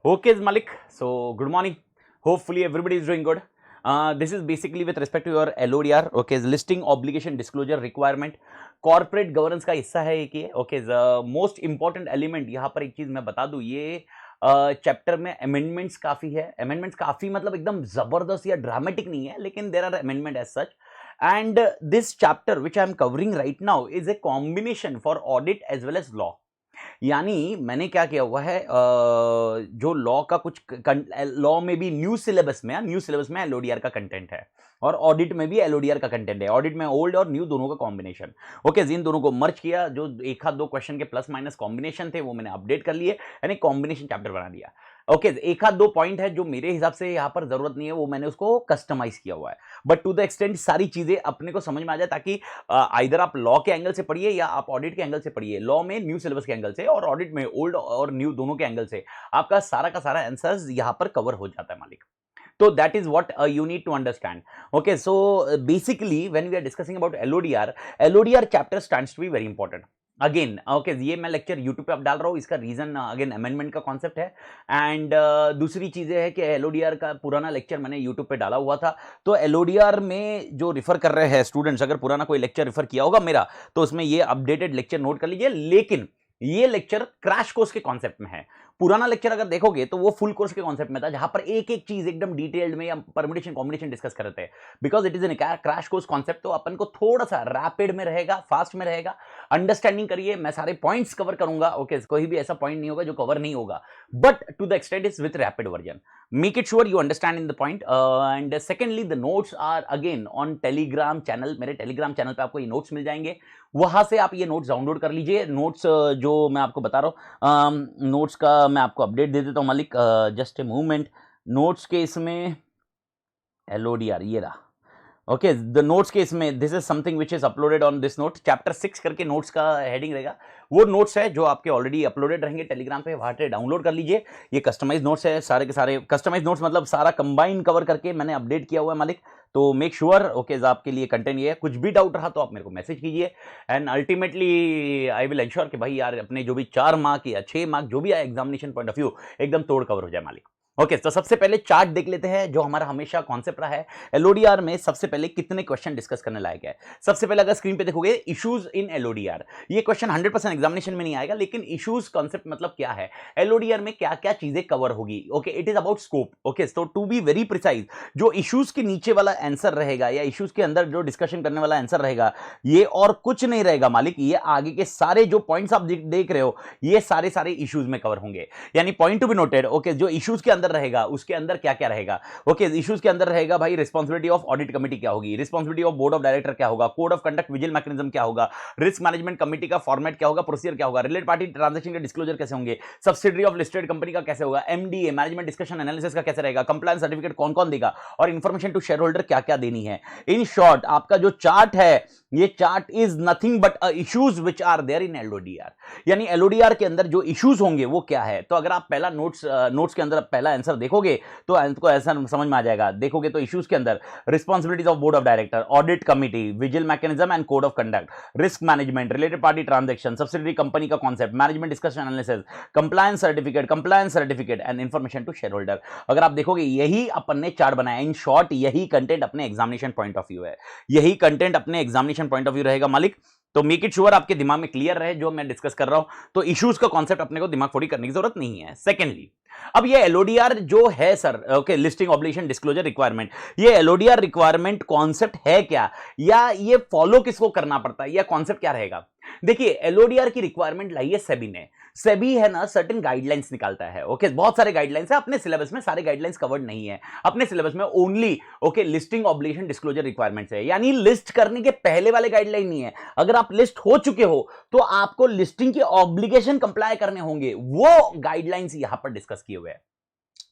Okay, Malik. So, good morning. Hopefully, everybody is doing good. This is basically with respect to your LODR. Okay, listing obligation disclosure requirement. Corporate governance का हिस्सा है एक ये. Okay, most important element यहाँ पर एक चीज मैं बता दूं, ये चैप्टर में अमेंडमेंट्स काफी है. अमेंडमेंट्स काफी मतलब एकदम जबरदस्त या ड्रामेटिक नहीं है, लेकिन there are amendment as such. And this chapter which I am covering right now is a combination for audit as well as law. यानी मैंने क्या किया हुआ है, जो लॉ का कुछ लॉ में भी न्यू सिलेबस में एलओडीआर का कंटेंट है, और ऑडिट में भी एलओडीआर का कंटेंट है. ऑडिट में ओल्ड और न्यू दोनों का कॉम्बिनेशन. ओके, इन दोनों को मर्ज किया, जो एक आध दो क्वेश्चन के प्लस माइनस कॉम्बिनेशन थे वो मैंने अपडेट कर लिए, यानी कॉम्बिनेशन चैप्टर बना दिया. ओके, एक आध दो पॉइंट है जो मेरे हिसाब से यहां पर जरूरत नहीं है, वो मैंने उसको कस्टमाइज किया हुआ है. बट टू द एक्सटेंट सारी चीजें अपने को समझ में आ जाए, ताकि आइदर आप लॉ के एंगल से पढ़िए या आप ऑडिट के एंगल से पढ़िए. लॉ में न्यू सिलेबस के एंगल से और ऑडिट में ओल्ड और न्यू दोनों के एंगल से आपका सारा का सारा आंसर्स यहां पर कवर हो जाता है मालिक. So that is what you need to understand. Okay, so basically when we are discussing about LODR chapter stands to be very important. Again okay, ये मैं लेक्चर यूट्यूब पे अब डाल रहा हूँ, इसका रीजन अगेन अमेंडमेंट का कॉन्सेप्ट है. एंड दूसरी चीजें है कि एलओडीआर का पुराना लेक्चर मैंने यूट्यूब पे डाला हुआ था, तो एलओडीआर में जो रिफर कर रहे हैं स्टूडेंट्स, अगर पुराना कोई लेक्चर रिफर किया होगा मेरा, तो उसमें ये अपडेटेड लेक्चर नोट कर लीजिए. लेकिन ये लेक्चर क्रैश कोर्स के कॉन्सेप्ट में है. पुराना लेक्चर अगर देखोगे तो वो फुल कोर्स के कॉन्सेप्ट में था, जहां पर एक एक चीज एकदम डिटेल्ड में या परम्यूटेशन कॉम्बिनेशन डिस्कस कर रहे थे. Because it is an crash course concept, तो अपन को थोड़ा सा रैपिड में रहेगा, फास्ट में रहेगा. अंडरस्टैंडिंग करिए, मैं सारे पॉइंट्स कवर करूंगा. ओके, कोई भी ऐसा पॉइंट नहीं होगा जो कवर नहीं होगा, but to the extent is with rapid version. Make it sure you understand in the point. And secondly, the notes are again on Telegram channel. मेरे टेलीग्राम चैनल पे आपको ये नोट्स मिल जाएंगे, वहां से आप ये नोट्स डाउनलोड कर लीजिए. नोट्स जो मैं आपको बता रहा हूँ, नोट्स का मैं आपको अपडेट दे देता हूँ मालिक. Just a movement. नोट्स के इसमें एलओडीआर ये रहा. ओके, द नोट्स के इसमें this is something which is uploaded on this note. Chapter 6 करके नोट्स का हेडिंग रहेगा. वो नोट्स है जो आपके ऑलरेडी अपलोडेड रहेंगे टेलीग्राम पे, वहां से डाउनलोड कर लीजिए. ये कस्टमाइज नोट्स है, सारे के सारे कस्टमाइज नोट्स, मतलब सारा कंबाइन कवर करके मैंने अपडेट किया हुआ है मालिक. तो मेक श्योर ओके, आपके लिए कंटेंट ये है. कुछ भी डाउट रहा तो आप मेरे को मैसेज कीजिए, and ultimately I will ensure कि भाई यार अपने जो भी 4 मार्क या 6 मार्क जो भी आए एग्जामिनेशन पॉइंट ऑफ व्यू, एकदम तोड़ कवर हो जाए मालिक. ओके, तो सबसे पहले चार्ट देख लेते हैं, जो हमारा हमेशा कॉन्सेप्ट रहा है. एलओडीआर में सबसे पहले कितने क्वेश्चन डिस्कस करने लायक है. सबसे पहले अगर स्क्रीन पे देखोगे, इश्यूज इन एलओडीआर. ये क्वेश्चन 100% एग्जामिनेशन में नहीं आएगा, लेकिन इश्यूज कॉन्सेप्ट मतलब क्या है, एलओडीआर में क्या क्या चीजें कवर होगी. Okay, it is about scope. Okay, तो टू बी वेरी प्रिसाइज, जो इश्यूज के नीचे वाला आंसर रहेगा या इश्यूज के अंदर जो डिस्कशन करने वाला आंसर रहेगा, ये और कुछ नहीं रहेगा मालिक. ये आगे के सारे जो पॉइंट्स आप देख रहे हो, ये सारे सारे इश्यूज में कवर होंगे. यानी point to be noted. Okay, जो इश्यूज के अंदर रहेगा उसके अंदर क्या क्या रहेगा. ओके, इश्यूज के अंदर रहेगा भाई, रिस्पांसिबिलिटी ऑफ ऑडिट कमेटी क्या होगी, responsibility of board of director क्या होगा, code of conduct vigil mechanism क्या होगा, रिस्क मैनेजमेंट कमेटी का फॉर्मेट क्या होगा, प्रोसीजर क्या होगा, रिलेटेड पार्टी ट्रांजैक्शन के डिस्क्लोजर कैसे होंगे, सब्सिडियरी ऑफ लिस्टेड कंपनी का कैसे होगा, एमडीए मैनेजमेंट डिस्कशन एनालिसिस का कैसे रहेगा, कंप्लायंस सर्टिफिकेट कौन कौन देगा, और इंफॉर्मेशन टू शेयर होल्डर क्या क्या देनी है. इन शॉर्ट, आपका जो चार्ट है, ये chart is nothing but issues which are there in LODR. यानी एलओडीआर के अंदर जो इश्यूज होंगे वो क्या है. तो अगर आप पहला नोट्स के अंदर पहला आंसर देखोगे तो आपको ऐसा समझ में आ जाएगा. देखोगे तो इश्यूज के अंदर responsibilities of board of director, audit committee, vigil mechanism and code of conduct, risk management, related party transaction, subsidiary company का concept, management discussion analysis, compliance certificate and information to share holder. अगर आप देखोगे, यही अपन ने chart बनाया. In short, यही content अपने एग्जामिनेशन पॉइंट ऑफ व्यू है, यही कंटेंट अपने एग्जामिनेशन पॉइंट ऑफ व्यू रहेगा मालिक. तो मेक इट श्योर आपके दिमाग में क्लियर रहे जो मैं डिस्कस कर रहा हूं. तो इश्यूज का कॉन्सेप्ट अपने को दिमाग फोड़ी करने की जरूरत नहीं है. सेकेंडली, अब ये एलओडीआर जो है sir, okay, listing obligation disclosure requirement, ये एलओडीआर रिक्वायरमेंट कॉन्सेप्ट है क्या, या ये फॉलो किसको करना पड़ता है, या कॉन्सेप्ट क्या रहेगा. देखिए, एलओडीआर की रिक्वायरमेंट लाई है सेबी ने. सेबी है ना, सर्टेन गाइडलाइंस निकालता है. ओके, बहुत सारे गाइडलाइंस है. अपने सिलेबस में सारे गाइडलाइंस कवर्ड नहीं है. अपने सिलेबस में only okay listing obligation disclosure requirements है. यानी लिस्ट करने के पहले वाले गाइडलाइन नहीं है. अगर आप लिस्ट हो चुके हो तो आपको लिस्टिंग के ऑब्लिगेशन कंप्लाई करने होंगे. वो गाइडलाइंस यहां पर डिस्कस किए हुए हैं.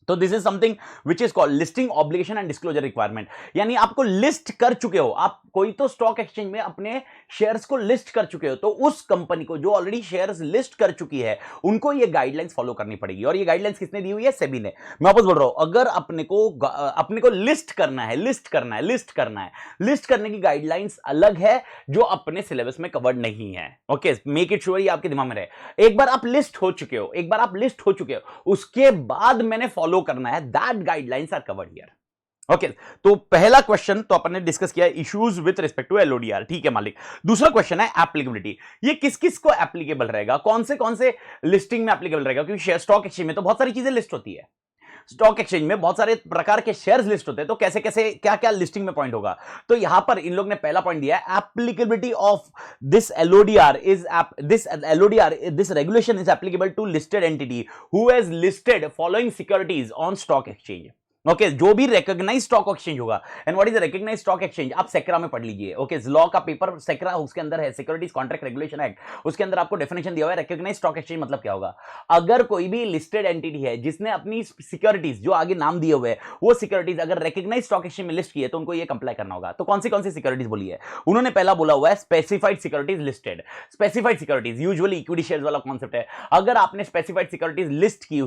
तो this is something which is called listing obligation and disclosure requirement. यानी आपको लिस्ट कर चुके हो, आप कोई तो स्टॉक एक्सचेंज में अपने शेयर्स को लिस्ट कर चुके हो, तो उस कंपनी को जो ऑलरेडी शेयर्स लिस्ट कर चुकी है उनको ये गाइडलाइंस फॉलो करनी पड़ेगी। और ये गाइडलाइंस किसने दी हुई है? सेबी ने। मैं वापस बोल रहा हूं, अगर अपने को लिस्ट करना है, लिस्ट करने की गाइडलाइंस अलग है जो अपने सिलेबस में कवर्ड नहीं है। ओके, मेक इट श्योर ये आपके दिमाग में रहे। एक बार आप लिस्ट हो चुके हो, उसके बाद मैंने फॉलो करना है, that guidelines are covered here. Okay, तो पहला क्वेश्चन तो अपन ने डिस्कस किया issues with respect to LODR, ठीक है मालिक। दूसरा क्वेश्चन है एप्लीकेबिलिटी। ये किस किस को एप्लीकेबल रहेगा, कौन से लिस्टिंग में एप्लीकेबल रहेगा? क्योंकि स्टॉक एक्सचेंज में तो बहुत सारी चीजें लिस्ट होती है, स्टॉक एक्सचेंज में बहुत सारे प्रकार के शेयर्स लिस्ट होते हैं, तो कैसे कैसे क्या क्या लिस्टिंग में पॉइंट होगा? तो यहां पर इन लोग ने पहला पॉइंट दिया है, applicability of this LODR this regulation is applicable to listed entity who has listed following securities on stock exchange. Okay, जो भी रिकॉग्नाइज स्टॉक एक्सचेंज होगा। And what is recognise stock exchange? आप सेक्रा में पढ़ लीजिए। Okay, law का paper SCRA, उसके अंदर है सिक्योरिटीज कॉन्ट्रैक्ट रेगुलेशन एक्ट, उसके अंदर आपको डेफिनेशन दिया हुआ है रिकॉग्नाइज स्टॉक एक्सचेंज मतलब क्या होगा। अगर कोई भी लिस्टेड एंटिटी है जिसने अपनी सिक्योरिटीज जो आगे नाम दिए हुए हैं वो सिक्योरिटीज अगर रिकॉग्नाइज स्टॉक एक्सचेंज में लिस्ट की है तो उनको ये कंप्लाई करना होगा। तो कौन सी सिक्योरिटीज बोली है उन्होंने? पहला बोला हुआ है specified securities listed. Specified securities usually equity shares वाला कॉन्सेप्ट है। अगर आपने स्पेसिफाइड सिक्योरिटीज लिस्ट की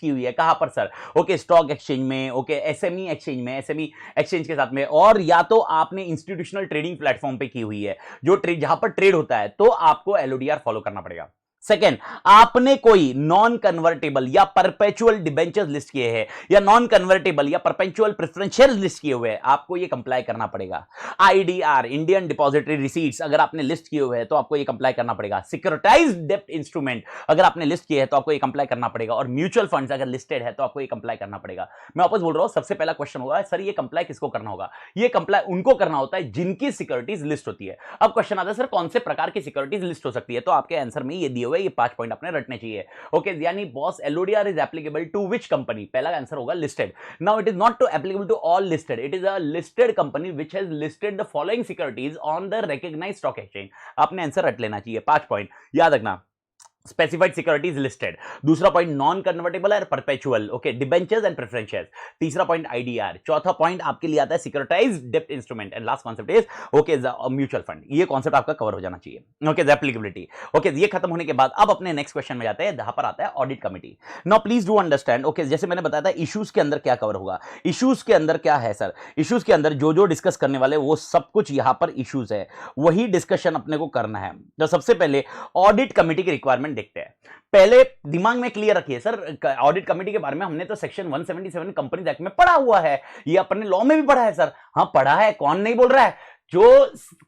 हुई है, कहां पर सर? ओके, स्टॉक एक्सचेंज में, ओके, एसएमई एक्सचेंज के साथ में, और या तो आपने इंस्टीट्यूशनल ट्रेडिंग प्लेटफॉर्म पे की हुई है जो जहां पर ट्रेड होता है, तो आपको एलओडीआर फॉलो करना पड़ेगा। सेकेंड, आपने कोई नॉन कन्वर्टेबल या परपेचुअल डिबेंचर्स लिस्ट किए हैं या नॉन कन्वर्टेबल या परपेचुअल प्रेफरेंस शेयर्स लिस्ट किए हुए हैं, आपको ये कंप्लाई करना पड़ेगा। आईडीआर, इंडियन डिपॉजिटरी रिसीट्स, अगर आपने लिस्ट किए हुए हैं तो आपको ये कंप्लाई करना पड़ेगा। सिक्योरिटाइज्ड डेब्ट इंस्ट्रूमेंट अगर आपने लिस्ट किए हैं तो आपको ये कंप्लाई करना पड़ेगा। और म्यूचुअल फंड्स अगर लिस्टेड है तो आपको ये कंप्लाई करना पड़ेगा। मैं वापस बोल रहा हूं, सबसे पहला क्वेश्चन होगा सर ये कंप्लाई किसको करना होगा? ये कंप्लाई उनको करना होता है जिनकी सिक्योरिटीज लिस्ट होती है। अब क्वेश्चन आता है सर कौन से प्रकार की सिक्योरिटीज लिस्ट हो सकती है? तो आपके आंसर में ये दिए हुए ये 5 पॉइंट आपने रटने चाहिए। ओके, यानी boss LODR is applicable to which company? पहला आंसर होगा listed. Now it is not to applicable to all listed, it is a listed company which has listed the following securities on the recognised stock exchange. आपने answer रट लेना चाहिए, 5 point याद रखना। Specified securities listed. दूसरा point non convertible और perpetual, okay, debentures and preference shares. तीसरा point IDR. चौथा पॉइंट आपके लिए आता है सिक्योरिटाइज्ड डेब्ट instrument. And last concept is okay mutual fund. ये कॉन्सेप्ट आपका कवर हो जाना चाहिए। Okay, applicability. ओके, ये खत्म होने के बाद अब अपने नेक्स्ट क्वेश्चन में जाते हैं, जहां पर आता है audit committee. Now please do understand, okay, जैसे मैंने बताया था इश्यूज के अंदर क्या कवर होगा। इश्यूज के अंदर क्या है सर? इश्यूज के अंदर जो डिस्कस करने वाले वो सब कुछ यहां पर इश्यूज है, वही डिस्कशन अपने को करना है। तो सबसे पहले ऑडिट कमिटी की रिक्वायरमेंट देखते हैं। पहले दिमाग में क्लियर रखिए सर, ऑडिट कमेटी के बारे में हमने तो सेक्शन 177 कंपनीज एक्ट में पढ़ा हुआ है, ये अपने लॉ में भी पढ़ा है सर। हाँ पढ़ा है, कौन नहीं बोल रहा है। जो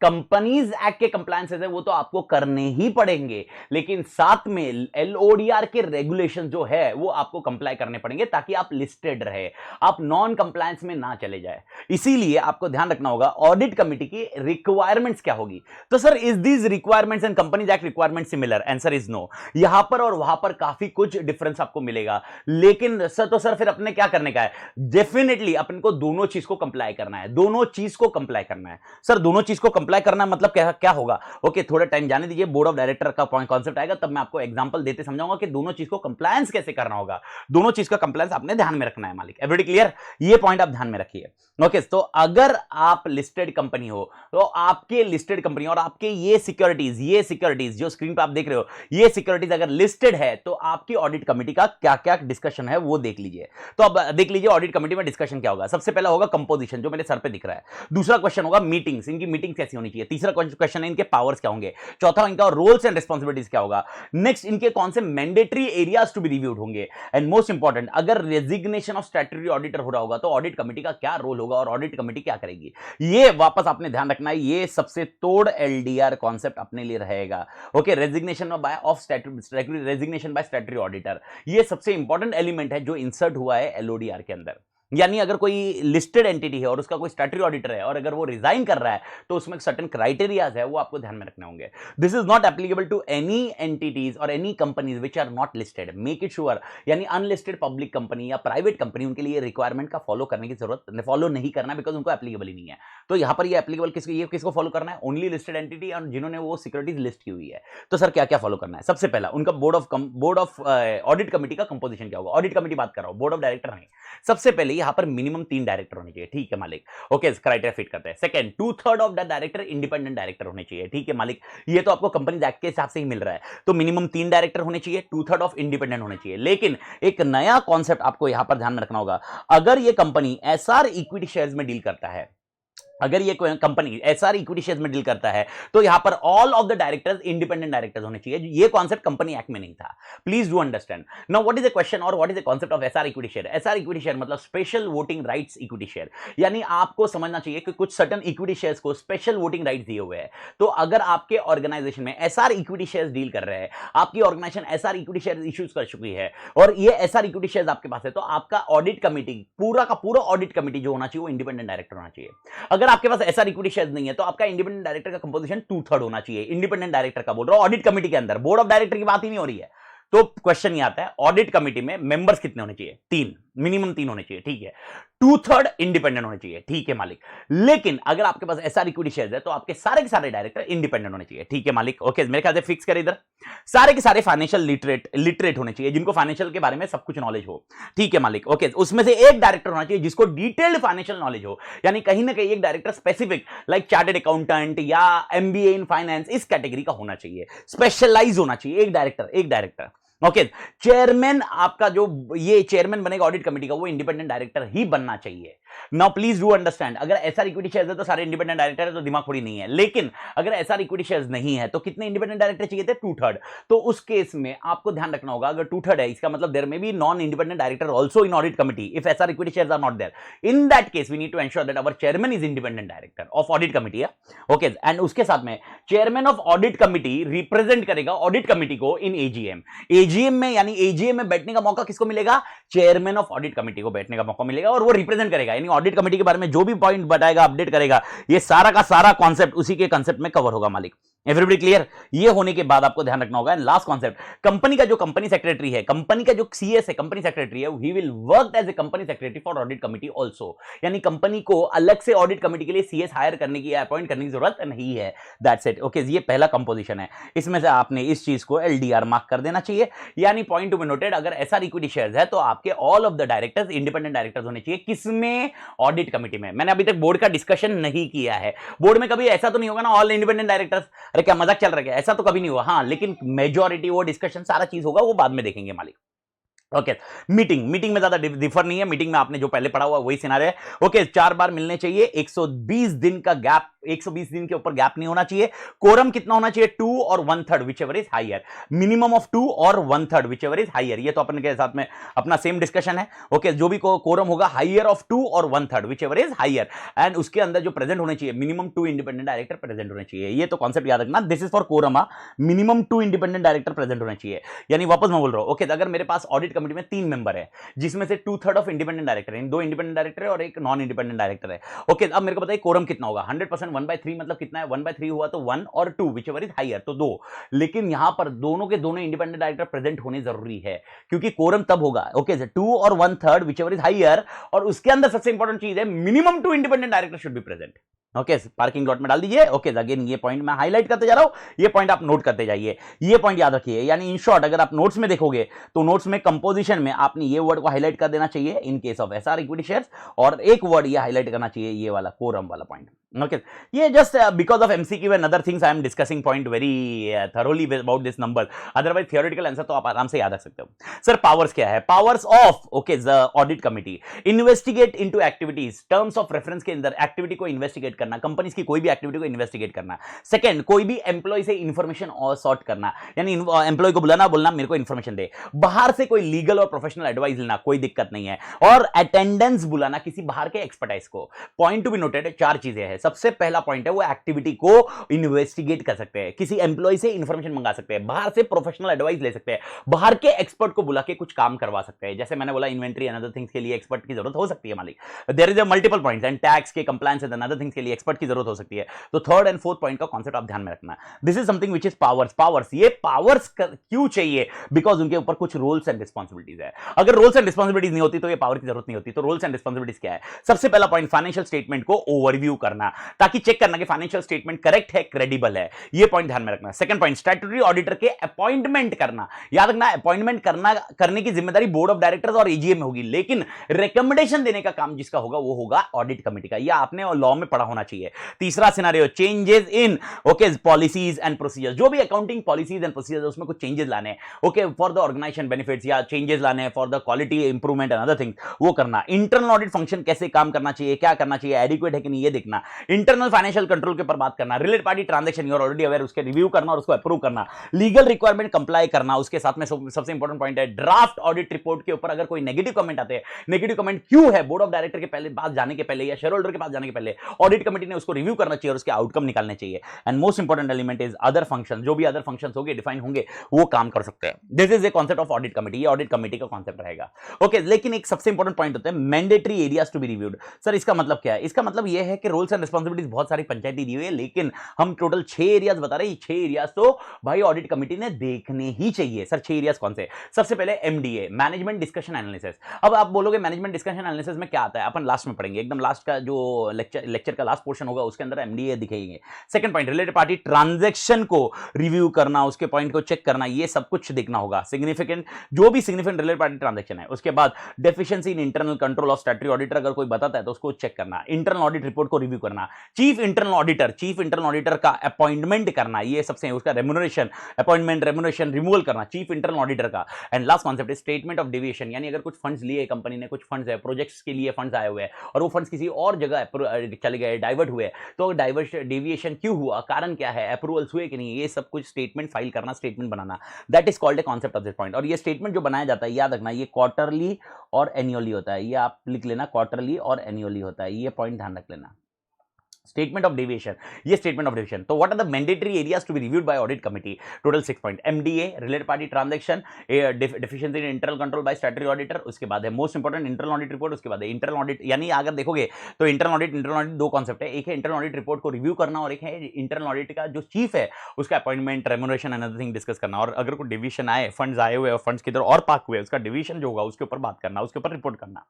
कंपनीज एक्ट के कंप्लायंसेस है वो तो आपको करने ही पड़ेंगे, लेकिन साथ में एलओडीआर के रेगुलेशन जो है वो आपको कंप्लाई करने पड़ेंगे ताकि आप लिस्टेड रहे, आप नॉन कंप्लायंस में ना चले जाए। इसीलिए आपको ध्यान रखना होगा ऑडिट कमेटी की रिक्वायरमेंट्स क्या होगी। तो sir is these requirements and companies act requirement similar? Answer is no. यहां पर और वहां पर काफी कुछ डिफरेंस आपको मिलेगा, लेकिन सर फिर अपने क्या करने का है? डेफिनेटली अपन को दोनों चीज को कंप्लाई करना है, दोनों चीज को कंप्लाई करना है। सर दोनों चीज को कंप्लाई करना मतलब क्या होगा? ओके, थोड़ा टाइम जाने दीजिए, बोर्ड ऑफ डायरेक्टर का पॉइंट कॉन्सेप्ट आएगा तब मैं आपको एग्जांपल देते समझाऊंगा कि दोनों चीज को कंप्लायंस कैसे करना होगा। दोनों चीज का कंप्लायंस आपने ध्यान में रखना है मालिक। Everybody clear? ये पॉइंट आप ध्यान में रखिए। ओके, तो अगर आप लिस्टेड कंपनी हो तो आपके लिस्टेड कंपनी और आपके ये सिक्योरिटीज जो स्क्रीन पर आप देख रहे हो, ये सिक्योरिटीज अगर लिस्टेड है तो आपकी ऑडिट कमेटी का क्या क्या डिस्कशन है वो देख लीजिए। तो अब देख लीजिए ऑडिट कमेटी में डिस्कशन क्या होगा। सबसे पहला होगा कंपोजिशन, जो मेरे सर पे दिख रहा है। दूसरा क्वेश्चन होगा मीटिंग्स, इनकी मीटिंग कैसी होनी चाहिए। तीसरा क्वेश्चन है इनके पावर्स क्या होंगे। चौथा इनका रोल्स एंड रिस्पॉन्सिबिलिटीज क्या होगा। नेक्स्ट इनके कौन से mandatory areas to be reviewed होंगे। एंड मोस्ट इंपॉर्टेंट, अगर रेजिग्नेशन ऑफ स्टैट्यूटरी ऑडिटर हो रहा होगा तो ऑडिट कमेटी का क्या रोल होगा और ऑडिट कमेटी क्या करेगी। ये वापस आपने ध्यान रखना है, ये सबसे तोड़ एलडीआर कॉन्सेप्ट अपने लिए रहेगा। Okay, resignation by statutory auditor, ये सबसे इंपॉर्टेंट एलिमेंट है जो इंसर्ट हुआ है एलओडीआर के अंदर। यानी अगर कोई लिस्टेड एंटिटी है और उसका कोई स्टैट्यूटरी ऑडिटर है और अगर वो रिजाइन कर रहा है तो उसमें सर्टेन क्राइटेरियाज है, वो आपको ध्यान में रखने होंगे. This is not applicable to any entities और any companies which are not listed. Make it sure, यानी अनलिस्टेड पब्लिक कंपनी या प्राइवेट कंपनी, उनके लिए रिक्वायरमेंट का फॉलो करने की जरूरत, फॉलो नहीं करना, बिकॉज उनको एप्लीकेबल ही नहीं है. तो यहां पर ये एप्लीकेबल किसको फॉलो करना है? ओनली लिस्टेड एंटिटी और जिन्होंने वो सिक्योरिटीज लिस्ट की हुई है. तो सर क्या क्या फॉलो करना है? सबसे पहला उनका बोर्ड ऑफ ऑडिट कमिटी का कंपोजिशन क्या होगा? ऑडिट कमिटी बात कर रहा हूं, बोर्ड ऑफ डायरेक्टर नहीं. सबसे पहले यहां पर मिनिमम 3 डायरेक्टर होने चाहिए. ठीक है मालिक, ओके, क्राइटेरिया फिट करते हैं. Second, 2/3 of the director independent director होने चाहिए. ठीक है मालिक, ये तो आपको कंपनी एक्ट के हिसाब से ही मिल रहा है. तो मिनिमम 3 डायरेक्टर होने चाहिए, 2/3 ऑफ इंडिपेंडेंट होने चाहिए. लेकिन एक नया कॉन्सेप्ट आपको यहां पर ध्यान में रखना होगा. अगर ये कंपनी एसआर इक्विटी शेयर्स में डील करता है, अगर ये कंपनी एसआर इक्विटी शेयर्स में डील करता है, तो यहां पर all of the directors independent directors होने चाहिए. ये कॉन्सेप्ट कंपनी एक्ट में नहीं था. Please do understand. Now what is the question और what is the concept of SR equity share? SR equity share मतलब special voting rights equity share. यानी आपको समझना चाहिए कि कुछ सर्टेन इक्विटी शेयर्स को स्पेशल वोटिंग राइट्स दिए हुए हैं. तो अगर आपके ऑर्गेनाइजेशन में एसआर इक्विटी शेयर्स डील कर रहे हैं, आपकी organisation SR equity share issues कर चुकी है और ये एसआर इक्विटी शेयर्स आपके पास है, तो आपका ऑडिट कमिटी, पूरा का पूरा ऑडिट कमिटी जो होना चाहिए वो इंडिपेंडेंट डायरेक्टर होना चाहिए. अगर आपके पास एसआर इक्विटी शेयर्स नहीं है तो आपका इंडिपेंडेंट डायरेक्टर का कंपोजिशन 2/3 होना चाहिए. इंडिपेंडेंट डायरेक्टर का बोल रहा हूं, ऑडिट कमिटी के अंदर, बोर्ड ऑफ डायरेक्टर की बात ही नहीं हो रही है. तो क्वेश्चन ये आता है, ऑडिट कमिटी में मेंबर्स कितने होने चाहिए? 3, मिनिमम 3 होने चाहिए. ठीक है, 2/3 इंडिपेंडेंट होने चाहिए. ठीक है मालिक. लेकिन अगर आपके पास एसआर इक्विटी शेयर्स है तो आपके सारे के सारे डायरेक्टर इंडिपेंडेंट होने चाहिए. ठीक है मालिक, ओके, मेरे ख्याल से फिक्स कर इधर. सारे के सारे फाइनेंशियल लिटरेट होने चाहिए, जिनको फाइनेंशियल के बारे में सब कुछ नॉलेज हो. ठीक है मालिक, ओके. उसमें से एक डायरेक्टर होना चाहिए जिसको डिटेल्ड फाइनेंशियल नॉलेज हो, यानी कहीं ना कहीं एक director specific like chartered accountant या एमबीए इन फाइनेंस, इस कैटेगरी का होना चाहिए. स्पेशलाइज होना चाहिए एक डायरेक्टर. ओके, चेयरमैन आपका जो ये चेयरमैन बनेगा ऑडिट कमेटी का, वो इंडिपेंडेंट डायरेक्टर ही बनना चाहिए. नाउ प्लीज डू अंडरस्टैंड, अगर एसआर इक्विटी शेयर्स है तो सारे इंडिपेंडेंट डायरेक्टर है, तो दिमाग थोड़ी नहीं है. लेकिन अगर एसआर इक्विटी शेयर्स नहीं है तो कितने इंडिपेंडेंट डायरेक्टर चाहिए थे? 2/3. तो उस केस में आपको ध्यान रखना होगा, अगर 2/3 है, इसका मतलब there may be non independent director also in audit committee if SR equity shares are not there. In that case we need to ensure that our chairman is independent director of audit committee. Okay, and उसके साथ में chairman of audit committee represent करेगा audit committee को in AGM. AGM में, यानी AGM में बैठने का मौका किसको मिलेगा? चेयरमैन ऑफ ऑडिट कमिटी को बैठने का मौका मिलेगा और वो रिप्रेजेंट करेगा, यानी ऑडिट कमिटी के बारे में जो भी पॉइंट बताएगा, अपडेट करेगा, ये सारा का सारा कॉन्सेप्ट उसी के कॉन्सेप्ट में कवर होगा मालिक. Everybody clear? ये होने के बाद आपको ध्यान रखना होगा. एंड लास्ट कॉन्सेप्ट, कंपनी का जो कंपनी सेक्रेटरी है, कंपनी का जो सीएस है, कंपनी सेक्रेटरी है, he will work as a company secretary for audit committee also. यानी कंपनी को अलग से ऑडिट कमिटी के लिए सीएस हायर करने की, अपॉइंट करने की जरूरत नहीं है. That's it. ओके, ये पहला कंपोजिशन है. इसमें से आपने इस चीज को एलडीआर मार्क कर देना चाहिए, यानी पॉइंट टू बी नोटेड. अगर एसआर इक्विटी शेयर्स है तो आपके all of the directors independent directors होने चाहिए. किसमें? ऑडिट कमिटी में. मैंने अभी तक बोर्ड का डिस्कशन नहीं किया है. बोर्ड में कभी ऐसा तो नहीं होगा ना ऑल इंडिपेंडेंट डायरेक्टर्स? अरे क्या मजाक चल रहा है? ऐसा तो कभी नहीं हुआ. हाँ, लेकिन मेजॉरिटी वो डिस्कशन सारा चीज होगा, वो बाद में देखेंगे मालिक. ओके, मीटिंग में ज्यादा डिफर नहीं है. मीटिंग में आपने जो पहले पढ़ा हुआ वही सिनारियो है. ओके, 4 बार मिलने चाहिए. 120 दिन का गैप, 120 दिन के ऊपर गैप नहीं होना चाहिए. कोरम कितना होना चाहिए? 2 और 1/3 whichever is higher. Minimum of 2 और 1/3 विच एवर इज हायर. ये तो अपन के साथ में अपना सेम डिस्कशन है. ओके, जो भी कोरम होगा हायर ऑफ 2 और 1/3 whichever is higher. And उसके अंदर जो प्रेजेंट होने चाहिए, मिनिमम 2 इंडिपेंडेंट डायरेक्टर प्रेजेंट होने चाहिए. ये तो कॉन्सेप्ट याद रखना. This is for quorum. Minimum 2 independent director present होने चाहिए. यानी वापस मैं बोल रहा हूं, ओके, अगर मेरे पास ऑडिट कमिटी में 3 मेंबर है, जिसमें से 2/3 ऑफ इंडिपेंडेंट डायरेक्टर है, 2 इंडिपेंडेंट डायरेक्टर है और एक नॉन इंडिपेंडेंट डायरेक्टर है. ओके, अब मेरे को बताइए कोरम कितना होगा? 100% 1/3 मतलब कितना है? 1/3 हुआ तो 1 और 2 विच एवर इज हायर, तो 2. लेकिन यहां पर दोनों के दोनों इंडिपेंडेंट डायरेक्टर प्रेजेंट होने जरूरी है, क्योंकि कोरम तब होगा, ओके, 2 और 1/3 विच एवर इज हायर, और उसके अंदर सबसे इंपॉर्टेंट चीज है minimum 2 independent director should be present. Okay, parking lot में डाल दीजिए. ओके, अगेन ये पॉइंट मैं हाईलाइट करते जा रहा हूं, ये पॉइंट आप नोट करते जाइए, ये पॉइंट याद रखिए. यानी इन शॉर्ट, अगर आप नोट्स में देखोगे तो नोट्स में कंपोजिशन में आपने ये वर्ड को हाईलाइट कर देना चाहिए in case of SR equity shares, और एक वर्ड ये हाईलाइट करना चाहिए, ये वाला कोरम वाला पॉइंट. ओके, ये just because of MCQ and other things I am discussing point very thoroughly about this number. Otherwise theoretical answer तो आप आराम से याद रख सकते हो. सर पावर्स क्या है? Powers of, okay, the audit committee investigate into activities, terms of reference के अंदर एक्टिविटी को इन्वेस्टिगेट करना, कंपनीज की कोई भी एक्टिविटी को इन्वेस्टिगेट करना. सेकंड, कोई भी एम्प्लॉय से इंफॉर्मेशन और सॉर्ट करना, यानी एम्प्लॉय को बुलाना, बोलना मेरे को इंफॉर्मेशन दे. बाहर से कोई लीगल और प्रोफेशनल एडवाइस लेना कोई दिक्कत नहीं है, और अटेंडेंस बुलाना किसी बाहर के एक्सपर्टाइज को। पॉइंट टू बी नोटेड, 4 चीजें हैं। सबसे पहला पॉइंट है वो एक्टिविटी को इन्वेस्टिगेट कर सकते हैं, किसी एम्प्लॉय से इंफॉर्मेशन मंगा सकते हैं, बाहर से प्रोफेशनल एडवाइस ले सकते हैं, बाहर के एक्सपर्ट को बुला के कुछ काम करवा सकते हैं। जैसे मैंने बोला इन्वेंट्री एंड अदर थिंग्स के लिए एक्सपर्ट की जरूरत हो सकती है मालिक, there is a multiple points, and tax के कंप्लायंस एंड अदर थिंग्स के लिए एक्सपर्ट की जरूरत हो सकती है। तो थर्ड एंड फोर्थ पॉइंट का कांसेप्ट आप ध्यान में रखना। This is something which is powers. ये पावर्स क्यों चाहिए? बिकॉज उनके ऊपर कुछ रोल्स एंड रिस्पांसिबिलिटीज है। अगर रोल्स एंड रिस्पांसिबिलिटीज नहीं होती तो ये पावर की जरूरत नहीं होती। तो रोल्स एंड रिस्पांसिबिलिटीज क्या है? सबसे पहला पॉइंट, फाइनेंशियल स्टेटमेंट को ओवरव्यू करना, ताकि चेक करना कि फाइनेंशियल स्टेटमेंट करेक्ट है, क्रेडिबल है। ये पॉइंट ध्यान में रखना। सेकंड पॉइंट, स्टैट्यूटरी ऑडिटर के अपॉइंटमेंट करना। याद रखना, अपॉइंटमेंट करने की जिम्मेदारी बोर्ड ऑफ डायरेक्टर्स और एजीएम में होगी, लेकिन रिकमेंडेशन देने का काम जिसका होगा वो होगा ऑडिट कमेटी का। यह आपने लॉ में पढ़ा होना चाहिए। तीसरा scenario, changes in policies and procedures. जो भी अकाउंटिंग पॉलिसीज एंड प्रोसीजर्स उसमें कुछ चेंजेस लाने हैं, फॉर द ऑर्गेनाइजेशन बेनिफिट्स, या चेंजेस लाने हैं for the quality improvement and other things, वो करना। इंटरनल ऑडिट फंक्शन कैसे काम करना चाहिए, क्या करना चाहिए, एडिक्वेट है कि नहीं, ये देखना। इंटरनल फाइनेंशियल कंट्रोल के ऊपर बात करना। Related party transaction, you are already aware, उसके रिव्यू करना और उसको अप्रूव करना। लीगल रिक्वायरमेंट कंप्लाई करना। उसके साथ में सबसे इंपॉर्टेंट पॉइंट है, ड्राफ्ट ऑडिट रिपोर्ट के ऊपर अगर कोई नेगेटिव कमेंट आते हैं, नेगेटिव कमेंट क्यों है, बोर्ड ऑफ डायरेक्टर के पहले पास जाने के पहले या शेयर होल्डर के पास जाने के पहले ऑडिट कमेटी ने उसको रिव्यू करना चाहिए और उसके आउटकम निकालने चाहिए। And most important element is other function. जो भी अदर फंक्शन होंगे, डिफाइन होंगे, वो काम कर सकते हैं। This is a concept of audit committee. ये ऑडिट कमेटी का कॉन्सेप्ट रहेगा। ओके, लेकिन एक सबसे इंपॉर्टेंट पॉइंट होता है mandatory areas to be reviewed. Sir इसका मतलब क्या है? इसका मतलब यह है कि रोल्स एंड रिस्पांसिबिलिटीज बहुत सारी पंचायती दी हुई है, लेकिन हम टोटल 6 एरियाज बता रहे हैं। 6 एरियाज तो भाई ऑडिट कमेटी ने देखने ही चाहिए। सर 6 एरियाज कौन से? सबसे पहले एमडीए, मैनेजमेंट डिस्कशन एनालिसिस। अब आप बोलोगे मैनेजमेंट डिस्कशन एनालिसिस में क्या आता है, अपन लास्ट में पढ़ेंगे, एकदम लास्ट का जो लेक्चर का लास्ट पोर्शन होगा उसके अंदर एमडीए दिखेंगे। Second point, related party transaction को रिव्यू करना, उसके पॉइंट को चेक करना, ये सब कुछ देखना होगा। सिग्निफिकेंट, जो भी सिग्निफिकेंट रिलेटेड पार्टी ट्रांजैक्शन है। उसके बाद deficiency in internal control of statutory auditor, अगर कोई बताता है तो उसको चेक करना। इंटरनल ऑडिट रिपोर्ट को रिव्यू करना। चीफ इंटरनल ऑडिटर का अपॉइंटमेंट करना, ये सबसे उसका रेम्यूनरेशन, अपॉइंटमेंट, रेम्यूनरेशन रिमूवल करना चीफ इंटरनल ऑडिटर का। And last concept is statement of deviation, यानी अगर कुछ फंड्स लिए कंपनी ने, कुछ फंड्स है प्रोजेक्ट्स के लिए फंड्स आए हुए हैं और वो फंड्स किसी और जगह चले गए, डाइवर्ट हुए, तो डेविएशन क्यों हुआ, कारण क्या है, अप्रूवल्स हुए कि नहीं, ये सब कुछ स्टेटमेंट फाइल करना, statement banana. That is called a concept of this point. और ये स्टेटमेंट जो बनाया जाता है, याद रखना, ये क्वार्टरली और एनुअली होता है। ये आप लिख लेना, क्वार्टरली और एनुअली होता है, ये पॉइंट ध्यान रख लेना। स्टेटमेंट ऑफ डेविएशन, ये स्टेटमेंट ऑफ डेविएशन। तो what are the mandatory areas to be reviewed by audit committee? Total 6 point. MDA, related party transaction, deficiency in internal control by statutory auditor, उसके बाद है most important internal audit report, उसके बाद है internal audit. यानी अगर देखोगे तो इंटरनल ऑडिट दो कॉन्सेप्ट है, एक है इंटरनल ऑडिट रिपोर्ट को रिव्यू करना और एक है इंटरनल ऑडिट का जो चीफ है उसका appointment, remuneration and other thing discuss करना। और अगर कोई डिवीजन आए, फंड्स आए हुए और फंड्स किधर और पार्क हुए, उसका डिवीजन जो होगा उसके ऊपर बात करना, उसके ऊपर रिपोर्ट करना।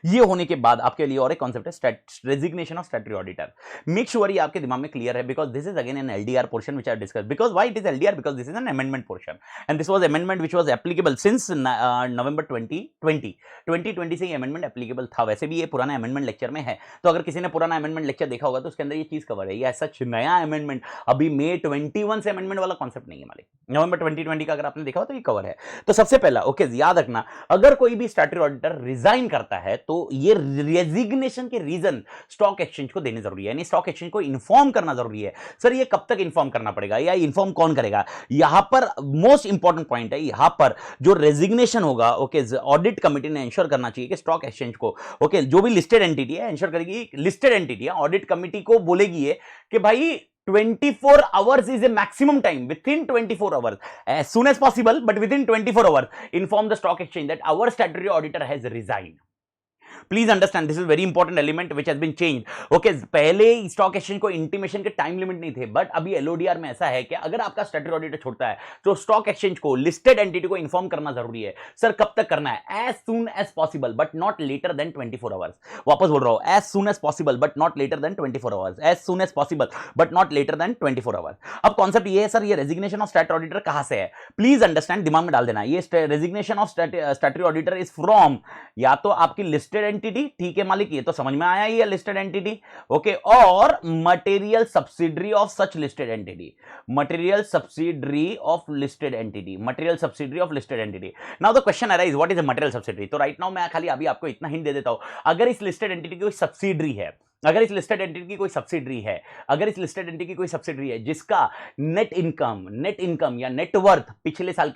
ये होने के बाद आपके लिए और एक कॉन्सेप्ट है resignation of statutory auditor. Make sure ये आपके दिमाग में क्लियर है, because this is again an LDR portion which I discuss. Because why it is LDR? Because this is an amendment portion and this was amendment which was applicable since November 2020 से ये amendment applicable था। वैसे भी ये पुराना amendment lecture में है, तो अगर किसी ने पुराना अमेंडमेंट लेक्चर देखा होगा तो उसके अंदर ये चीज कवर है। ये सच नया अमेंडमेंट अभी मई 21 से अमेंडमेंट वाला कॉन्सेप्ट नहीं है मालिक। नवंबर 2020 का अगर आपने देखा हो तो ये कवर है। तो सबसे पहला ओके, याद रखना, अगर कोई भी स्टैट्यूटरी ऑडिटर रिजाइन करता है तो ये रेजिग्नेशन के रीजन स्टॉक एक्सचेंज को देने जरूरी है, यानी स्टॉक एक्सचेंज को इन्फॉर्म करना जरूरी है। सर ये कब तक इन्फॉर्म करना पड़ेगा या इन्फॉर्म कौन करेगा? यहां पर मोस्ट इंपॉर्टेंट पॉइंट है, यहां पर जो रेजिग्नेशन होगा ओके, ऑडिट कमेटी ने इंश्योर करना चाहिए कि स्टॉक एक्सचेंज को ओके, जो भी लिस्टेड एंटिटी है इंश्योर करेगी, लिस्टेड एंटिटी है, ऑडिट कमेटी को बोलेगी ये कि भाई 24 hours is a maximum time. Within 24 hours, as soon as possible, but within 24 hours, inform the stock exchange that our statutory auditor has resigned. Please understand, this is very important element which has been changed. Okay, पहले stock exchange को intimation के time limit नहीं थे, but अभी LODR में ऐसा है कि अगर आपका स्टैट्यूटरी ऑडिटर छोड़ता है तो स्टॉक एक्सचेंज को, लिस्टेड एंटिटी को इन्फॉर्म करना जरूरी है। सर कब तक करना है? As soon as possible but not later than 24 hours. वापस बोल रहा हूं, as soon as possible but not later than 24 hours. As soon as possible but not later than 24 hours. अब कॉन्सेप्ट ये है सर, ये रेजिग्नेशन ऑफ स्टैट्यूटरी ऑडिटर कहां से है? प्लीज अंडरस्टैंड, दिमाग में डाल देना, ये resignation of statutory auditor is from या तो आपकी लिस्टेड एंटिटी, ठीक है मालिक, ये तो समझ में आया, ये लिस्टेड एंटिटी ओके, और material subsidiary of such listed entity, material subsidiary of listed entity, material subsidiary of listed entity. Now the question arise, what is a material subsidiary? तो राइट नाउ मैं खाली अभी आपको इतना हिंट दे देता हूं, अगर इस लिस्टेड एंटिटी की कोई सब्सिडरी है अगर इस लिस्टेड एंटिटी की कोई सब्सिडरी है, अगर इस लिस्टेड एंटिटी की कोई सब्सिडरी है जिसका नेट इनकम या नेटवर्थ पिछले साल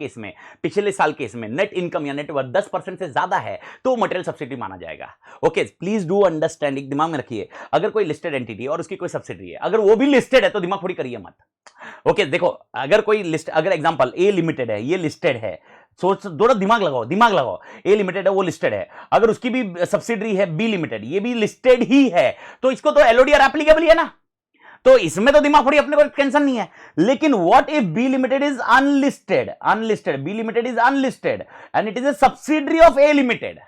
केस में नेट इनकम या नेटवर्थ 10% से ज्यादा है तो मटेरियल सब्सिडी माना जाएगा। ओके, प्लीज डू अंडरस्टैंड, एक दिमाग में रखिए, अगर कोई लिस्टेड एंटिटी है और उसकी कोई सब्सिडरी है, अगर वो भी लिस्टेड है तो दिमाग थोड़ी करिए मत। ओके, देखो, अगर कोई लिस्ट, अगर एग्जांपल ए लिमिटेड है, ये लिस्टेड है, सोच, थोड़ा दिमाग लगाओ, ए लिमिटेड है, वो लिस्टेड है, अगर उसकी भी सब्सिडरी है बी लिमिटेड, ये भी लिस्टेड ही है, तो इसको तो एलओडीआर एप्लीकेबल ही है ना, तो इसमें तो दिमाग थोड़ी अपने को टेंशन नहीं है। लेकिन what if B limited is unlisted, B limited is unlisted and it is a subsidiary of A limited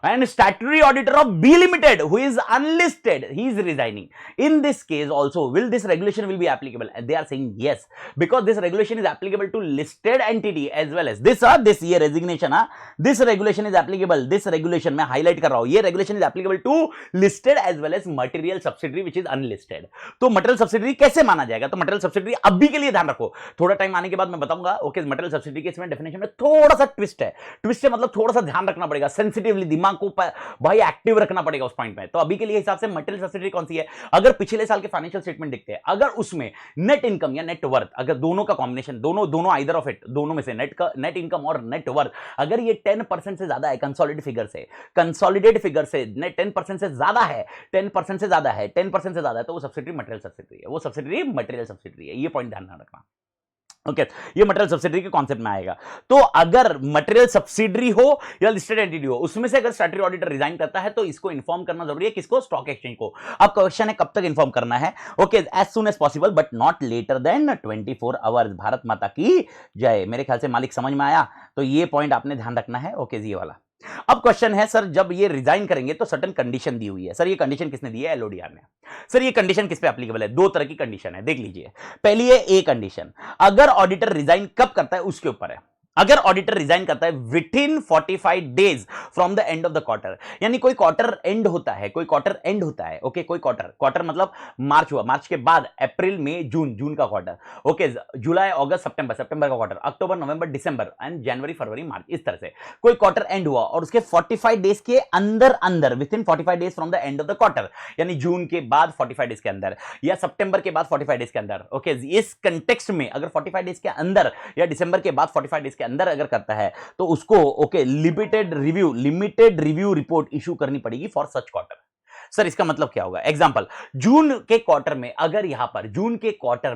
and statutory auditor of B Limited who is unlisted, he is resigning. In this case also, will this regulation will be applicable? And they are saying yes, because this regulation is applicable to listed entity as well as this ये resignation, this regulation is applicable, this regulation मैं highlight कर रहा हूं, ये regulation is applicable to listed as well as material subsidiary which is unlisted. तो material subsidiary कैसे माना जाएगा? तो material subsidiary अभी के लिए ध्यान रखो, थोड़ा टाइम आने के बाद मैं बताऊंगा। ओके, material subsidiary के इसमें डेफिनेशन में थोड़ा सा ट्विस्ट है, मतलब थोड़ा सा ध्यान रखना पड़ेगा, सेंसिटिवली दिमाग को भाई एक्टिव रखना पड़ेगा उस पॉइंट में। तो अभी के लिए हिसाब से मटेरियल सब्सिडी कौन सी है? अगर पिछले साल के फाइनेंशियल स्टेटमेंट देखते हैं, अगर उसमें नेट इनकम या नेट वर्थ, अगर दोनों का कॉम्बिनेशन, दोनों आइदर ऑफ इट, दोनों में से नेट इनकम और नेट वर्थ अगर ये 10% से ज्यादा है कंसोलिडेटेड फिगर से नेट 10% से ज्यादा है, 10% से ज्यादा है, 10% से ज्यादा है, तो वो सब्सिडी मटेरियल सब्सिडी है, वो सब्सिडी मटेरियल सब्सिडी है। ये पॉइंट ध्यान रखना। ओके, ये मटेरियल सब्सिडरी के कॉन्सेप्ट में आएगा। तो अगर मटेरियल सब्सिडरी हो या लिस्टेड एंटिटी हो, उसमें से अगर स्टैट्यूटरी ऑडिटर रिजाइन करता है तो इसको इन्फॉर्म करना जरूरी है, किसको? स्टॉक एक्सचेंज को। अब क्वेश्चन है कब तक इन्फॉर्म करना है? Okay, as soon as possible but not later than 24 hours. Bharat माता की जय। मेरे ख्याल से मालिक समझ में आया, तो ये पॉइंट आपने ध्यान रखना है। ओके, ये वाला। अब क्वेश्चन है सर, जब ये रिजाइन करेंगे तो सर्टेन कंडीशन दी हुई है। सर ये कंडीशन किसने दी है? एलओडीआर ने। सर ये कंडीशन किस पे एप्लीकेबल है? दो तरह की कंडीशन है, देख लीजिए। पहली है ए कंडीशन, अगर ऑडिटर रिजाइन कब करता है उसके ऊपर है। अगर ऑडिटर रिजाइन करता है within 45 days from the end of the quarter, यानी कोई क्वार्टर एंड होता है, ओके, कोई क्वार्टर मतलब मार्च हुआ, मार्च के बाद अप्रैल मई जून का क्वार्टर, ओके, जुलाई अगस्त सितंबर का quarter, October November December and जनवरी फरवरी मार्च, इस तरह से कोई क्वार्टर एंड हुआ और उसके 45 डेज के अंदर within 45 days from the end of the quarter, यानी जून के बाद 45 डेज के अंदर या सितंबर के बाद 45 डेज के अंदर, ओके, इस कंटेक्स्ट में अगर 45 डेज के अंदर या दिसंबर के बाद 45 डेज के अंदर अगर करता है तो उसको okay limited review report issue करनी पड़ेगी फॉर सच क्वार्टर। सर इसका मतलब क्या होगा? एग्जांपल, जून के क्वार्टर में अगर यहां पर जून के क्वार्टर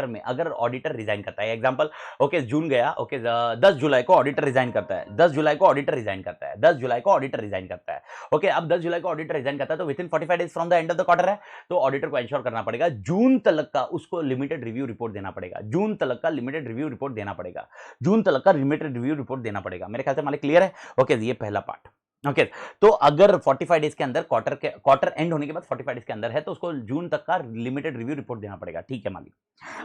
में अगर ऑडिटर रिजाइन करता है, एग्जांपल, ओके, जून गया, ओके, 10 जुलाई को ऑडिटर रिजाइन करता है, 10 जुलाई को ऑडिटर रिजाइन करता है, 10 जुलाई को ऑडिटर रिजाइन करता है, ओके, अब 10 जुलाई को ऑडिटर रिजाइन करता है तो with in 45 days from the end of the quarter है, तो ऑडिटर को इंश्योर करना पड़ेगा जून तक का उसको लिमिटेड रिव्यू रिपोर्ट देना पड़ेगा, जून तक का लिमिटेड रिव्यू रिपोर्ट देना पड़ेगा। मेरे ख्याल से मालिक क्लियर है? ओके, ये पहला पार्ट। ओके, तो अगर 45 डेज के अंदर क्वार्टर एंड होने के बाद 45 डेज के अंदर है तो उसको जून तक का लिमिटेड रिव्यू रिपोर्ट देना पड़ेगा, ठीक है मालिक।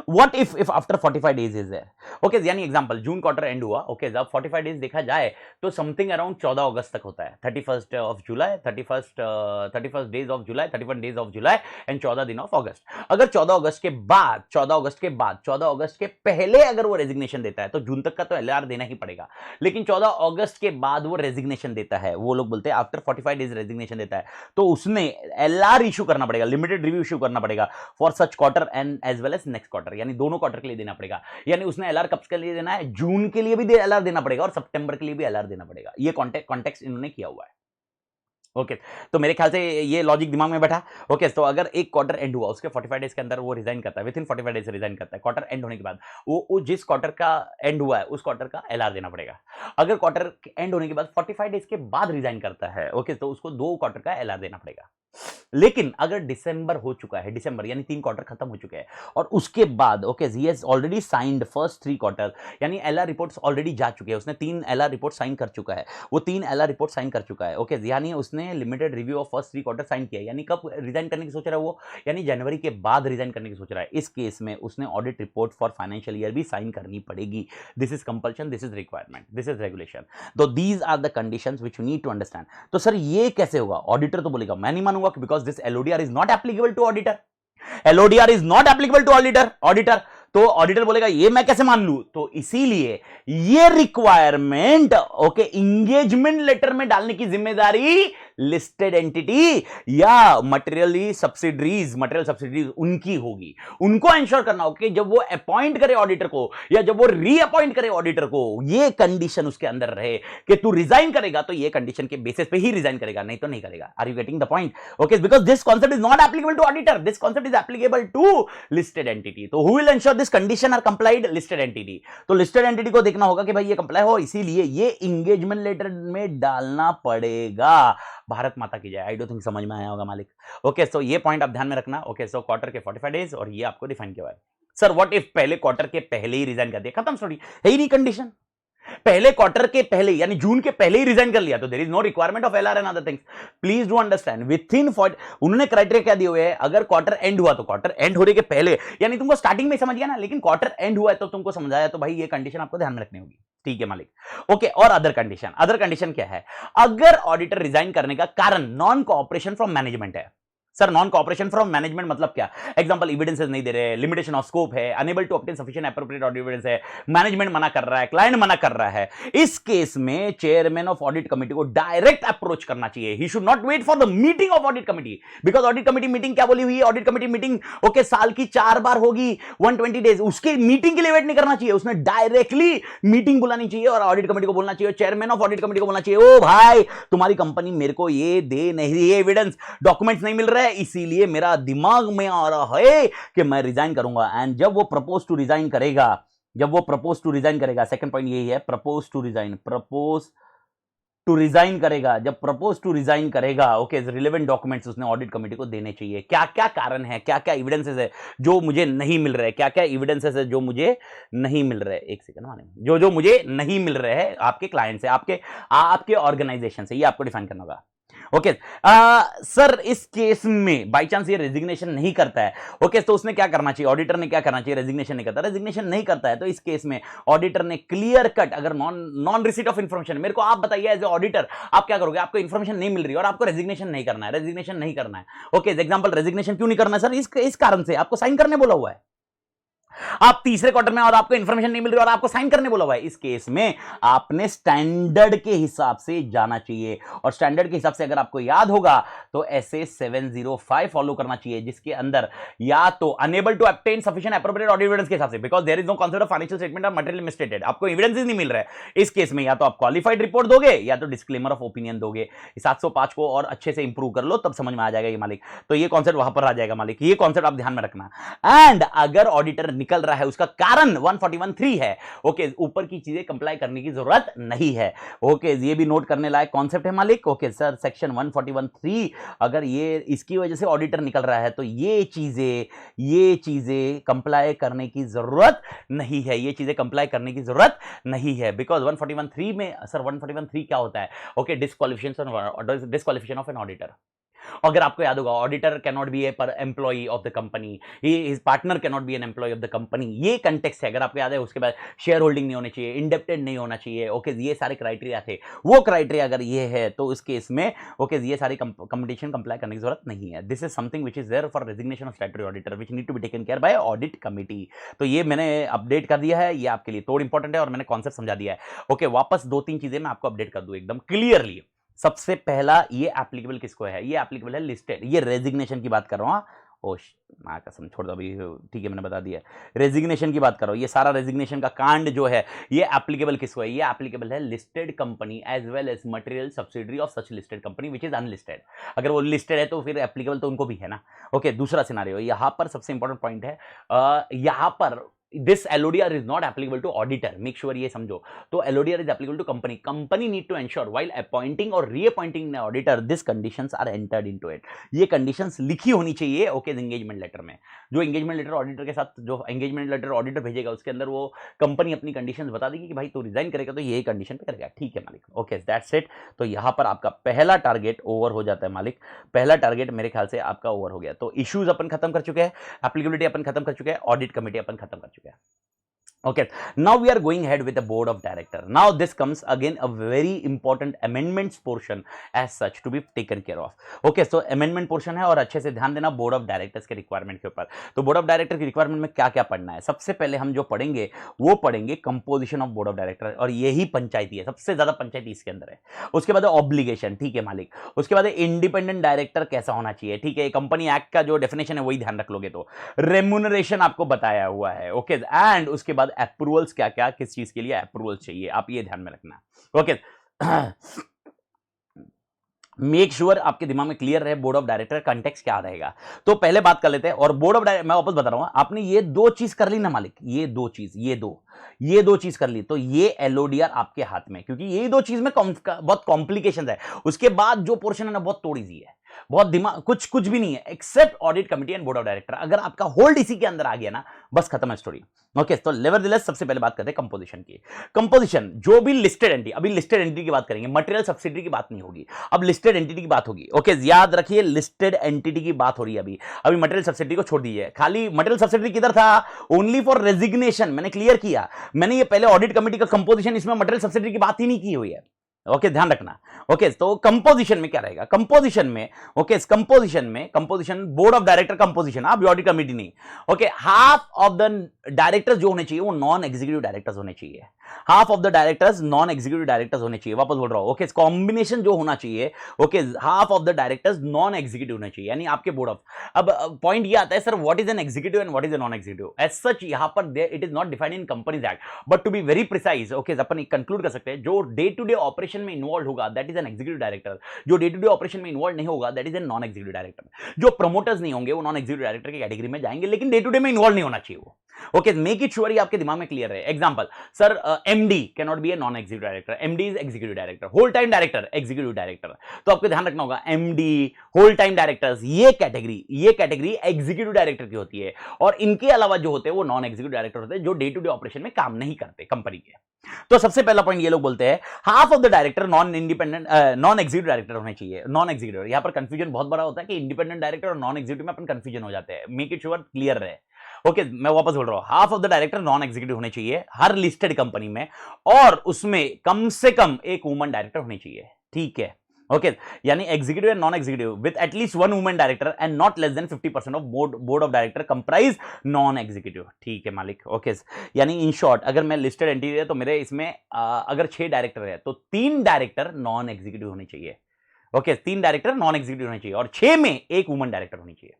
What if after 45 days is there, okay, यानी एग्जांपल जून क्वार्टर एंड हुआ, ओके, जब 45 डेज देखा जाए तो समथिंग अराउंड 14 अगस्त तक होता है, 31 of July, 31 days of July, 31 days of July and 14 दिन ऑफ अगस्त। अगर 14 अगस्त के पहले अगर वो रेजिग्नेशन देता है तो जून तक का तो एलआर देना ही पड़ेगा, लेकिन 14 अगस्त के बाद वो रेजिग्नेशन देता है, वो लोग बोलते हैं आफ्टर 45 डेज रेजिग्नेशन देता है, तो उसने एलआर इशू करना पड़ेगा, लिमिटेड रिव्यू इशू करना पड़ेगा for such quarter end as well as next quarter, यानी दोनों क्वार्टर के लिए देना पड़ेगा। यानी उसने एलआर कब के लिए देना है? जून के लिए भी एलआर देना पड़ेगा और सितंबर के लिए भी एलआर देना पड़ेगा। ये कॉन्टेक्स्ट इन्होंने किया हुआ है। ओके, तो मेरे ख्याल से ये लॉजिक दिमाग में बैठा। ओके, तो अगर एक क्वार्टर एंड हुआ उसके 45 डेज के अंदर वो रिजाइन करता है, विद इन 45 डेज रिजाइन करता है, क्वार्टर एंड होने के बाद वो जिस क्वार्टर का एंड हुआ है उस क्वार्टर का एलआर देना पड़ेगा। अगर क्वार्टर एंड होने के बाद 45 डेज के बाद रिजाइन करता है, ओके, तो उसको 2 क्वार्टर का एलआर देना पड़ेगा। लेकिन अगर दिसंबर हो चुका है, दिसंबर यानी 3 क्वार्टर खत्म हो चुके हैं और उसके बाद okay he has already signed first 3 quarter, यानी एलआर रिपोर्ट्स ऑलरेडी जा चुके हैं, उसने 3 एलआर रिपोर्ट साइन कर चुका है, वो 3 एलआर रिपोर्ट साइन कर चुका है, ओके, यानी उसने limited review of first 3 quarter sign किया, यानी कब रिजाइन करने की सोच रहा है वो? यानी जनवरी के बाद रिजाइन करने की सोच रहा है। इस केस में उसने audit report for financial year भी साइन करनी पड़ेगी। This is compulsion, this is requirement, this is regulation. तो these are the conditions which you need to understand. तो सर ये कैसे होगा? ऑडिटर तो बोलेगा मैं नहीं मानूंगा because this LODR is not applicable to auditor. LODR is not applicable to auditor. तो ऑडिटर बोलेगा ये मैं कैसे मान लूं? तो इसीलिए ये रिक्वायरमेंट ओके एंगेजमेंट लेटर में डालने की जिम्मेदारी लिस्टेड एंटिटी या मटेरियल सब्सिडरीज उनकी होगी। उनको इंश्योर करना होगा कि जब वो अपॉइंट करे ऑडिटर को या जब वो रीअपॉइंट करे ऑडिटर को, ये कंडीशन उसके अंदर रहे कि तू रिजाइन करेगा तो ये कंडीशन के बेसिस पे ही रिजाइन करेगा, नहीं तो नहीं करेगा। Are you getting the point? Okay, because this concept is not applicable to auditor, this concept is applicable to listed entity. तो who will ensure this condition are complied? Listed entity. तो listed entity को देखना होगा कि भाई ये comply हो, इसीलिए ये इंगेजमेंट लेटर में डालना पड़ेगा। भारत माता की जय। आई डोंट थिंक समझ में आया होगा मालिक। ओके, सो ये पॉइंट आप ध्यान में रखना। ओके, सो क्वार्टर के 45 डेज और ये आपको डिफाइन किया है। सर व्हाट इफ पहले क्वार्टर के पहले ही रिजाइन कर दिया, खत्म स्टोरी, है ही नहीं कंडीशन। पहले क्वार्टर के पहले यानी जून के पहले ही रिजाइन कर लिया तो there is no requirement of LR and other things. Please do understand, within उन्होंने क्राइटेरिया क्या दिए हुए हैं, अगर क्वार्टर एंड हुआ तो क्वार्टर एंड होने के पहले, यानी तुमको स्टार्टिंग में समझ गया ना, लेकिन क्वार्टर एंड हुआ है तो तुमको समझाया, तो भाई ये कंडीशन आपको ध्यान में रखनी होगी। ठीक है मालिक। ओके, और अदर कंडीशन क्या है? अगर ऑडिटर रिजाइन करने का कारण नॉन कोऑपरेशन फ्रॉम मैनेजमेंट है। Sir non cooperation from management मतलब क्या? एग्जांपल, एविडेंसेस नहीं दे रहे, लिमिटेशन ऑफ स्कोप है, unable to obtain sufficient appropriate audit evidence है, मैनेजमेंट मना कर रहा है, क्लाइंट मना कर रहा है। इस केस में चेयरमैन ऑफ ऑडिट कमिटी को डायरेक्ट अप्रोच करना चाहिए। He should not wait for the meeting of audit committee, because audit committee meeting क्या बोली हुई है? ऑडिट कमिटी मीटिंग ओके साल की 4 बार होगी, 120 डेज, उसके मीटिंग के लिए वेट नहीं करना चाहिए। उसने डायरेक्टली मीटिंग बुलानी चाहिए और ऑडिट कमिटी को बोलना चाहिए, चेयरमैन ऑफ ऑडिट कमिटी को बोलना चाहिए, ओ भाई तुम्हारी कंपनी मेरे को ये दे नहीं रही है, एविडेंस डॉक्यूमेंट्स नहीं मिल रहा है, इसीलिए मेरा दिमाग में आ रहा है कि मैं रिजाइन करूंगा। एंड जब वो प्रपोज टू रिजाइन करेगा, सेकंड पॉइंट यही है, प्रपोज टू रिजाइन करेगा। जब प्रपोज टू रिजाइन करेगा, ओके, रिलेवेंट डॉक्यूमेंट्स उसने ऑडिट कमिटी को देने चाहिए। क्या क्या कारण है, क्या क्या एविडेंसेस है जो मुझे नहीं मिल रहे, क्या क्या एविडेंसेस है जो मुझे नहीं मिल रहे, एक सेकंड माने, जो मुझे नहीं मिल रहे हैं आपके क्लाइंट से, आपके ऑर्गेनाइजेशन से, ये आपको डिफाइन करना होगा। ओके, सर इस केस में बाई चांस ये रेजिग्नेशन नहीं करता है, ओके, तो उसने क्या करना चाहिए? ऑडिटर ने क्या करना चाहिए? रेजिग्नेशन नहीं करता है तो इस केस में ऑडिटर ने क्लियर कट, अगर नॉन रिसीट ऑफ इंफॉर्मेशन, मेरे को आप बताइए एज ए ऑडिटर आप क्या करोगे? आपको इंफॉर्मेशन नहीं मिल रही और आपको रेजिग्नेशन नहीं करना है, ओके, एग्जांपल, रेजिग्नेशन क्यों नहीं करना है सर? इस कारण से आपको साइन करने बोला हुआ है। आप तीसरे क्वार्टर में और आपको इंफॉर्मेशन नहीं मिल रही और आपको साइन करने बोला हुआ है। इस केस में आपने स्टैंडर्ड के हिसाब से जाना चाहिए, और स्टैंडर्ड के हिसाब से अगर आपको याद होगा तो ऐसे 705 फॉलो करना चाहिए, जिसके अंदर या तो unable to obtain sufficient appropriate audit evidence के हिसाब से, because there is no concept of financial statement और मटेरियल मिसस्टेटेड, आपको एविडेंस नहीं मिल रहा है। इस केस में या तो आप क्वालिफाइड रिपोर्ट दोगे या तो डिस्क्लेमर ऑफ ओपिनियन दोगे। 705 को और अच्छे से इंप्रूव कर लो, तब समझ में आ जाएगा ये मालिक। तो ये कॉन्सेप्ट वहां पर आ जाएगा मालिक, ये कॉन्सेप्ट आप ध्यान में रखना। एंड अगर ऑडिटर निकल रहा है, उसका कारण 141(3) है, ओके, ऊपर की चीजें कंप्लाई करने की जरूरत नहीं है। ओके, ये भी नोट करने लायक कॉन्सेप्ट है मालिक। ओके सर, सेक्शन 141(3) अगर ये इसकी वजह से ऑडिटर निकल रहा है तो ये चीजें कंप्लाई करने की जरूरत नहीं है, ये चीजें कंप्लाई करने की जरूरत नहीं है, बिकॉज 141(3) में सर 141(3) क्या होता है? Okay, disqualification of an auditor. अगर आपको याद होगा, auditor can not be A employee of the company, his partner can not B an employee of the company, ये कंटेक्स्ट है। अगर आपको याद है, उसके बाद शेयर होल्डिंग नहीं होनी चाहिए, इंडेप्टेड नहीं होना चाहिए, ओके, ये सारे क्राइटेरिया थे। वो क्राइटेरिया अगर ये है तो इस केस में ओके, ये सारी कंपटीशन कंप्लाई करने की जरूरत नहीं है। This is something which is there for resignation of statutory auditor which need to be taken care by audit committee. तो ये मैंने अपडेट कर दिया है, ये आपके लिए तोड़ इंपॉर्टेंट है और मैंने कॉन्सेप्ट समझा दिया है। ओके, वापस 2-3 चीजें मैं आपको अपडेट कर दूं एकदम क्लियरली। सबसे पहला, ये एप्लीकेबल किसको है? ये एप्लीकेबल है लिस्टेड, ये रेजिग्नेशन की बात कर रहा हूं। ओ मां कसम, छोड़ दो अभी, ठीक है मैंने बता दिया, रेजिग्नेशन की बात करो। ये सारा रेजिग्नेशन का कांड जो है ये एप्लीकेबल किसको है? ये एप्लीकेबल है listed company as well as material subsidiary of such listed company which is unlisted. अगर वो लिस्टेड है तो फिर एप्लीकेबल तो उनको भी है ना। ओके, दूसरा सिनारियो, यहां पर सबसे इंपॉर्टेंट पॉइंट है, यहां पर this LODR is not applicable to auditor, make sure ये समझो। तो LODR is applicable to company need to ensure while appointing or reappointing an auditor this conditions are entered into it। ये conditions लिखी होनी चाहिए ओके एंगेजमेंट लेटर में। जो engagement letter auditor के साथ, जो एंगेजमेंट लेटर ऑडिटर भेजेगा उसके अंदर वो कंपनी अपनी कंडीशंस बता देगी कि भाई तू रिजाइन करेगा तो ये कंडीशन पे करेगा, ठीक है मालिक। Okay, that's it. तो यहां पर आपका पहला टारगेट ओवर हो जाता है मालिक, पहला टारगेट मेरे ख्याल से आपका ओवर हो गया। तो इश्यूज अपन खत्म कर चुके हैं, एप्लीकेबिलिटी अपन खत्म कर चुके हैं, ऑडिट कमिटी अपन खत्म कर चुके हैं। Okay, now we are going ahead with the board of director. Now this comes again a very important amendments portion as such to be taken care of. Okay, so amendment portion है और अच्छे से ध्यान देना board of directors के requirement के ऊपर. तो बोर्ड ऑफ डायरेक्टर की रिक्वायरमेंट में क्या क्या पढ़ना है? सबसे पहले हम जो पढ़ेंगे वो पढ़ेंगे composition of board of director, और यही पंचायती है, सबसे ज्यादा पंचायती इसके अंदर है. उसके बाद ऑब्लिगेशन, ठीक है मालिक. उसके बाद इंडिपेंडेंट डायरेक्टर कैसा होना चाहिए, ठीक है, कंपनी एक्ट का जो डेफिनेशन है वही ध्यान रख लोगे तो. रेम्यूनरेशन आपको बताया हुआ है. ओके, एंड उसके बाद अप्रूवल्स क्या क्या, किस चीज के लिए अप्रूवल चाहिए, आप ये ध्यान में रखना. ओके, मेक श्योर आपके दिमाग में क्लियर रहे बोर्ड ऑफ डायरेक्टर कंटेक्स्ट क्या रहेगा. तो पहले बात कर लेते हैं. और बोर्ड ऑफ डायरेक्टर मैं वापस बता रहा हूं, आपने ये दो चीज कर ली ना मालिक, ये दो चीज, ये दो चीज कर ली तो ये एलओडीआर आपके हाथ में, क्योंकि ये दो चीज में बहुत कॉम्प्लिकेशन है. उसके बाद जो पोर्शन है ना बहुत थोड़ी सी है, बहुत दिमाग कुछ भी नहीं है except audit committee and board of director. अगर आपका होल्ड इसी के अंदर आ गया ना, बस खत्म है स्टोरी. ओके, तो नेवरदलेस सबसे पहले बात करते हैं कंपोजिशन की. कंपोजिशन जो भी लिस्टेड एंटिटी, अभी लिस्टेड एंटिटी की बात करेंगे, मटेरियल सब्सिडी की बात नहीं होगी, अब लिस्टेड एंटिटी की बात होगी. ओके, याद रखिए लिस्टेड एंटिटी की बात हो रही है अभी मटेरियल सब्सिडी को छोड़ दीजिए. खाली मटेरियल सब्सिडी किधर था, ओनली फॉर रेजिग्नेशन. मैंने क्लियर किया, मैंने ये पहले ऑडिट कमिटी का कंपोजिशन, इसमें मटेरियल सब्सिडी की बात ही नहीं की हुई है. ओके, ध्यान रखना. ओके, तो कंपोजिशन में क्या रहेगा, कंपोजिशन में, okay, composition board of director composition, आप ऑडिट कमिटी नहीं. Okay, half of the directors जो होने चाहिए वो नॉन एग्जीक्यूटिव डायरेक्टर्स होने चाहिए. Half of the directors non executive directors होने चाहिए. वापस बोल रहा हूं. ओके, कॉम्बिनेशन जो होना चाहिए, okay, half of the directors non executive होने चाहिए, यानी आपके बोर्ड ऑफ. अब पॉइंट ये आता है sir, what is an executive and what is a non executive. As such यहां पर it is not defined in companies act, but to be very precise, okay, अपन कंक्लूड कर सकते हैं जो डे टू डे ऑपरेशन में involve होगा that is an executive director. जो डे टू डे ऑपरेशन में इन्वॉल्व नहीं होगा that is an non executive director. जो प्रमोटर्स नहीं होंगे वो नॉन एग्जीक्यूटिव डायरेक्टर की कैटेगरी में जाएंगे, लेकिन डे टू डे में इन्वॉल्व नहीं होना चाहिए वो. ओके, मेक इट श्योर, ये आपके दिमाग में क्लियर है. Example, sir MD can not be a non executive director. MD is executive director, whole time director executive director. तो आपको ध्यान रखना होगा एमडी, होल टाइम डायरेक्टर्स, ये कैटेगरी एग्जीक्यूटिव डायरेक्टर की होती है. और इनके अलावा जो होते हैं वो नॉन एग्जीक्यूटिव डायरेक्टर होते हैं जो डे टू डे ऑपरेशन में काम नहीं करते कंपनी के. तो सबसे पहला पॉइंट ये लोग बोलते हैं half of the director non independent non executive director होने चाहिए. नॉन एग्जीक्यूटिव, यहां पर कंफ्यूजन बहुत बड़ा होता है कि इंडिपेंडेंट डायरेक्टर और नॉन एग्जीक्यूटिव में अपन कंफ्यूजन हो जाते हैं. मेक इट श्योर क्लियर रहे. ओके, मैं वापस बोल रहा हूं, half of the director non executive होने चाहिए हर लिस्टेड कंपनी में, और उसमें कम से कम एक वुमन डायरेक्टर होनी चाहिए. ठीक है, ओके, यानी executive and non executive with at least one woman director and not less then 50% of board of director comprise non executive. ठीक है मालिक. ओके, यानी इन शॉर्ट अगर मैं लिस्टेड एंटिटी है तो मेरे इसमें अगर 6 डायरेक्टर है तो 3 डायरेक्टर नॉन एग्जीक्यूटिव होने चाहिए. ओके, 3 डायरेक्टर नॉन एग्जीक्यूटिव होने चाहिए और 6 में एक वुमन डायरेक्टर होनी चाहिए.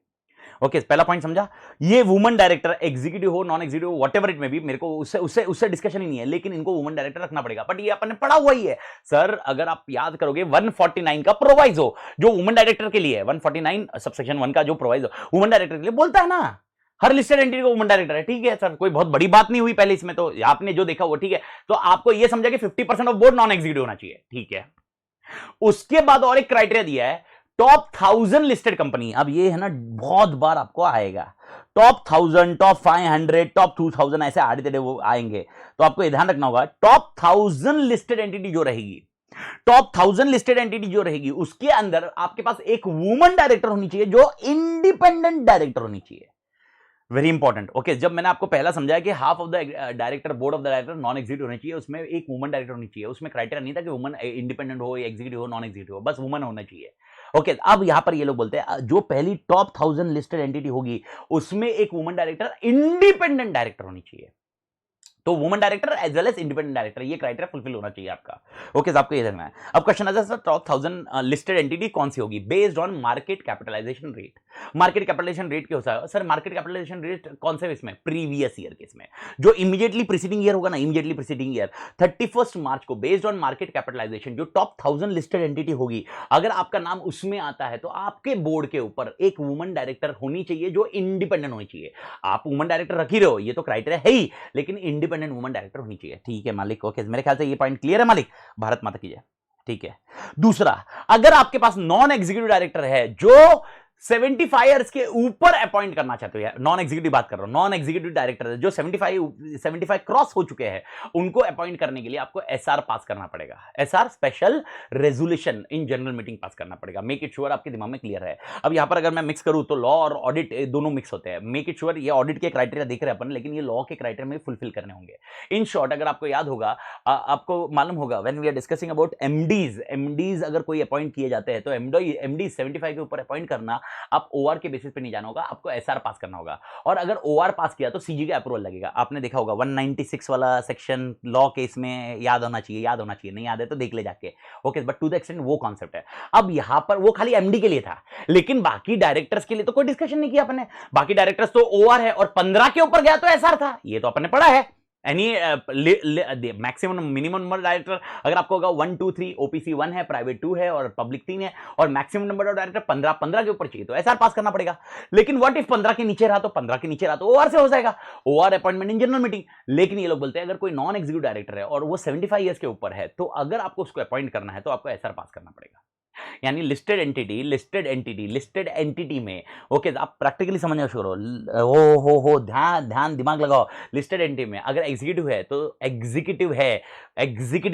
ओके, पहला पॉइंट समझा. ये वुमन डायरेक्टर एग्जीक्यूटिव हो नॉन एग्जीक्यूटिव व्हाटएवर इट में भी, मेरे को उससे डिस्कशन ही नहीं है, लेकिन इनको वुमन डायरेक्टर रखना पड़ेगा. बट ये अपन ने पढ़ा हुआ ही है सर. अगर आप याद करोगे 149 का प्रोवाइजो जो वुमन डायरेक्टर के लिए है, 149 सबसेक्शन 1 का जो प्रोवाइजो वुमन डायरेक्टर के लिए बोलता है ना, हर लिस्टेड एंटिटी को वुमन डायरेक्टर है. ठीक है सर, कोई बहुत बड़ी बात नहीं हुई पहले इसमें, तो आपने जो देखा वो ठीक है. तो आपको ये समझा कि 50% ऑफ बोर्ड नॉन एग्जीक्यूटिव होना चाहिए. ठीक है, उसके बाद और एक क्राइटेरिया दिया है टॉप 1000 लिस्टेड कंपनी. अब ये है ना बहुत बार आपको आएगा, टॉप 1000, टॉप 500, टॉप 2000 ऐसे आड़े तेड़े वो आएंगे. तो आपको ये ध्यान रखना होगा टॉप 1000 लिस्टेड एंटिटी जो रहेगी, टॉप 1000 लिस्टेड एंटिटी जो रहेगी उसके अंदर आपके पास एक वुमन डायरेक्टर होनी चाहिए जो इंडिपेंडेंट डायरेक्टर होनी चाहिए. Very important. ओके, जब मैंने आपको पहला समझाया कि half of the director board of the director non executive होने चाहिए, उसमें एक वुमन डायरेक्टर होनी चाहिए, उसमें क्राइटेरिया नहीं था कि वुमन इंडिपेंडेंट हो, एग्जीक्यूटिव हो, नॉन एग्जीक्यूटिव हो, बस वुमन होना चाहिए. ओके, अब यहां पर ये लोग बोलते हैं जो पहली टॉप 1000 लिस्टेड एंटिटी होगी उसमें एक वुमन डायरेक्टर इंडिपेंडेंट डायरेक्टर होनी चाहिए. तो woman director as well as independent director, ये क्राइटेरिया फुलफिल होना चाहिए आपका. ओके, आपको ये देखना है. अब क्वेश्चन आता है सर टॉप 1000 लिस्टेड एंटिटी कौन सी होगी based on market capitalisation rate. Market capitalisation rate क्या होता है सर? मार्केट कैपिटलाइजेशन रेट कौन से इसमें? प्रीवियस ईयर के इसमें जो इमीडिएटली प्रीसीडिंग ईयर होगा ना, इमीडिएटली प्रीसीडिंग ईयर 31 मार्च को बेस्ड ऑन मार्केट कैपिटलाइजेशन जो टॉप 1000 लिस्टेड एंटिटी होगी, अगर आपका नाम उसमें आता है तो आपके बोर्ड के ऊपर एक वुमन डायरेक्टर होनी चाहिए जो इंडिपेंडेंट होनी चाहिए. आप वुमन डायरेक्टर रख ही रहे हो, ये तो क्राइटेरिया है ही, लेकिन इंडिपेंडेंट वुमन डायरेक्टर होनी चाहिए. ठीक है मालिक. ओके, मेरे ख्याल से ये पॉइंट क्लियर है मालिक. भारत माता की जय. ठीक है. दूसरा, अगर आपके पास नॉन एग्जीक्यूटिव डायरेक्टर है जो 75 ईयर्स के ऊपर अपॉइंट करना चाहते हो, नॉन एग्जीक्यूटिव बात कर रहा हूं, नॉन एग्जीक्यूटिव डायरेक्टर जो 75 क्रॉस हो चुके हैं उनको अपॉइंट करने के लिए आपको एसआर पास करना पड़ेगा। SR special resolution in general meeting pass करना पड़ेगा। मेक इट श्योर आपके दिमाग में क्लियर है। अब यहां पर अगर मैं मिक्स करूं तो लॉ और ऑडिट दोनों मिक्स होते हैं। मेक इट श्योर ये ऑडिट के क्राइटेरिया देख रहे हैं अपन, लेकिन ये लॉ के क्राइटेरिया में फुलफिल करने होंगे। इन शॉर्ट अगर आपको याद होगा, आपको मालूम होगा when we are discussing about MDs अगर कोई अपॉइंट किए जाते हैं तो एमडी 75 के ऊपर अपॉइंट करना, आप ओआर के बेसिस पे नहीं जाना होगा, आपको एसआर पास करना होगा। और अगर ओआर पास किया तो सीजी का अप्रूवल लगेगा। आपने देखा होगा 196 वाला सेक्शन लॉ केस में याद होना चाहिए, नहीं याद है तो देख ले जाके। Okay, but to the extent वो कॉन्सेप्ट है। अब यहां पर वो खाली एमडी के लिए था, लेकिन बाकी डायरेक्टर्स के लिए तो कोई डिस्कशन नहीं किया अपने। बाकी डायरेक्टर्स तो ओआर है और 15 के ऊपर गया तो एसआर था, ये तो अपने पढ़ा है। Any maximum minimum number director अगर आपको होगा 1 2 3, ओपीसी 1 है, प्राइवेट 2 है और पब्लिक 3 है, और मैक्सिमम नंबर ऑफ डायरेक्टर 15 के ऊपर चाहिए तो एसआर पास करना पड़ेगा। लेकिन व्हाट इफ 15 के नीचे रहा तो ओआर से हो जाएगा, OR appointment in general meeting. लेकिन ये लोग बोलते हैं अगर कोई नॉन एग्जीक्यूटिव डायरेक्टर है और वो 75 ईयर्स के ऊपर है तो अगर आपको उसको अपॉइंट करना है तो आपको एसआर पास करना पड़ेगा। यानी लिस्टेड एंटिटी में, ओके आप प्रैक्टिकली समझना शुरू करो। हो ध्यान दिमाग लगाओ। लिस्टेड एंटिटी में अगर एग्जीक्यूटिव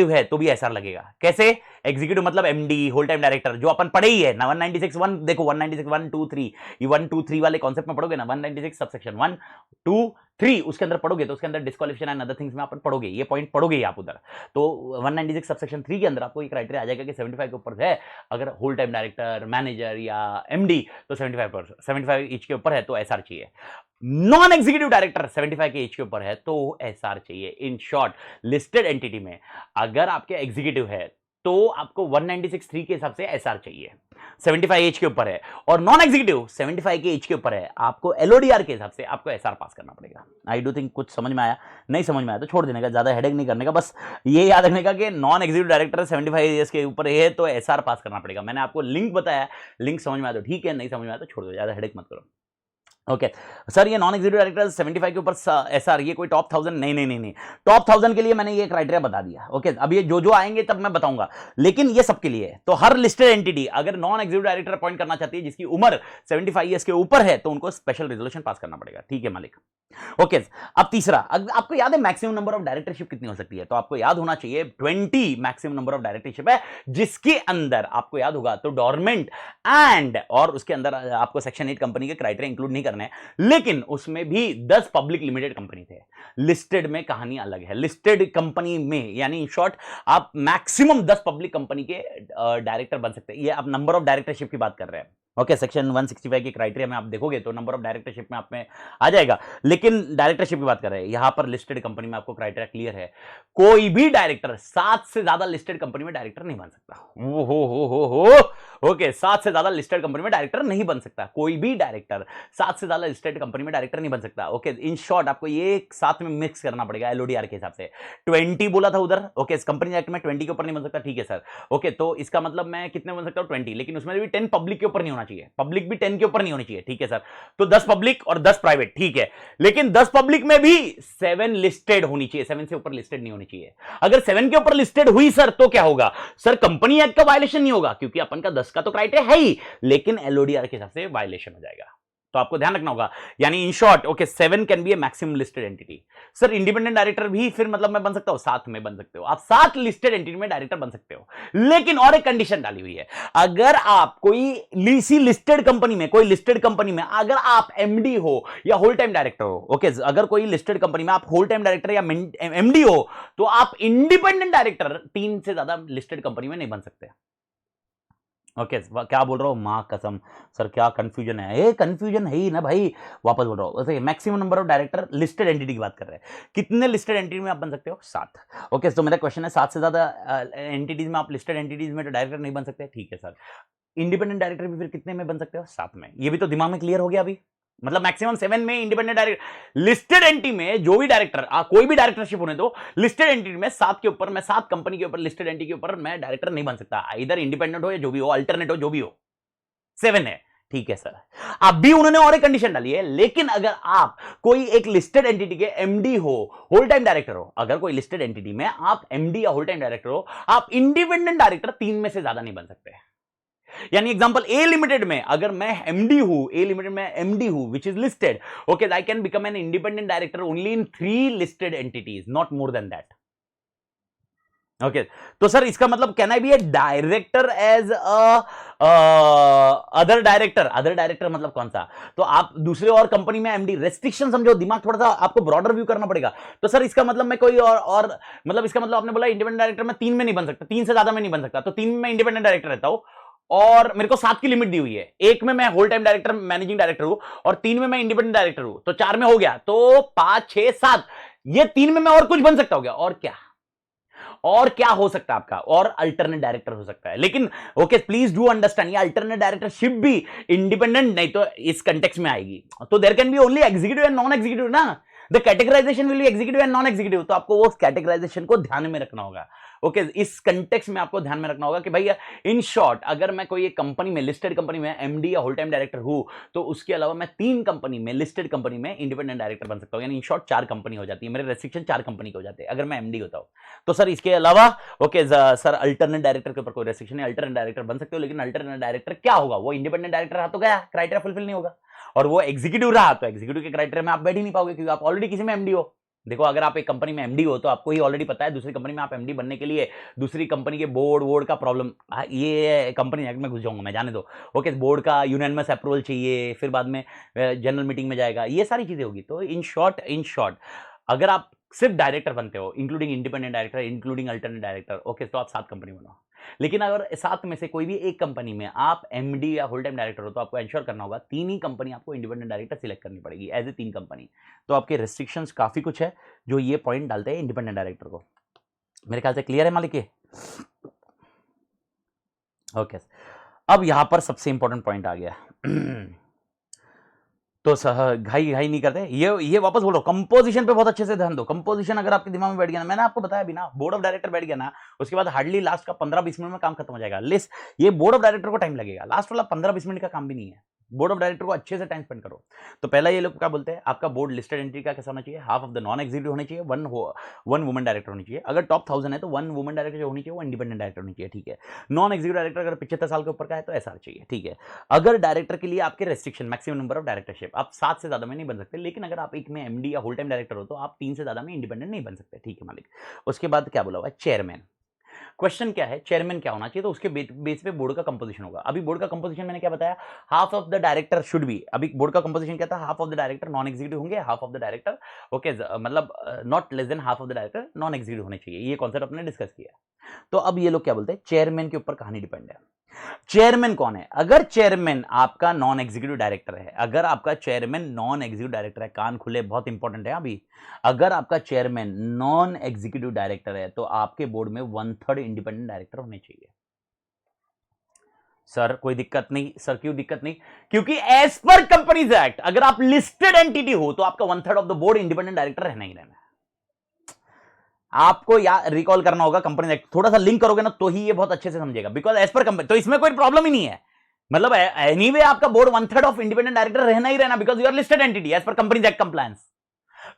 है तो भी एसआर लगेगा। कैसे? एग्जीक्यूटिव मतलब एमडी, होल टाइम डायरेक्टर, जो अपन पढ़े ही है ना। 196(1) देखो, 196 1 2 3, ये 1 2 3 वाले कॉन्सेप्ट में पढ़ोगे ना, 196 सबसेक्शन 1 2 3 उसके अंदर पढ़ोगे तो उसके अंदर डिस्क्वालिफिकेशन एंड अदर थिंग्स में अपन पढ़ोगे, ये पॉइंट पढ़ोगे आप उधर। तो 196 सबसेक्शन 3 के अंदर आपको ये क्राइटेरिया आ जाएगा कि 75 के ऊपर है, अगर होल टाइम डायरेक्टर, मैनेजर या एमडी तो 75 ईच के ऊपर है तो एसआर चाहिए। नॉन एग्जीक्यूटिव डायरेक्टर 75 के एज के ऊपर है तो एसआर चाहिए। इन शॉर्ट, लिस्टेड एंटिटी में अगर आपके एग्जीक्यूटिव है तो आपको 196(3) के हिसाब से एसआर चाहिए, 75 एज के ऊपर है, और नॉन एग्जीक्यूटिव 75 के एज के ऊपर है, आपको एलओडीआर के हिसाब से आपको एसआर पास करना पड़ेगा। आई डू थिंक कुछ समझ में आया। नहीं समझ में आया तो छोड़ देने का, ज्यादा हेडेक नहीं करने का, बस ये याद रखने का कि नॉन एग्जीक्यूटिव डायरेक्टर 75 ईयर्स के ऊपर है तो एसआर पास करना पड़ेगा। मैंने आपको लिंक बताया, लिंक समझ में आया तो ठीक है, नहीं समझ में आया तो छोड़ दो, ज्यादा हेडेक मत करो। ओके सर, ये नॉन एग्जीक्यूटिव डायरेक्टर 75 के ऊपर एसआर, ये कोई टॉप 1000 नहीं, टॉप 1000 के लिए मैंने ये क्राइटेरिया बता दिया। ओके, अब ये जो आएंगे तब मैं बताऊंगा, लेकिन ये सबके लिए है। तो हर लिस्टेड एंटिटी अगर नॉन एग्जीक्यूटिव डायरेक्टर अपॉइंट करना चाहती है जिसकी उम्र 75 ईयर्स के ऊपर है तो उनको स्पेशल रेजोल्यूशन पास करना पड़ेगा। ठीक है मालिक। ओके, अब तीसरा, आपको याद है मैक्सिमम नंबर ऑफ डायरेक्टरशिप कितनी हो सकती है? तो आपको याद होना चाहिए 20 मैक्सिमम नंबर ऑफ डायरेक्टरशिप है, जिसके अंदर आपको याद होगा तो डोरमेंट एंड और उसके अंदर आपको सेक्शन 8 कंपनी के क्राइटेरिया इंक्लूड नहीं करने, लेकिन उसमें भी 10 पब्लिक लिमिटेड कंपनी थे। लिस्टेड में कहानी अलग है। लिस्टेड कंपनी में यानी इन शॉर्ट आप मैक्सिमम 10 पब्लिक कंपनी के डायरेक्टर बन सकते हैं। ये आप नंबर ऑफ डायरेक्टरशिप की बात कर रहे हैं। ओके, सेक्शन 165 के क्राइटेरिया में आप देखोगे तो नंबर ऑफ डायरेक्टरशिप में आप में आ जाएगा, लेकिन डायरेक्टरशिप की बात कर रहे हैं यहां पर। लिस्टेड कंपनी में आपको क्राइटेरिया क्लियर है, कोई भी डायरेक्टर 7 से ज्यादा लिस्टेड कंपनी में डायरेक्टर नहीं बन सकता। हो ओके, 7 से ज्यादा लिस्टेड कंपनी में डायरेक्टर नहीं बन सकता। कोई भी डायरेक्टर 7 से ज्यादा लिस्टेड कंपनी में डायरेक्टर नहीं बन सकता। ओके, इन शॉर्ट आपको ये साथ में मिक्स करना पड़ेगा एलओडीआर के हिसाब से। 20 बोला था उधर। ओके, इस कंपनी एक्ट में 20 के ऊपर नहीं बन सकता। ठीक है सर। ओके, तो इसका मतलब मैं कितने बन सकता हूं? 20, लेकिन उसमें भी 10 पब्लिक के ऊपर नहीं होना चाहिए, पब्लिक भी 10 के ऊपर नहीं होनी चाहिए। ठीक है सर, तो 10 पब्लिक और 10 प्राइवेट। ठीक है, लेकिन 10 पब्लिक में भी 7 लिस्टेड होनी चाहिए, 7 से ऊपर लिस्टेड नहीं होनी चाहिए। अगर 7 के ऊपर लिस्टेड हुई सर तो क्या होगा सर? कंपनी एक्ट का वायलेशन नहीं होगा क्योंकि अपन का 10 का तो क्राइटेरिया है ही, लेकिन एलओडीआर के हिसाब से वायलेशन हो जाएगा। तो आपको ध्यान रखना होगा। यानी in short, okay, 7 can be A maximum listed entity. Sir independent director भी फिर मतलब मैं बन सकता हूं? 7 में बन सकते हो आप, 7 लिस्टेड एंटिटी में डायरेक्टर बन सकते हो। लेकिन और एक कंडीशन डाली हुई है, अगर आप कोई लिस्टेड कंपनी में, कोई लिस्टेड कंपनी में अगर आप एमडी हो या होल टाइम डायरेक्टर हो, ओके, अगर कोई लिस्टेड कंपनी में आप होल टाइम डायरेक्टर या एमडी हो तो आप इंडिपेंडेंट डायरेक्टर 3 से ज्यादा लिस्टेड कंपनी में नहीं बन सकते। ओके, क्या बोल रहा हूं? मां कसम सर, क्या कंफ्यूजन है? ये कंफ्यूजन है ही ना भाई, वापस बोल रहा हूं। Maximum number of director listed entity की बात कर रहे हैं, कितने लिस्टेड एंटिटी में आप बन सकते हो? 7। ओके, तो मेरा क्वेश्चन है 7 से ज्यादा एंटिटीज में आप लिस्टेड एंटिटीज में तो डायरेक्टर नहीं बन सकते। ठीक है सर, इंडिपेंडेंट डायरेक्टर भी फिर कितने में बन सकते हो? 7 में। ये भी तो दिमाग में क्लियर हो गया अभी। मतलब मैक्सिमम 7 में इंडिपेंडेंट डायरेक्टर, लिस्टेड एंटिटी में जो भी डायरेक्टर, कोई भी डायरेक्टरशिप होने दो, लिस्टेड एंटिटी में 7 के ऊपर, मैं 7 कंपनी के ऊपर लिस्टेड एंटिटी के ऊपर मैं डायरेक्टर नहीं बन सकता। इधर इंडिपेंडेंट हो या जो भी हो, अल्टरनेट हो, जो भी हो, 7 है। ठीक है सर। अब भी उन्होंने और एक कंडीशन डाली है, लेकिन अगर आप कोई एक लिस्टेड एंटिटी के एमडी हो, होल टाइम डायरेक्टर हो, अगर कोई लिस्टेड एंटिटी में आप एमडी या होल टाइम डायरेक्टर हो, आप इंडिपेंडेंट डायरेक्टर 3 में से ज्यादा नहीं बन सकते। यानी एग्जांपल ए लिमिटेड में अगर मैं एमडी हूं, ए लिमिटेड में एमडी हूं which is listed, okay, I can become an independent director only in 3 listed entities, not more than that. Okay, तो सर इसका मतलब can I be a director as other director? Other director मतलब कौन सा? तो आप दूसरे और कंपनी में एमडी, रेस्ट्रिक्शन समझो, दिमाग थोड़ा सा आपको ब्रॉडर व्यू करना पड़ेगा। तो सर इसका मतलब मैं कोई और मतलब इसका मतलब आपने बोला इंडिपेंडेंट डायरेक्टर मैं 3 में नहीं बन सकता, 3 से ज्यादा में नहीं बन सकता, तो 3 में इंडिपेंडेंट डायरेक्टर रहता हूं और मेरे को 7 की लिमिट दी हुई है, 1 में मैं whole time director managing director हूं और 3 में मैं इंडिपेंडेंट डायरेक्टर हूं, तो 4 में हो गया, तो 5 6 7, ये 3 में मैं और कुछ बन सकता हूं क्या? और क्या हो सकता है आपका? और अल्टरनेट डायरेक्टर हो सकता है। लेकिन ओके, प्लीज डू अंडरस्टैंड, ये अल्टरनेट डायरेक्टरशिप भी इंडिपेंडेंट नहीं तो इस कंटेक्स्ट में आएगी, तो there can be only executive and non executive ना, the categorisation will be executive and non executive, तो आपको वो कैटेगराइजेशन को ध्यान में रखना होगा। ओके, इस कंटेक्स्ट में आपको ध्यान में रखना होगा कि भाई इन शॉर्ट अगर मैं कोई एक कंपनी में, लिस्टेड कंपनी में एमडी या होल टाइम डायरेक्टर हूं, तो उसके अलावा मैं 3 कंपनी में, लिस्टेड कंपनी में इंडिपेंडेंट डायरेक्टर बन सकता हूं, यानी इन शॉर्ट 4 कंपनी हो जाती है, मेरे रेस्ट्रिक्शन 4 कंपनी के हो जाते हैं अगर मैं एमडी होता हूं। तो सर इसके अलावा ओके सर अल्टरनेट डायरेक्टर के ऊपर कोई रेस्ट्रिक्शन है, अल्टरनेट डायरेक्टर बन सकते हो, लेकिन अल्टरनेट डायरेक्टर क्या होगा? वो इंडिपेंडेंट डायरेक्टर रहा तो गया, क्राइटेरिया फुलफिल नहीं होगा, और वो एग्जीक्यूटिव रहा तो एग्जीक्यूटिव के क्राइटेरिया में आप बैठ ही नहीं पाओगे, क्योंकि आप ऑलरेडी किसी में एमडी हो। देखो, अगर आप एक कंपनी में एमडी हो तो आपको ही ऑलरेडी पता है दूसरी कंपनी में आप एमडी बनने के लिए दूसरी कंपनी के बोर्ड का प्रॉब्लम, ये कंपनी एक्ट में घुस जाऊंगा मैं, जाने दो। ओके, बोर्ड का यूनानिमस अप्रूवल चाहिए, फिर बाद में जनरल मीटिंग में जाएगा, ये सारी चीजें होगी। तो इन शॉर्ट अगर आप सिर्फ डायरेक्टर बनते हो, including independent director, including alternate director, okay, तो आप 7 कंपनी बनाओ। लेकिन अगर 7 में से कोई भी एक कंपनी में आप एमडी या होल टाइम डायरेक्टर हो, तो आपको इंश्योर करना होगा 3 ही कंपनी आपको इंडिपेंडेंट डायरेक्टर सिलेक्ट करनी पड़ेगी एज ए 3 कंपनी। तो आपके रेस्ट्रिक्शंस काफी कुछ है जो ये पॉइंट डालते हैं इंडिपेंडेंट डायरेक्टर को। मेरे ख्याल से क्लियर है मालिक? ओके, अब यहां पर सबसे इंपॉर्टेंट पॉइंट आ गया। तो घाई नहीं करते, ये वापस बोलो, कंपोजिशन पे बहुत अच्छे से ध्यान दो। कंपोजिशन अगर आपके दिमाग में बैठ गया ना, मैंने आपको बताया भी ना, बोर्ड ऑफ डायरेक्टर बैठ गया ना, उसके बाद हार्डली लास्ट का 15-20 मिनट में काम खत्म हो जाएगा। लिस्ट, ये बोर्ड ऑफ डायरेक्टर को टाइम लगेगा, लास्ट वाला 15-20 मिनट का काम भी नहीं है। बोर्ड ऑफ डायरेक्टर को अच्छे से टाइम स्पेंड करो। तो पहला ये लोग क्या बोलते हैं, आपका बोर्ड लिस्टेड एंटिटी का कैसा होना चाहिए? Half of the non executive होने चाहिए, वन वुमन डायरेक्टर होनी चाहिए। अगर टॉप 1000 है तो 1 वुमन डायरेक्टर जो होनी चाहिए वो इंडिपेंडेंट डायरेक्टर होनी चाहिए, ठीक है। नॉन एग्जीक्यूटिव डायरेक्टर अगर 75 साल के ऊपर का है तो एसआर चाहिए, ठीक है। अगर डायरेक्टर के लिए आपके restriction maximum number of directorship, आप 7 से ज्यादा में नहीं बन सकते, लेकिन अगर आप एक में एमडी या होल टाइम डायरेक्टर हो तो आप 3 से ज्यादा में इंडिपेंडेंट नहीं बन सकते, ठीक है मालिक। उसके बाद क्या बोला हुआ है? चेयरमैन। क्वेश्चन क्या है, चेयरमैन क्या होना चाहिए? तो उसके बेस पे बोर्ड का कंपोजिशन होगा। अभी बोर्ड का कंपोजिशन मैंने क्या बताया, half of the director should be, अभी बोर्ड का कंपोजिशन क्या था, half of the director non executive होंगे, half of the director okay, मतलब not less than half of the director non executive होने चाहिए, ये कॉन्सेप्ट अपने डिस्कस किया। तो अब ये लोग क्या बोलते हैं, चेयरमैन के ऊपर कहानी डिपेंड है। चेयरमैन कौन है? अगर चेयरमैन आपका नॉन एग्जीक्यूटिव डायरेक्टर है, अगर आपका चेयरमैन नॉन एग्जीक्यूटिव डायरेक्टर है, कान खुले, बहुत इंपॉर्टेंट है अभी, अगर आपका चेयरमैन नॉन एग्जीक्यूटिव डायरेक्टर है तो आपके बोर्ड में 1/3 इंडिपेंडेंट डायरेक्टर होने चाहिए। सर कोई दिक्कत नहीं, सर क्यों दिक्कत नहीं? क्योंकि एज पर कंपनीज एक्ट अगर आप लिस्टेड एंटिटी हो तो आपका 1/3 of the board independent director रहना ही रहना है। आपको या रिकॉल करना होगा कंपनी एक्ट, थोड़ा सा लिंक करोगे ना तो ही ये बहुत अच्छे से समझेगा, बिकॉज एज पर कंपनी, तो इसमें कोई प्रॉब्लम ही नहीं है। मतलब एनीवे आपका बोर्ड 1/3 ऑफ इंडिपेंडेंट डायरेक्टर रहना ही रहना, because you are listed entity as per companies act compliance.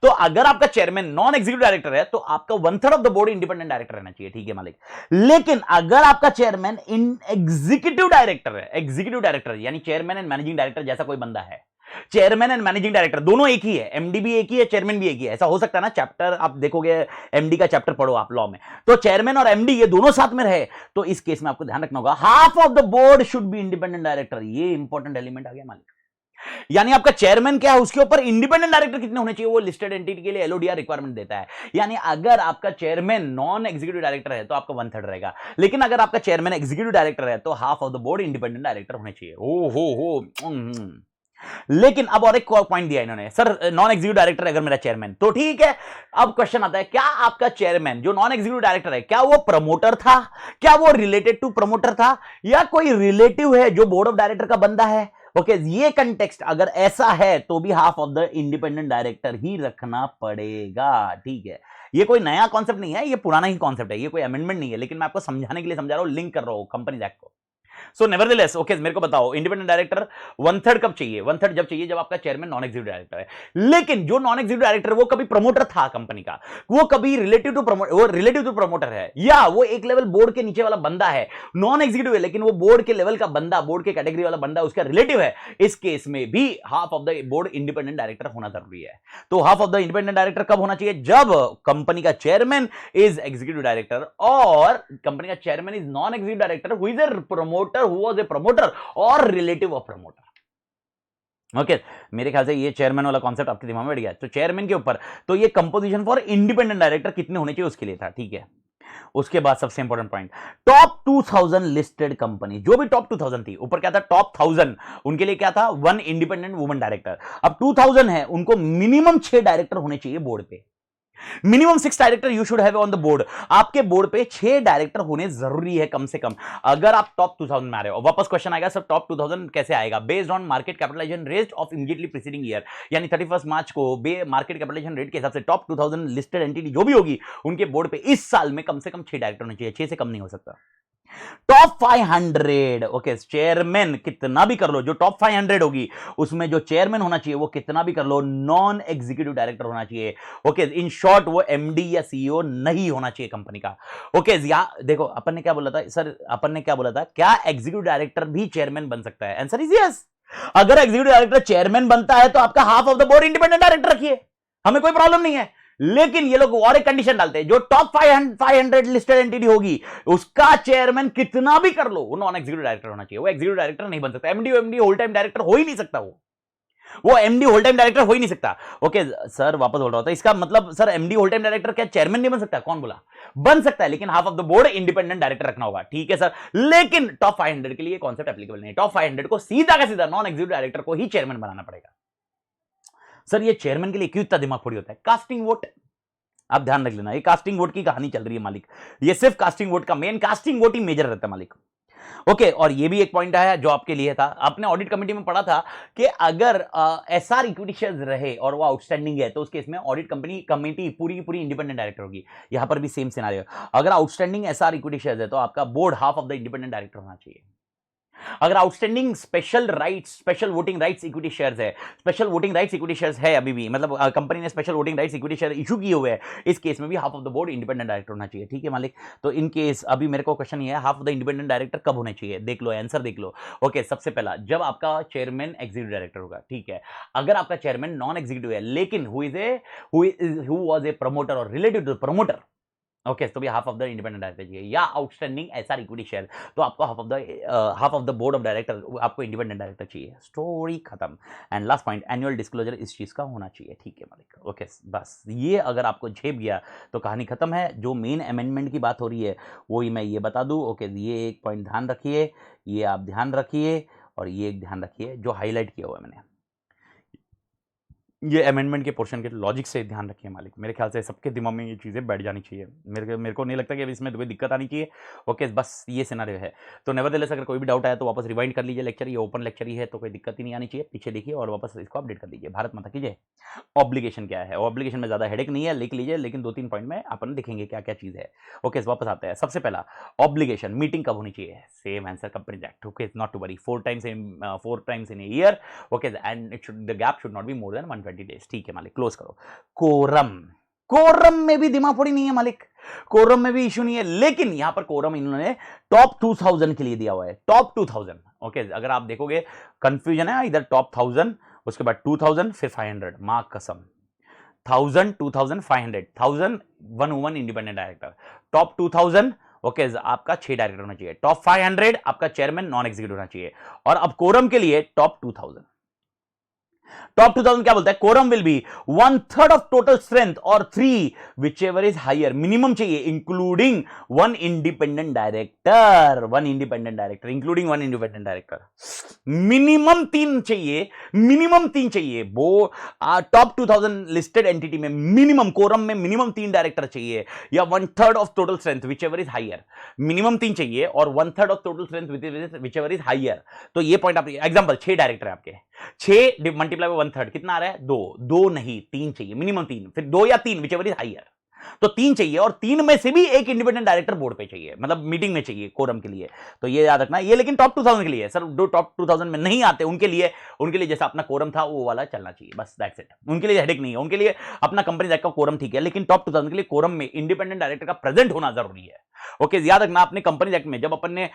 तो अगर आपका चेयरमैन नॉन एग्जीक्यूटिव डायरेक्टर है तो आपका 1/3 of the board independent director रहना चाहिए, ठीक है मालिक। लेकिन अगर आपका चेयरमैन इन एग्जीक्यूटिव डायरेक्टर है, एग्जीक्यूटिव डायरेक्टर यानी चेयरमैन एंड मैनेजिंग डायरेक्टर जैसा कोई बंदा है, चेयरमैन एंड मैनेजिंग डायरेक्टर दोनों एक ही है, एमडी भी एक ही है, चेयरमैन भी एक ही है। ऐसा हो सकता है ना, चैप्टर आप देखोगे, एमडी का चैप्टर पढ़ो आप लॉ में, तो चेयरमैन और एमडी ये दोनों साथ में रहे, तो इस केस में आपको ध्यान रखना होगा half of the board should be independent director. ये इंपॉर्टेंट एलिमेंट आ गया मालिक। यानी आपका चेयरमैन क्या है, उसके ऊपर इंडिपेंडेंट डायरेक्टर कितने होने चाहिए, वो लिस्टेड एंटिटी के लिए एलओडीआर रिक्वायरमेंट देता है। यानी अगर आपका चेयरमैन नॉन एग्जीक्यूटिव डायरेक्टर है तो आपका 1/3 रहेगा, लेकिन अगर आपका चेयरमैन एग्जीक्यूटिव डायरेक्टर है तो half of the board independent director होने चाहिए। ओ हो। लेकिन अब और एक पॉइंट दिया इन्होंने, सर नॉन एग्जीक्यूटिव डायरेक्टर अगर मेरा चेयरमैन, तो ठीक है। अब क्वेश्चन आता है, क्या आपका चेयरमैन जो नॉन एग्जीक्यूटिव डायरेक्टर है, क्या वो प्रमोटर था, क्या वो रिलेटेड टू प्रमोटर था, या कोई रिलेटिव है जो बोर्ड ऑफ डायरेक्टर का बंदा है? ओके, ये कंटेक्स्ट अगर ऐसा है तो भी half of the independent director ही रखना पड़ेगा, ठीक है। ये कोई नया कॉन्सेप्ट नहीं है, ये पुराना ही कॉन्सेप्ट है, ये कोई अमेंडमेंट नहीं है, लेकिन मैं आपको समझाने के लिए समझा रहा हूं, लिंक कर रहा हूं कंपनी एक्ट को। सो नेवरदलेस ओके मेरे को बताओ इंडिपेंडेंट डायरेक्टर 1/3 कब चाहिए? 1/3 जब चाहिए जब आपका चेयरमैन नॉन एग्जीक्यूटिव डायरेक्टर है। लेकिन जो नॉन एग्जीक्यूटिव डायरेक्टर वो कभी प्रमोटर था कंपनी का, वो कभी रिलेटिव टू प्रमोटर है, या वो एक लेवल बोर्ड के नीचे वाला बंदा है, नॉन एग्जीक्यूटिव है लेकिन वो बोर्ड के लेवल का बंदा, बोर्ड के कैटेगरी वाला बंदा उसका रिलेटिव है, इस केस में भी half of the board independent director होना जरूरी है। तो half of the independent director कब होना चाहिए? जब कंपनी का चेयरमैन इज एग्जीक्यूटिव डायरेक्टर और कंपनी का chairman is non executive director who is a promoter, who was a promoter और रिलेटिव ऑफ प्रमोटर। ओके मेरे ख्याल से ये चेयरमैन वाला कॉन्सेप्ट आपके दिमाग में बैठ गया। तो चेयरमैन के ऊपर तो ये कंपोजिशन फॉर इंडिपेंडेंट डायरेक्टर कितने होने चाहिए उसके लिए था, ठीक है। उसके बाद सबसे important point, top 2000 listed company, जो भी टॉप 2000 थी, ऊपर क्या था टॉप 1000, उनके लिए क्या था 1 इंडिपेंडेंट वुमन डायरेक्टर। अब 2000 है, उनको मिनिमम 6 डायरेक्टर होने चाहिए बोर्ड पे, minimum 6 director you should have on the board. आपके बोर्ड पे 6 डायरेक्टर होने जरूरी है कम से कम, अगर आप टॉप 2000 में आ रहे हो। वापस क्वेश्चन आएगा सर टॉप 2000 कैसे आएगा? Based on market capitalisation rate of immediately preceding year, यानी 31 मार्च को मार्केट कैपिटलाइजेशन रेट के हिसाब से टॉप 2000 लिस्टेड एंटिटी जो भी होगी उनके बोर्ड पे इस साल में कम से कम 6 डायरेक्टर होने चाहिए, 6 से कम नहीं हो सकता। टॉप 500 ओके चेयरमैन कितना भी कर लो, जो टॉप 500 होगी उसमें जो चेयरमैन होना चाहिए वो कितना भी कर लो नॉन एग्जीक्यूटिव डायरेक्टर होना चाहिए। ओके इन शॉर्ट वो एमडी या सीईओ नहीं होना चाहिए कंपनी का। ओके यहां देखो अपन ने क्या बोला था सर, अपन ने क्या बोला था, क्या एग्जीक्यूटिव डायरेक्टर भी चेयरमैन बन सकता है? Answer is yes. अगर एग्जीक्यूटिव डायरेक्टर चेयरमैन बनता है तो आपका half of the board independent director रखिए, हमें कोई प्रॉब्लम नहीं है। लेकिन ये लोग और एक कंडीशन डालते हैं, जो टॉप 500 लिस्टेड एंटिटी होगी उसका चेयरमैन कितना भी कर लो वो नॉन एग्जीक्यूटिव डायरेक्टर होना चाहिए, वो एग्जीक्यूटिव डायरेक्टर नहीं बन सकता। एमडी होल टाइम डायरेक्टर हो ही नहीं सकता, वो एमडी होल टाइम डायरेक्टर हो ही नहीं सकता। ओके सर वापस बोल रहा था, इसका मतलब sir MD whole time director क्या चेयरमैन नहीं बन सकता? कौन बोला? बन सकता है, लेकिन half of the board independent director रखना होगा, ठीक है सर। लेकिन टॉप 500 के लिए कॉन्सेप्ट एप्लीकेबल नहीं है। टॉप 500 को सीधा का सीधा नॉन एग्जीक्यूटिव डायरेक्टर को ही चेयरमैन बनाना पड़ेगा। सर ये चेयरमैन के लिए क्यों इतना दिमाग फोड़ी होता है? कास्टिंग वोट, आप ध्यान रख लेना, ये कास्टिंग वोट की कहानी चल रही है मालिक, ये सिर्फ कास्टिंग वोट का मेन कास्टिंग वोट ही मेजर रहता है मालिक। ओके और ये भी एक पॉइंट है जो आपके लिए था, आपने ऑडिट कमेटी में पढ़ा था कि अगर एसआर इक्विटी शेयर्स रहे और वो आउटस्टैंडिंग है तो उस केस में ऑडिट कमेटी पूरी की पूरी इंडिपेंडेंट डायरेक्टर होगी। यहां पर भी सेम सिनेरियो, अगर आउटस्टैंडिंग एसआर इक्विटी शेयर्स है तो आपका board half of the independent director होना चाहिए। अगर outstanding special voting rights equity shares है, special voting rights equity shares है अभी भी, मतलब कंपनी ने special voting rights equity share issue किए हुए हैं, इस केस में भी half of the board independent director होना चाहिए, ठीक है मालिक। तो इन केस अभी मेरे को क्वेश्चन ये है half of the independent director कब होने चाहिए, देख लो आंसर देख लो। ओके सबसे पहला जब आपका चेयरमैन एग्जीक्यूटिव डायरेक्टर होगा, ठीक है। अगर आपका चेयरमैन नॉन एग्जीक्यूटिव है लेकिन हु वाज ए प्रमोटर और रिलेटिव टू प्रमोटर, ओके तो भी half of the independent director चाहिए, या आउटस्टैंडिंग एसआर इक्विटी शेयर तो आपको half of the board of director आपको इंडिपेंडेंट डायरेक्टर चाहिए, स्टोरी खत्म। And last point annual disclosure इस चीज का होना चाहिए, ठीक है मालिक। ओके बस ये अगर आपको झेप गया तो कहानी खत्म है। जो मेन अमेंडमेंट की बात हो रही है वो ही मैं ये बता दूं। ओके ये एक पॉइंट ध्यान रखिए, ये आप ध्यान रखिए और ये एक ध्यान रखिए जो हाईलाइट किया हुआ है मैंने, ये अमेंडमेंट के पोर्शन के लॉजिक से ध्यान रखिए मालिक। मेरे ख्याल से सबके दिमाग में ये चीज़ें बैठ जानी चाहिए, मेरे को नहीं लगता कि इसमें कोई दिक्कत आनी चाहिए। ओके बस ये सिनेरियो है। तो नेवरदलेस अगर कोई भी डाउट आया तो वापस रिवाइंड कर लीजिए लेक्चर, ये ओपन लेक्चर ही है तो कोई दिक्कत ही नहीं आनी चाहिए, पीछे देखिए और वापस इसको अपडेट कर लीजिए। भारत माता की जय। ऑब्लिगेशन क्या है? ऑब्लिगेशन में ज़्यादा हेडेक नहीं है, लिख लीजिए, लेकिन 2-3 पॉइंट में अपन दिखेंगे क्या क्या चीज़ है। ओके वापस आते हैं। सबसे पहला ऑब्लिगेशन मीटिंग कब होनी चाहिए? Same answer company act. Okay not to worry, 4 times in a year. Okay and the gap should not be more than 120 days, ठीक है मालिक। क्लोज करो। कोरम में भी दिमाग फोड़ी नहीं है मालिक, कोरम में भी इशू नहीं है, लेकिन यहां पर कोरम इन्होंने टॉप 2000 के लिए दिया हुआ है, टॉप 2000। ओके अगर आप देखोगे कंफ्यूजन है, इधर टॉप 1000 उसके बाद 2000 फिर 500, मां कसम 1000 2000 500 1000 1 woman independent director, top 2000 okay आपका 6 डायरेक्टर होना चाहिए, टॉप 500 आपका चेयरमैन नॉन एग्जीक्यूटिव होना चाहिए, और अब कोरम के लिए टॉप 2000। टॉप 2000 क्या बोलता है? Quorum will be 1/3 of total strength और 3 whichever is higher, minimum चाहिए including 1 independent director, 1 independent director including 1 independent director, minimum 3 चाहिए, मिनिमम 3 चाहिए। वो टॉप 2000 लिस्टेड एंटिटी में मिनिमम कोरम में मिनिमम 3 डायरेक्टर चाहिए, या 1/3 of total strength whichever is higher, minimum 3 चाहिए और 1/3 of total strength whichever is higher. तो ये पॉइंट आप एग्जांपल 6 डायरेक्टर है आपके, 6 मल्टीप्लाई 1/3 कितना आ रहा है? 2 नहीं 3 चाहिए, मिनिमम 3, फिर 2 या 3 विच एवर इज हायर। तो 3 चाहिए और 3 में से भी एक इंडिपेंडेंट डायरेक्टर बोर्ड पे चाहिए, मतलब मीटिंग में चाहिए कोरम के लिए। तो ये याद रखना, ये लेकिन टॉप 2000 के लिए है सर, जो टॉप 2000 में नहीं आते उनके लिए जैसा अपना कोरम था वो वाला चलना चाहिए, बस दैट्स इट। उनके लिए हेडेक नहीं है, उनके लिए अपना कंपनी एक्ट का कोरम ठीक है, लेकिन टॉप 2000 के लिए कोरम में इंडिपेंडेंट डायरेक्टर का प्रेजेंट होना जरूरी है। ओके, याद रखना अपने कंपनी एक्ट में जब अपन ने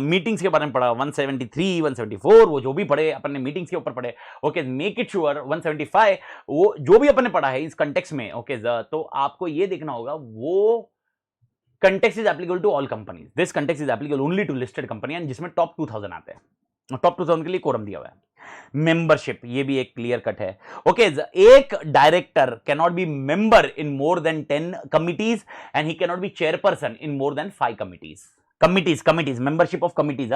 मीटिंग्स के बारे में पढ़ा 173 174 वो जो भी पढ़े अपन ने मीटिंग्स के ऊपर पढ़े, ओके, मेक इट श्योर 175 वो जो भी अपन ने पढ़ा है इस कंटेक्स्ट में, ओके, तो आपको ये देखना होगा वो context is applicable to all companies, this context is applicable only to listed company and जिसमें टॉप 2000 आते हैं, टॉप 2000 के लिए कोरम दिया हुआ है। मेंबरशिप ये भी एक क्लियर कट है, ओके, एक director can not be member in more than 10 committees and he can not B chairperson in more than 5 committees. Committees membership of committees,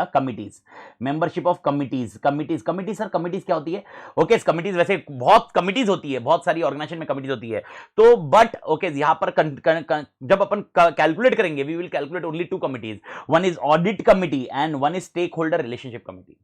membership of committees sir, committees क्या होती है? Okay, committees वैसे बहुत committees होती है, बहुत सारी organisation में कमिटीज होती है, तो बट ओके यहां पर जब अपन कैलकुलेट करेंगे we will calculate only 2 committees, one is audit committee and one is stakeholder relationship committee.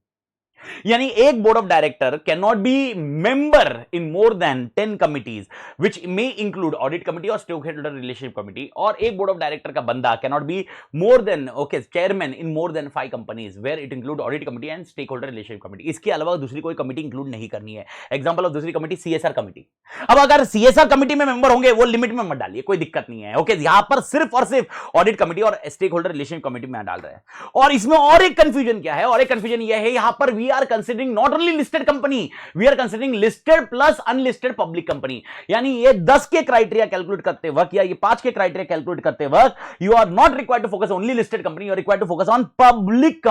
यानी एक board of director can not be member in more than 10 committees which may include audit committee और stakeholder relationship committee, और एक board of director का बंदा can not be more than okay chairman in more than 5 companies where it include audit committee and stakeholder relationship committee. इसके अलावा दूसरी कोई committee include नहीं करनी है। एग्जांपल ऑफ दूसरी कमिटी सीएसआर कमिटी। अब अगर सीएसआर कमिटी में मेंबर होंगे वो लिमिट में मत डालिए, कोई दिक्कत नहीं है, ओके, यहां पर सिर्फ और सिर्फ ऑडिट कमिटी और स्टेक होल्डर रिलेशनशिप कमिटी में डाल रहे हैं। और इसमें और एक कंफ्यूजन क्या है, और एक कंफ्यूजन यह है यहां पर we are considering not only listed company, we are considering listed plus unlisted public company. यानी ये 10 के क्राइटेरिया कैलकुलेट करते वक्त या ये 5 के क्राइटेरिया कैलकुलेट करते वक्त you are not required to focus only listed company, you are required to focus on public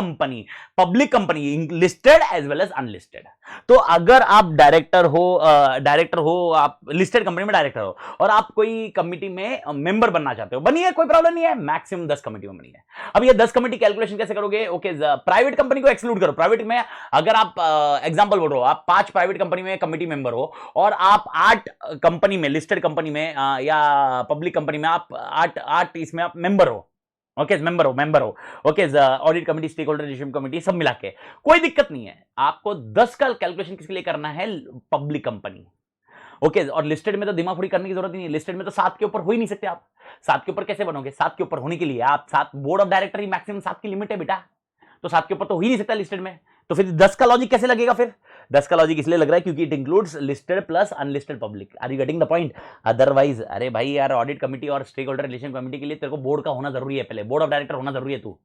company listed as well as unlisted. तो अगर आप डायरेक्टर हो आप लिस्टेड कंपनी में डायरेक्टर हो और आप कोई कमिटी में मेंबर बनना चाहते हो, बनिए, कोई प्रॉब्लम नहीं है, मैक्सिमम 10 कमिटी में बनिए। अब ये 10 कमिटी कैलकुलेशन कैसे करोगे? ओके, प्राइवेट कंपनी को एक्सक्लूड करो। प्राइवेट में अगर आप एग्जांपल बोल रहे हो, आप 5 प्राइवेट कंपनी में कमिटी मेंबर हो और आप 8 कंपनी में लिस्टेड कंपनी में या पब्लिक कंपनी में आप 8 इसमें आप मेंबर हो, ओके, मेंबर हो, okay, audit committee, stakeholder relationship committee सब मिला के, कोई दिक्कत नहीं है। आपको 10 का कैलकुलेशन किसके लिए करना है? पब्लिक कंपनी, ओके, और लिस्टेड में तो दिमाग फोड़ी करने की जरूरत नहीं है। लिस्टेड में तो 7 के ऊपर हो ही नहीं सकते आप। 7 के ऊपर कैसे बनोगे? 7 के ऊपर होने के लिए आप 7 board of director he maximum 7 की लिमिट है बेटा, तो 7 के ऊपर तो हो ही नहीं सकता लिस्टेड में। तो फिर 10 का लॉजिक कैसे लगेगा? फिर 10 का लॉजिक इसलिए लग रहा है क्योंकि it includes listed plus unlisted public. Are you getting the point? Otherwise अरे भाई यार, ऑडिट कमिटी और स्टेक होल्डर रिलेशन कमिटी के लिए तेरे को बोर्ड का होना जरूरी है, पहले बोर्ड ऑफ डायरेक्टर होना जरूरी है तू।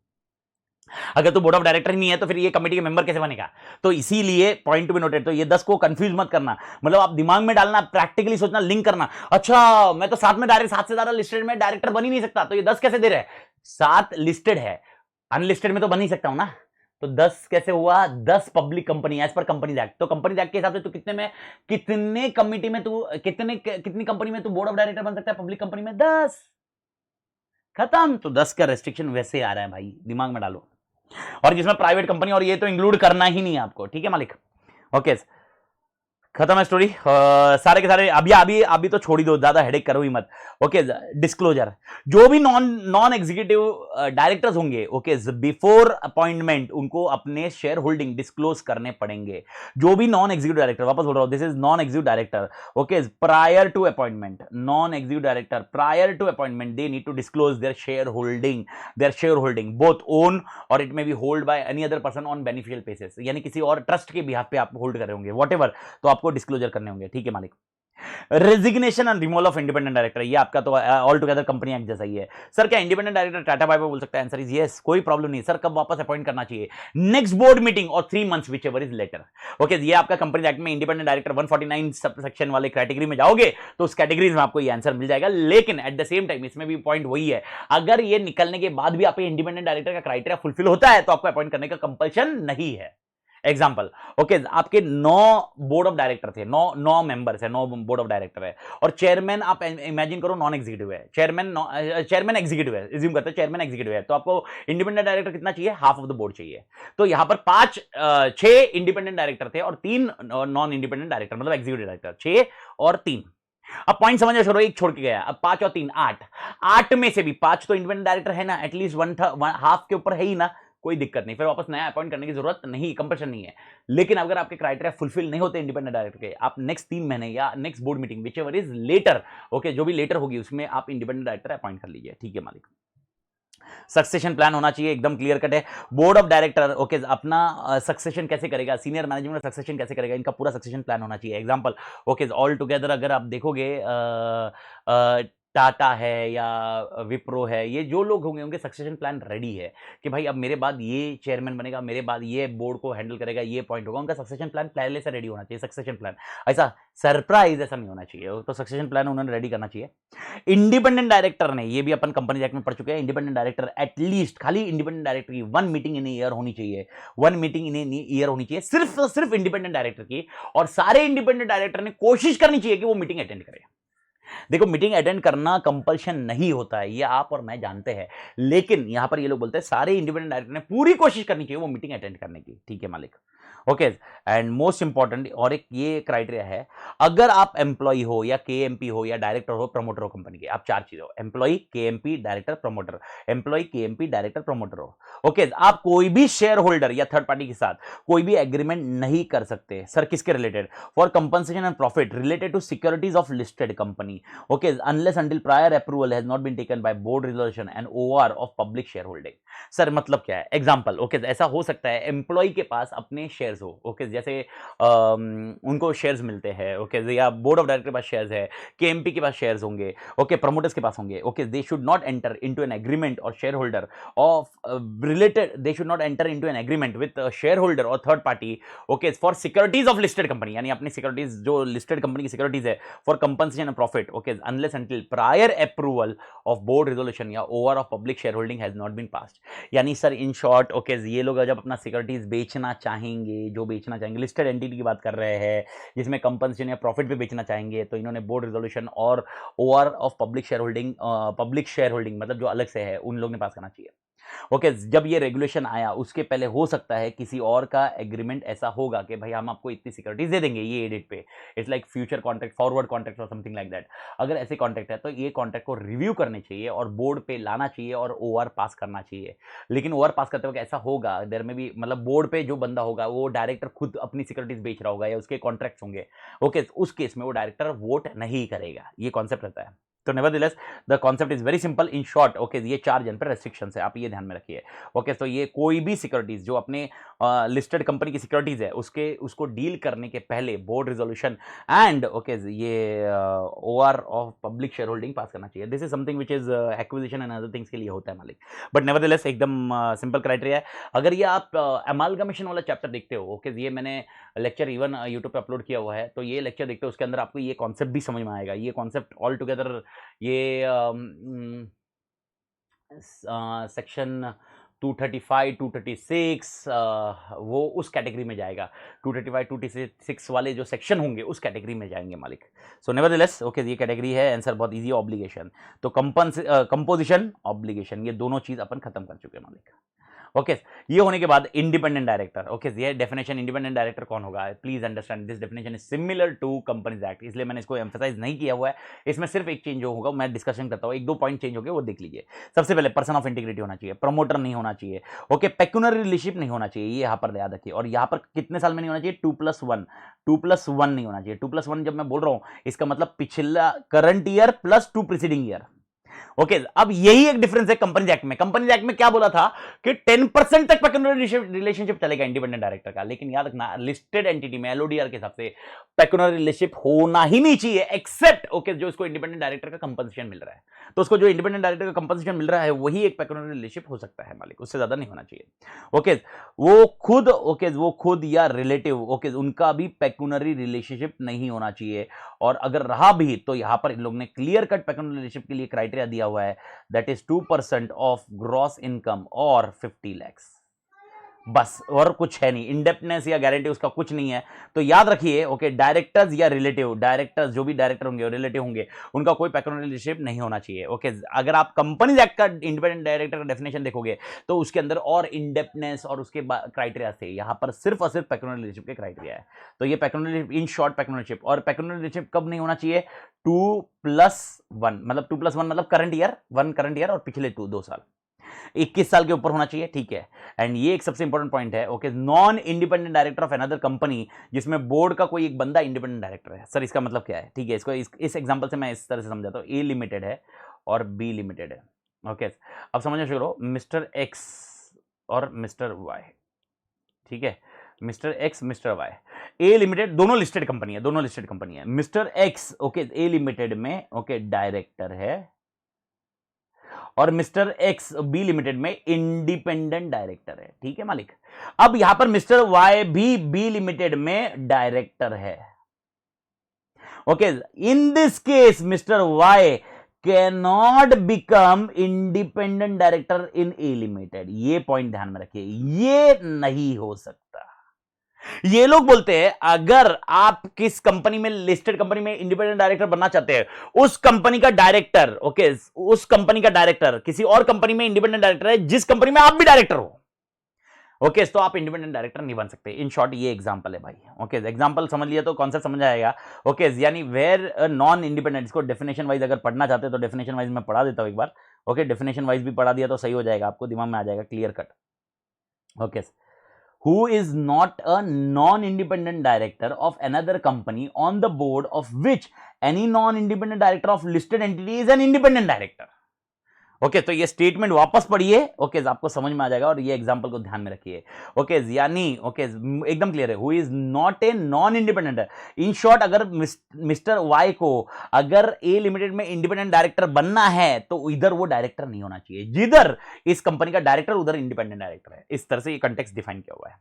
अगर तो बोर्ड ऑफ डायरेक्टर ही नहीं है तो फिर ये कमेटी के मेंबर कैसे बनेगा? तो इसीलिए पॉइंट टू बी नोटेड, तो ये 10 को कंफ्यूज मत करना, मतलब आप दिमाग में डालना, प्रैक्टिकली सोचना, लिंक करना। अच्छा मैं तो 7 में डायरेक्ट 7 से ज्यादा लिस्टेड में डायरेक्टर बन ही नहीं सकता, तो ये 10 कैसे दे रहे हैं? 7 लिस्टेड है, अनलिस्टेड में तो बन ही सकता हूं ना, तो 10 कैसे हुआ? 10 public company as per companies act. तो कंपनीज एक्ट के हिसाब से तू कितने कमिटी में तू कितनी कंपनी में तू बोर्ड ऑफ डायरेक्टर बन सकता है? पब्लिक कंपनी में 10, खत्म। तो 10 का रेस्ट्रिक्शन वैसे आ रहा है भाई, दिमाग में डालो। और जिसमें प्राइवेट कंपनी और ये तो इंक्लूड करना ही नहीं है आपको, ठीक है मालिक? ओके, खत्म है स्टोरी सारे के सारे। अभी तो छोड़ ही दो, ज्यादा हेडेक करो ही मत। ओके, डिस्क्लोजर, जो भी नॉन एग्जीक्यूटिव डायरेक्टर्स होंगे, ओके, बिफोर अपॉइंटमेंट उनको अपने शेयर होल्डिंग डिस्क्लोज करने पड़ेंगे। जो भी नॉन एग्जीक्यूटिव डायरेक्टर, वापस बोल रहा हूं, this is non executive director, okay, prior to appointment, non executive director prior to appointment they need to disclose their share holding both own और it may be hold by any other person on beneficial basis, यानी किसी और trust के behalf पे आप hold कर रहे होंगे, व्हाटएवर, तो आपको डिस्क्लोजर करने होंगे, ठीक है मालिक? Resignation and removal of independent director, ये आपका तो ऑल टुगेदर कंपनी एक्ट जैसा ही है। सर क्या independent director tata bye bye बोल सकता है? आंसर इज यस, कोई प्रॉब्लम नहीं। सर कब वापस अपॉइंट करना चाहिए? नेक्स्ट बोर्ड मीटिंग और 3 months whichever is later. Okay, ये आपका कंपनी एक्ट में इंडिपेंडेंट डायरेक्टर 149 सब सेक्शन वाले कैटेगरी में जाओगे तो उस कैटेगरीज में आपको ये आंसर मिल जाएगा। लेकिन एट द सेम टाइम इसमें भी पॉइंट वही है, अगर ये निकलने के बाद भी आपके इंडिपेंडेंट डायरेक्टर का क्राइटेरिया फुलफिल होता है तो आपको अपॉइंट करने का कंपल्शन नहीं है। एग्जाम्पल, ओके, आपके 9 बोर्ड ऑफ डायरेक्टर थे, 9 मेंबर्स है, 9 बोर्ड ऑफ डायरेक्टर है, और चेयरमैन आप इमेजिन करो नॉन एग्जीक्यूटिव है, चेयरमैन एग्जीक्यूटिव है, एज्यूम करते हैं चेयरमैन एग्जीक्यूटिव है, तो आपको इंडिपेंडेंट डायरेक्टर कितना चाहिए? हाफ ऑफ द बोर्ड चाहिए। तो यहां पर 6 इंडिपेंडेंट डायरेक्टर थे और 3 नॉन इंडिपेंडेंट डायरेक्टर, मतलब एग्जीक्यूटिव डायरेक्टर, 6 और 3। अब पॉइंट समझ छोड़ो, एक छोड़ के गया, अब 5 और 3 8 में से भी 5 तो इंडिपेंडेंट डायरेक्टर है ना, एटलीस्ट हाफ के ऊपर है ही ना, कोई दिक्कत नहीं, फिर वापस नया अपॉइंट करने की जरूरत नहीं, कंपल्शन नहीं है। लेकिन अगर आपके क्राइटेरिया फुलफिल नहीं होते इंडिपेंडेंट डायरेक्टर के, आप नेक्स्ट 3 महीने या next board meeting whichever is later, okay, जो भी लेटर होगी उसमें आप इंडिपेंडेंट डायरेक्टर अपॉइंट कर लीजिए, ठीक है मालिक। सक्सेशन प्लान होना चाहिए, एकदम क्लियर कट है। बोर्ड ऑफ डायरेक्टर ओके अपना सक्सेशन कैसे करेगा, सीनियर मैनेजमेंट का सक्सेशन कैसे करेगा, इनका पूरा सक्सेशन प्लान होना चाहिए। एग्जांपल ओके ऑल टुगेदर अगर आप देखोगे टाटा है या विप्रो है, ये जो लोग होंगे उनके सक्सेशन प्लान रेडी है कि भाई अब मेरे बाद ये चेयरमैन बनेगा, मेरे बाद ये बोर्ड को हैंडल करेगा, ये पॉइंट होगा, उनका सक्सेशन प्लान पहले से रेडी होना चाहिए। सक्सेशन प्लान ऐसा सरप्राइज ऐसा नहीं होना चाहिए, तो सक्सेशन प्लान उन्होंने रेडी करना चाहिए। इंडिपेंडेंट डायरेक्टर ने, ये भी अपन कंपनी एक्ट में पढ़ चुके हैं, इंडिपेंडेंट डायरेक्टर एटलीस्ट खाली इंडिपेंडेंट डायरेक्टर की 1 मीटिंग इन ईयर होनी चाहिए, 1 मीटिंग इन ईयर होनी चाहिए सिर्फ इंडिपेंडेंट डायरेक्टर की, और सारे इंडिपेंडेंट डायरेक्टर ने कोशिश करनी चाहिए कि वो मीटिंग अटेंड करें। देखो मीटिंग अटेंड करना कंपल्शन नहीं होता है, ये आप और मैं जानते हैं, लेकिन यहां पर ये लोग बोलते हैं सारे इंडिपेंडेंट डायरेक्टर ने पूरी कोशिश करनी चाहिए वो मीटिंग अटेंड करने की, ठीक है मालिक। ओके एंड मोस्ट इंपॉर्टेंट और एक ये क्राइटेरिया है, अगर आप एम्प्लॉय हो या केएमपी हो या डायरेक्टर हो, प्रमोटर हो कंपनी के, आप 4 चीज हो, employee, KMP, director, promoter, employee, KMP, director, promoter हो। ओके आप कोई भी शेयर होल्डर या थर्ड पार्टी के साथ कोई भी एग्रीमेंट नहीं कर सकते। सर किसके related? For compensation and profit related to securities of listed company, okay, unless until prior approval has not been taken by board resolution and OR of public shareholding। Sir मतलब क्या है? Example okay ऐसा हो सकता है employ के पास अपने shares हो, ओके जैसे उनको शेयर्स मिलते हैं, ओके या बोर्ड ऑफ डायरेक्टर के पास शेयर्स है, केएमपी के पास शेयर्स होंगे, ओके प्रमोटर्स के पास होंगे, okay they should not enter into an agreement और share holder of related, they should not enter into an agreement with share holder और third party, okay for securities of listed company, यानी अपनी securities जो listed company की securities है for compensation and profit, okay unless until prior approval of board resolution या OR of public shareholding has not been passed। यानी sir in short okay ये लोग जब अपना सिक्योरिटीज बेचना चाहेंगे, जो बेचना चाहेंगे, लिस्टेड एंटिटी की बात कर रहे हैं जिसमें कंपनसेशन या प्रॉफिट पे बेचना चाहेंगे, तो इन्होंने बोर्ड रेजोल्यूशन और OR of public share holding मतलब जो अलग से है उन लोग ने पास करना चाहिए। ओके जब ये रेगुलेशन आया उसके पहले हो सकता है किसी और का एग्रीमेंट ऐसा होगा कि भाई हम आपको इतनी सिक्योरिटीज दे देंगे ये डेट पे, it's like future contract, forward contract और समथिंग लाइक दैट। अगर ऐसे कॉन्ट्रैक्ट है तो ये कॉन्ट्रैक्ट को रिव्यू करने चाहिए और बोर्ड पे लाना चाहिए और ओआर पास करना चाहिए। लेकिन ओआर पास करते वक्त ऐसा होगा देर में भी मतलब बोर्ड पे जो बंदा होगा वो डायरेक्टर खुद अपनी सिक्योरिटीज बेच रहा होगा या उसके कॉन्ट्रैक्ट्स होंगे, ओके उस केस में वो डायरेक्टर वोट नहीं करेगा, ये कॉन्सेप्ट रहता है। तो nevertheless the concept is very simple in short, okay ये 4 जन पर रेस्ट्रिक्शंस है, आप ये ध्यान में रखिए। ओके तो ये कोई भी सिक्योरिटीज जो अपने लिस्टेड कंपनी की सिक्योरिटीज है उसको डील करने के पहले बोर्ड रिजोल्यूशन एंड ओके ये OR of public share holding pass करना चाहिए। This is something which is acquisition and other things के लिए होता है मालिक, बट नेवरदलेस एकदम सिंपल क्राइटेरिया है। अगर ये आप अमालगमेशन वाला चैप्टर देखते हो, ओके ये मैंने लेक्चर इवन यूट्यूब पे अपलोड किया हुआ है, तो ये लेक्चर देखते हो उसके अंदर आपको ये कॉन्सेप्ट भी समझ में आएगा। ये कॉन्सेप्ट ऑल टुगेदर ये सेक्शन 235 236 वो उस कैटेगरी में जाएगा, 235 236 वाले जो सेक्शन होंगे उस कैटेगरी में जाएंगे मालिक। सो नेवरदलेस ओके ये कैटेगरी है, आंसर बहुत इजी। ऑब्लिगेशन तो कंपोजिशन ऑब्लिगेशन ये दोनों चीज अपन खत्म कर चुके हैं मालिक। ओके ये होने के बाद इंडिपेंडेंट डायरेक्टर, ओके ये डेफिनेशन इंडिपेंडेंट डायरेक्टर कौन होगा, please understand this definition is similar to companies act, इसलिए मैंने इसको एम्फसाइज नहीं किया हुआ है। इसमें सिर्फ एक चेंज होगा, मैं डिस्कशन करता हूँ, 1-2 पॉइंट चेंज हो गए वो देख लीजिए। सबसे पहले पर्सन ऑफ इंटीग्रिटी होना चाहिए, प्रमोटर नहीं होना चाहिए, ओके पेक्यूनरी रिलेशनशिप नहीं होना चाहिए, ये यहाँ पर याद रखिए। और यहाँ पर कितने साल में नहीं होना चाहिए, 2+1 नहीं होना चाहिए। 2+1 जब मैं बोल रहा हूँ इसका मतलब पिछला current year plus 2 preceding year. Okay अब यही एक डिफरेंस है कंपनीज एक्ट में। कंपनीज एक्ट में क्या बोला था कि 10% तक पेक्यूनरी रिलेशनशिप चलेगा इंडिपेंडेंट डायरेक्टर का, लेकिन याद रखना लिस्टेड एंटिटी में एलओडीआर के हिसाब से पेक्यूनरी रिलेशनशिप होना ही नहीं चाहिए एक्सेप्ट ओके जो इसको इंडिपेंडेंट डायरेक्टर का कंपनसेशन मिल रहा है, तो उसको जो इंडिपेंडेंट डायरेक्टर का कंपनसेशन मिल रहा है वही एक पेक्यूनरी रिलेशनशिप हो सकता है मालिक, उससे ज्यादा नहीं होना चाहिए। ओके वो खुद या रिलेटिव ओके उनका भी पेक्यूनरी रिलेशनशिप नहीं होना चाहिए, और अगर रहा भी तो यहां पर इन लोग ने क्लियर कट पेक्यूनरी रिलेशनशिप के लिए क्राइटेरिया दिया हुआ है, that is 2% of gross income और 50 लाख, बस और कुछ है नहीं। इंडेप्टनेस या गारंटी उसका कुछ नहीं है। तो याद रखिए ओके डायरेक्टर्स या रिलेटिव, डायरेक्टर्स जो भी डायरेक्टर होंगे और रिलेटिव होंगे उनका कोई पेक्यूनरी रिलेशनशिप नहीं होना चाहिए। ओके अगर आप कंपनीज एक्ट का इंडिपेंडेंट डायरेक्टर का डेफिनेशन देखोगे तो उसके अंदर और इंडेप्टनेस और उसके क्राइटेरिया थे, यहां पर सिर्फ और सिर्फ पेक्यूनरी रिलेशनशिप के क्राइटेरिया है। तो ये पेक्यूनरी इन शॉर्ट पेक्यूनरीशिप, और पेक्यूनरी रिलेशनशिप कब नहीं होना चाहिए, 2+1 मतलब 2+1 मतलब करंट ईयर, 1 करंट ईयर और पिछले 2 साल। 21 साल के ऊपर होना चाहिए, ठीक है। एंड ये एक सबसे इंपॉर्टेंट पॉइंट है, okay, non independent director of another company, जिसमें बोर्ड का कोई एक बंदा इंडिपेंडेंट डायरेक्टर है। सर इसका मतलब क्या है, ठीक है, इसको इस एग्जांपल से मैं इस तरह से समझाता हूं। ए लिमिटेड है और बी लिमिटेड है, ओके। अब समझना शुरू करो, मिस्टर एक्स और मिस्टर वाई, ठीक है, mister X mister Y, A limited, दोनों लिस्टेड कंपनी है, दोनों लिस्टेड कंपनी है। Mister X, okay, A limited में, ओके, डायरेक्टर है, और मिस्टर एक्स बी लिमिटेड में इंडिपेंडेंट डायरेक्टर है, ठीक है मालिक। अब यहां पर मिस्टर वाई भी बी लिमिटेड में डायरेक्टर है, okay. In this case mister Y can not become independent director in A limited. ये पॉइंट ध्यान में रखिए, ये नहीं हो सकता। ये लोग बोलते हैं अगर आप किस कंपनी में, लिस्टेड कंपनी में इंडिपेंडेंट डायरेक्टर बनना चाहते हैं, उस कंपनी का डायरेक्टर, ओके, उस कंपनी का डायरेक्टर किसी और कंपनी में इंडिपेंडेंट डायरेक्टर है जिस कंपनी में आप भी डायरेक्टर हो, ओके, तो आप इंडिपेंडेंट डायरेक्टर नहीं बन सकते। इन शॉर्ट ये एग्जांपल है भाई, ओके, एग्जांपल समझ लिया तो कॉन्सेप्ट समझ आएगा, ओके। यानी वेयर नॉन इंडिपेंडेंट, इसको डेफिनेशन वाइज अगर पढ़ना चाहते हैं तो डेफिनेशन वाइज मैं पढ़ा देता हूं एक बार, ओके। डेफिनेशन वाइज भी पढ़ा दिया तो सही हो जाएगा, आपको दिमाग में आ जाएगा clear cut, okay. Who is not a non-independent director of another company on the board of which any non-independent director of listed entity is an independent director. Okay, तो ये स्टेटमेंट वापस पढ़िए, ओके, आपको समझ में आ जाएगा, और ये एग्जांपल को ध्यान में रखिए, ओके। यानी ओके, एकदम क्लियर है, who is not a non independent. In short, अगर मिस्टर वाई को अगर ए लिमिटेड में इंडिपेंडेंट डायरेक्टर बनना है तो इधर वो डायरेक्टर नहीं होना चाहिए, जिधर इस कंपनी का डायरेक्टर उधर इंडिपेंडेंट डायरेक्टर है। इस तरह से ये कंटेक्स्ट डिफाइन किया हुआ है,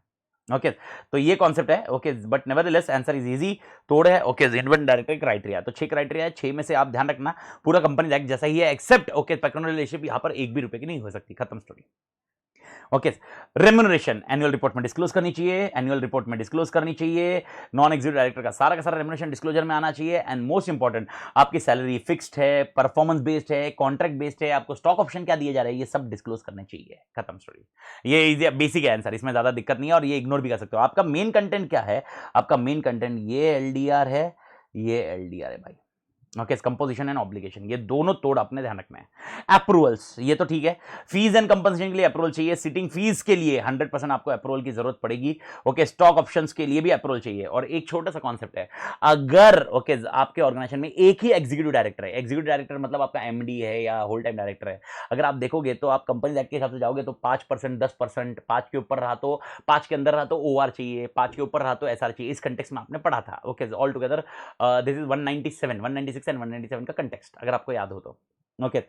ओके। तो ये कॉन्सेप्ट है, okay, but nevertheless answer is easy, तोड़ है, ओके। इंडिपेंडेंट डायरेक्टर क्राइटेरिया, तो 6 क्राइटेरिया है, 6 में से आप ध्यान रखना पूरा कंपनी एक्ट जैसा ही है, एक्सेप्ट, ओके, पेक्यूनियर रिलेशनशिप यहां पर 1 भी रुपए की नहीं हो सकती, खत्म story, okay. Remuneration annual report में डिस्क्लोज करनी चाहिए, एनुअल रिपोर्ट में डिस्क्लोज करनी चाहिए, नॉन एग्जीक्यूटिव डायरेक्टर का सारा रेम्यूनरेशन डिस्क्लोजर में आना चाहिए। एंड मोस्ट इंपॉर्टेंट, आपकी सैलरी फिक्स्ड है, परफॉर्मेंस बेस्ड है, कॉन्ट्रैक्ट बेस्ड है, आपको स्टॉक ऑप्शन क्या दिए जा रहे हैं, ये सब डिस्क्लोज करने चाहिए, खत्म स्टोरी। ये बेसिक है आंसर, इसमें ज्यादा दिक्कत नहीं है, और ये इग्नोर भी कर सकते हो। आपका मेन कंटेंट क्या है, आपका मेन कंटेंट ये एलडीआर है, ये एलडीआर है भाई, ओके। कंपोजिशन एंड ऑब्लिगेशन, ये दोनों तोड़ अपने ध्यान रखना है। अप्रूवल्स, ये तो ठीक है, फीस एंड कंपनसेशन के लिए अप्रूवल चाहिए, सिटिंग फीस के लिए 100% आपको अप्रूवल की जरूरत पड़ेगी, ओके। स्टॉक ऑप्शंस के लिए भी अप्रूवल चाहिए। और एक छोटा सा कॉन्सेप्ट है, अगर ओके आपके ऑर्गेनाइजेशन में एक ही एग्जीक्यूटिव डायरेक्टर है, एग्जीक्यूटिव डायरेक्टर मतलब आपका एमडी है या होल टाइम डायरेक्टर है, अगर आप देखोगे तो आप कंपनी एक्ट के हिसाब से जाओगे तो 5%, 10%, 5 के ऊपर रहा तो 5 के अंदर रहा तो ओआर चाहिए, 5 के ऊपर रहा तो एसआर चाहिए। इस कंटेक्स्ट में आपने पढ़ा था, okay. All together this is 197, 196 and 197 का कंटेक्स्ट, अगर आपको याद हो तो, ओके।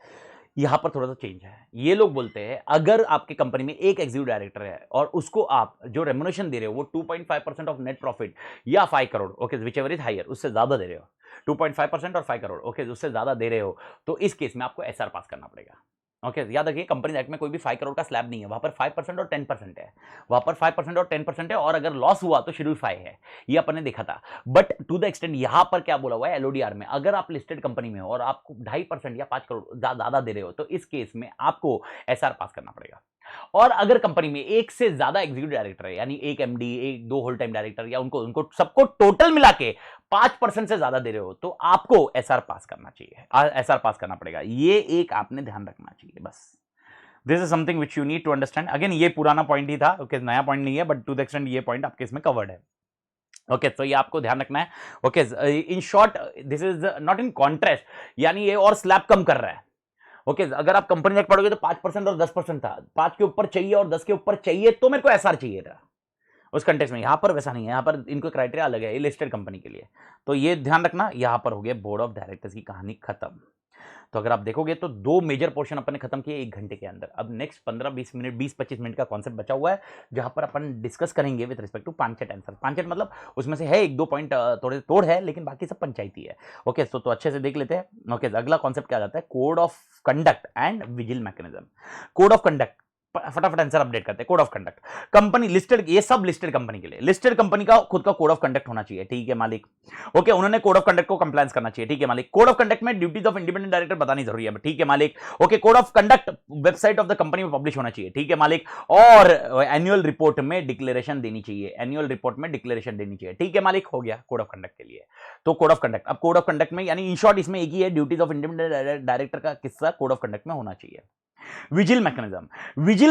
यहां पर थोड़ा सा चेंज है, ये लोग बोलते हैं अगर आपकी कंपनी में एक एग्जीक्यूटिव डायरेक्टर है और उसको आप जो रेम्युनरेशन दे रहे हो वो 2.5% ऑफ नेट प्रॉफिट या 5 crore, okay, whichever is higher, उससे ज्यादा दे रहे हो, 2.5% और 5 करोड़, ओके, उससे ज्यादा दे रहे हो, तो इस केस में आपको एसआर पास करना पड़ेगा, ओके। याद रखिए, कंपनी एक्ट में कोई भी 5 करोड़ का स्लैब नहीं है, वहां पर 5% और 10% है, वहां पर 5% और 10% है, और अगर लॉस हुआ तो शेड्यूल 5 है, ये अपन ने देखा था। बट टू द एक्सटेंट यहां पर क्या बोला हुआ है एलओडीआर में, अगर आप लिस्टेड कंपनी में हो और आपको 2.5% या 5 करोड़ ज्यादा दे रहे हो तो इस केस में आपको एसआर पास करना पड़ेगा। और अगर कंपनी में एक से ज्यादा एग्जीक्यूटिव डायरेक्टर है, यानी एक एमडी, एक 2 होल टाइम डायरेक्टर, या उनको उनको सबको टोटल मिला के 5% से ज्यादा दे रहे हो तो आपको एसआर पास करना चाहिए, एसआर पास करना पड़ेगा। ये एक आपने ध्यान रखना चाहिए, बस। This is something which you need to understand. Again ये पुराना पॉइंट ही था, ओके, नया पॉइंट नहीं है, बट टू द एक्सटेंट ये पॉइंट आपके इसमें कवर्ड है, ओके। तो ये आपको ध्यान रखना है, okay. In short this is not in contrast, यानी ये और स्लैब कम कर रहा है, ओके। अगर आप कंपनी एक्ट पढ़ोगे तो 5% और 10% था, 5 के ऊपर चाहिए और 10 के ऊपर चाहिए तो मेरे को एसआर चाहिए था उस कंटेक्स्ट में। यहां पर वैसा नहीं है, यहां पर इनको क्राइटेरिया अलग है लिस्टेड कंपनी के लिए, तो ये ध्यान रखना। यहां पर हो गया बोर्ड ऑफ डायरेक्टर्स की कहानी खत्म। तो अगर आप देखोगे तो 2 मेजर पोर्शन अपन ने खत्म किए 1 घंटे के अंदर। अब नेक्स्ट 15-20 मिनट, 20-25 मिनट का कॉन्सेप्ट बचा हुआ है, जहां पर अपन डिस्कस करेंगे विद रिस्पेक्ट टू पांचेट आंसर। पांचेट मतलब उसमें से है 1-2 पॉइंट थोड़े तोड़ है, लेकिन बाकी सब पंचायती है, ओके। तो अच्छे से देख लेते हैं, ओके। अगला कॉन्सेप्ट क्या जाता है, code of conduct and vigil mechanism. Code of conduct, फटाफट आंसर अपडेट करते हैं। Code of conduct, company listed, ये सब लिस्टेड कंपनी के लिए, लिस्टेड कंपनी का खुद का कोड ऑफ कंडक्ट होना चाहिए, ठीक है मालिक, ओके। उन्होंने कोड ऑफ कंडक्ट को कंप्लायंस करना चाहिए, ठीक है मालिक। कोड ऑफ कंडक्ट में ड्यूटीज ऑफ इंडिपेंडेंट डायरेक्टर बतानी जरूरी है, ठीक है मालिक, okay. Code of conduct website of the company में पब्लिश होना चाहिए, ठीक है मालिक। और एनुअल रिपोर्ट में डिक्लेरेशन देनी चाहिए, एनुअल रिपोर्ट में डिक्लेरेशन देनी चाहिए, ठीक है मालिक। हो गया कोड ऑफ कंडक्ट के लिए। तो कोड ऑफ कंडक्ट, अब कोड ऑफ कंडक्ट में यानी इन शॉर्ट इसमें एक ही है, ड्यूटीज ऑफ इंडिपेंडेंट डायरेक्टर का किस्सा कोड ऑफ कंडक्ट में होना चाहिए, विजिल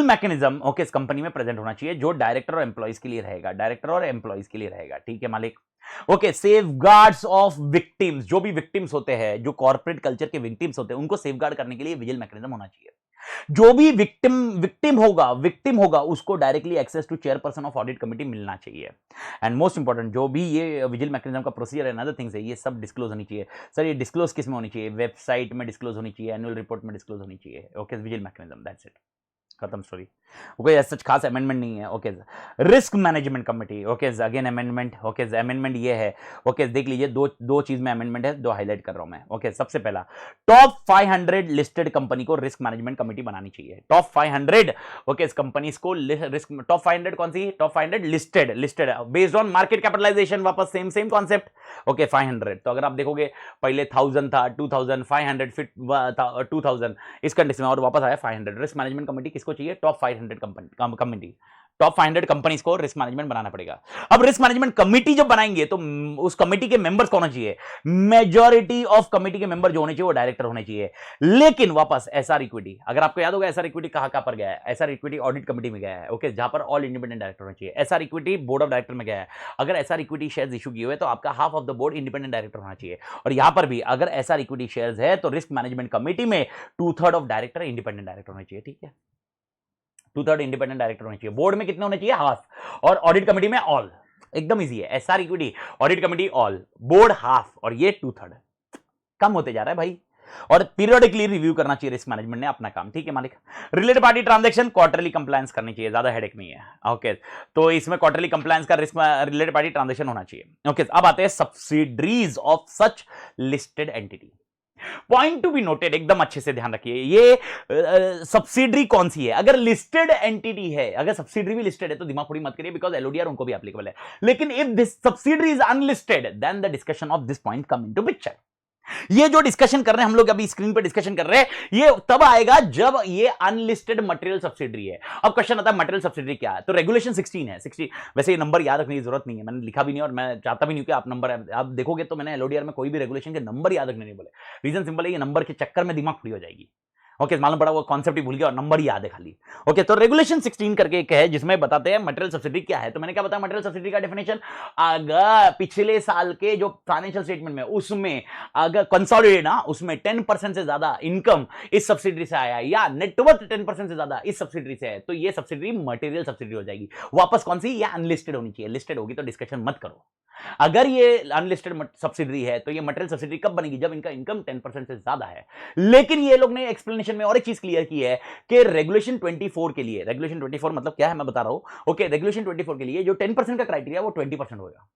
मैकेनिज्म ओके इस कंपनी में प्रेजेंट होना चाहिए, जो डायरेक्टर और एम्प्लॉइज के लिए रहेगा, ठीक है मालिक। Okay, safe guards of victims, जो भी विक्टिम्स होते हैं, जो कॉर्पोरेट कल्चर के विक्टिम्स होते हैं, उनको सेफ गार्ड करने के लिए विजिल मैकेनिज्म होना चाहिए। जो भी विक्टिम होगा उसको directly access to chairperson of audit committee मिलना चाहिए। एंड मोस्ट इंपॉर्टेंट, जो भी ये विजिल मैकेनिज्म का प्रोसीजर है, अदर थिंग्स है, ये सब डिस्क्लोज होनी चाहिए। सर ये डिस्क्लोज किस में होनी चाहिए? वेबसाइट में डिस्क्लोज होनी चाहिए, एनुअल रिपोर्ट में डिस्क्लोज होनी चाहिए। Okay, vigil mechanism, that's it, खत्म स्टोरी। ओके, सच खास अमेंडमेंट नहीं है। Okay, risk management committee, okay again amendment. Okay, amendment ये है, ओके देख लीजिए, दो चीज में अमेंडमेंट है, दो हाईलाइट कर रहा हूं मैं। ओके, सबसे पहला, टॉप 500 लिस्टेड कंपनी को रिस्क मैनेजमेंट कमेटी बनानी चाहिए। टॉप 500 ओके इस कंपनीज को रिस्क, टॉप 500 कौन सी? Top 500 listed based on market capitalisation, वापस सेम कॉन्सेप्ट। ओके 500, तो अगर आप देखोगे पहले 1000 था, 2000, 500, फिर 2000, इस कंडीशन में और वापस आया 500। रिस्क मैनेजमेंट कमेटी किसको चाहिए? टॉप 500 कमेटी, टॉप 500 कंपनीज को रिस्क मैनेजमेंट बनाना पड़ेगा। अब रिस्क मैनेजमेंट कमेटी जब बनाएंगे तो उस कमेटी के मेंबर्स कौन होना चाहिए? मेजॉरिटी ऑफ कमेटी के मेंबर जो होने चाहिए वो डायरेक्टर होने चाहिए। लेकिन वापस एसआर इक्विटी, अगर आपको याद होगा एसआर इक्विटी कहां पर गया है? एसआर इक्विटी ऑडिट कमेटी में गया है। ओके, जहां पर ऑल इंडिपेंडेंट डायरेक्टर होने चाहिए। SR equity board of director में गया है। अगर एसआर इक्विटी शेयर्स इशू किए हुए तो आपका half of the board independent director होना चाहिए। और यहां पर भी अगर एसआर इक्विटी शेयर्स है तो रिस्क मैनेजमेंट कमेटी में 2/3 ऑफ डायरेक्टर इंडिपेंडेंट डायरेक्टर होने चाहिए। ठीक है, 2/3 इंडिपेंडेंट डायरेक्टर होने चाहिए। बोर्ड में कितने होने चाहिए? हाफ। और ऑडिट कमेटी में ऑल। एकदम इजी है, SR equity, audit committee all, board half, और ये 2/3 कम होते जा रहा है भाई। और पीरियडिकली रिव्यू करना चाहिए रिस्क मैनेजमेंट ने अपना काम। ठीक है मालिक। Related party transaction quarterly compliance करनी चाहिए, ज्यादा हेडेक नहीं है। ओके, तो इसमें क्वार्टरली कंप्लायंस का रिस्क रिलेटेड पार्टी ट्रांजैक्शन होना चाहिए। ओके, अब आते हैं subsidiaries of such listed entity. Point to be noted, एकदम अच्छे से ध्यान रखिए, ये सब्सिडरी कौन सी है? अगर लिस्टेड एंटिटी है, अगर सब्सिडरी भी लिस्टेड है तो दिमाग फोड़ी मत करिए, बिकॉज एलओडीआर उनको भी एप्लीकेबल है। लेकिन if this subsidiary is unlisted then the discussion of this point come into picture. ये जो डिस्कशन कर रहे हैं हम लोग अभी स्क्रीन पे डिस्कशन कर रहे हैं, ये तब आएगा जब ये अनलिस्टेड मटेरियल सब्सिडरी है। अब क्वेश्चन आता है मटेरियल सब्सिडरी क्या है? तो रेगुलेशन 16 है। 60 वैसे ये नंबर याद रखने की जरूरत नहीं है, मैंने लिखा भी नहीं और मैं चाहता भी नहीं कि आप नंबर, आप देखोगे तो मैंने एलओडीआर में कोई भी रेगुलेशन के नंबर याद रखने नहीं बोले। रीजन सिंपल है, ये नंबर के चक्कर में दिमाग फ्री हो जाएगी। ओके, मालूम पड़ा वो कॉन्सेप्ट ही भूल गया और नंबर ही याद है खाली। ओके, तो रेगुलेशन 16 करके एक है जिसमें बताते हैं मटेरियल सब्सिडी क्या है। तो मैंने क्या बताया मटेरियल सब्सिडी का डेफिनेशन? अगर पिछले साल के जो फाइनेंशियल स्टेटमेंट में उसमें अगर कंसोलिडेट ना, उसमें 10% से ज्यादा इनकम इस सब्सिडी से आया या नेटवर्थ 10% से ज्यादा इस सब्सिडी से है, तो ये सब्सिडी मटेरियल सब्सिडी हो जाएगी। वापस कौन सी? या अनलिस्टेड होनी चाहिए। लिस्टेड होगी तो डिस्कशन मत करो। अगर ये अनलिस्टेड सब्सिडी है तो ये मटेरियल सब्सिडी कब बनेगी? जब इनका इनकम 10% से ज्यादा है। लेकिन ये लोग ने एक्सप्लेनेशन में और एक चीज क्लियर की है कि रेगुलेशन 24 के लिए, रेगुलेशन 24 मतलब क्या है मैं बता रहा हूं। ओके, रेगुलेशन 24 के लिए जो 10% का क्राइटेरिया वो 20% होगा।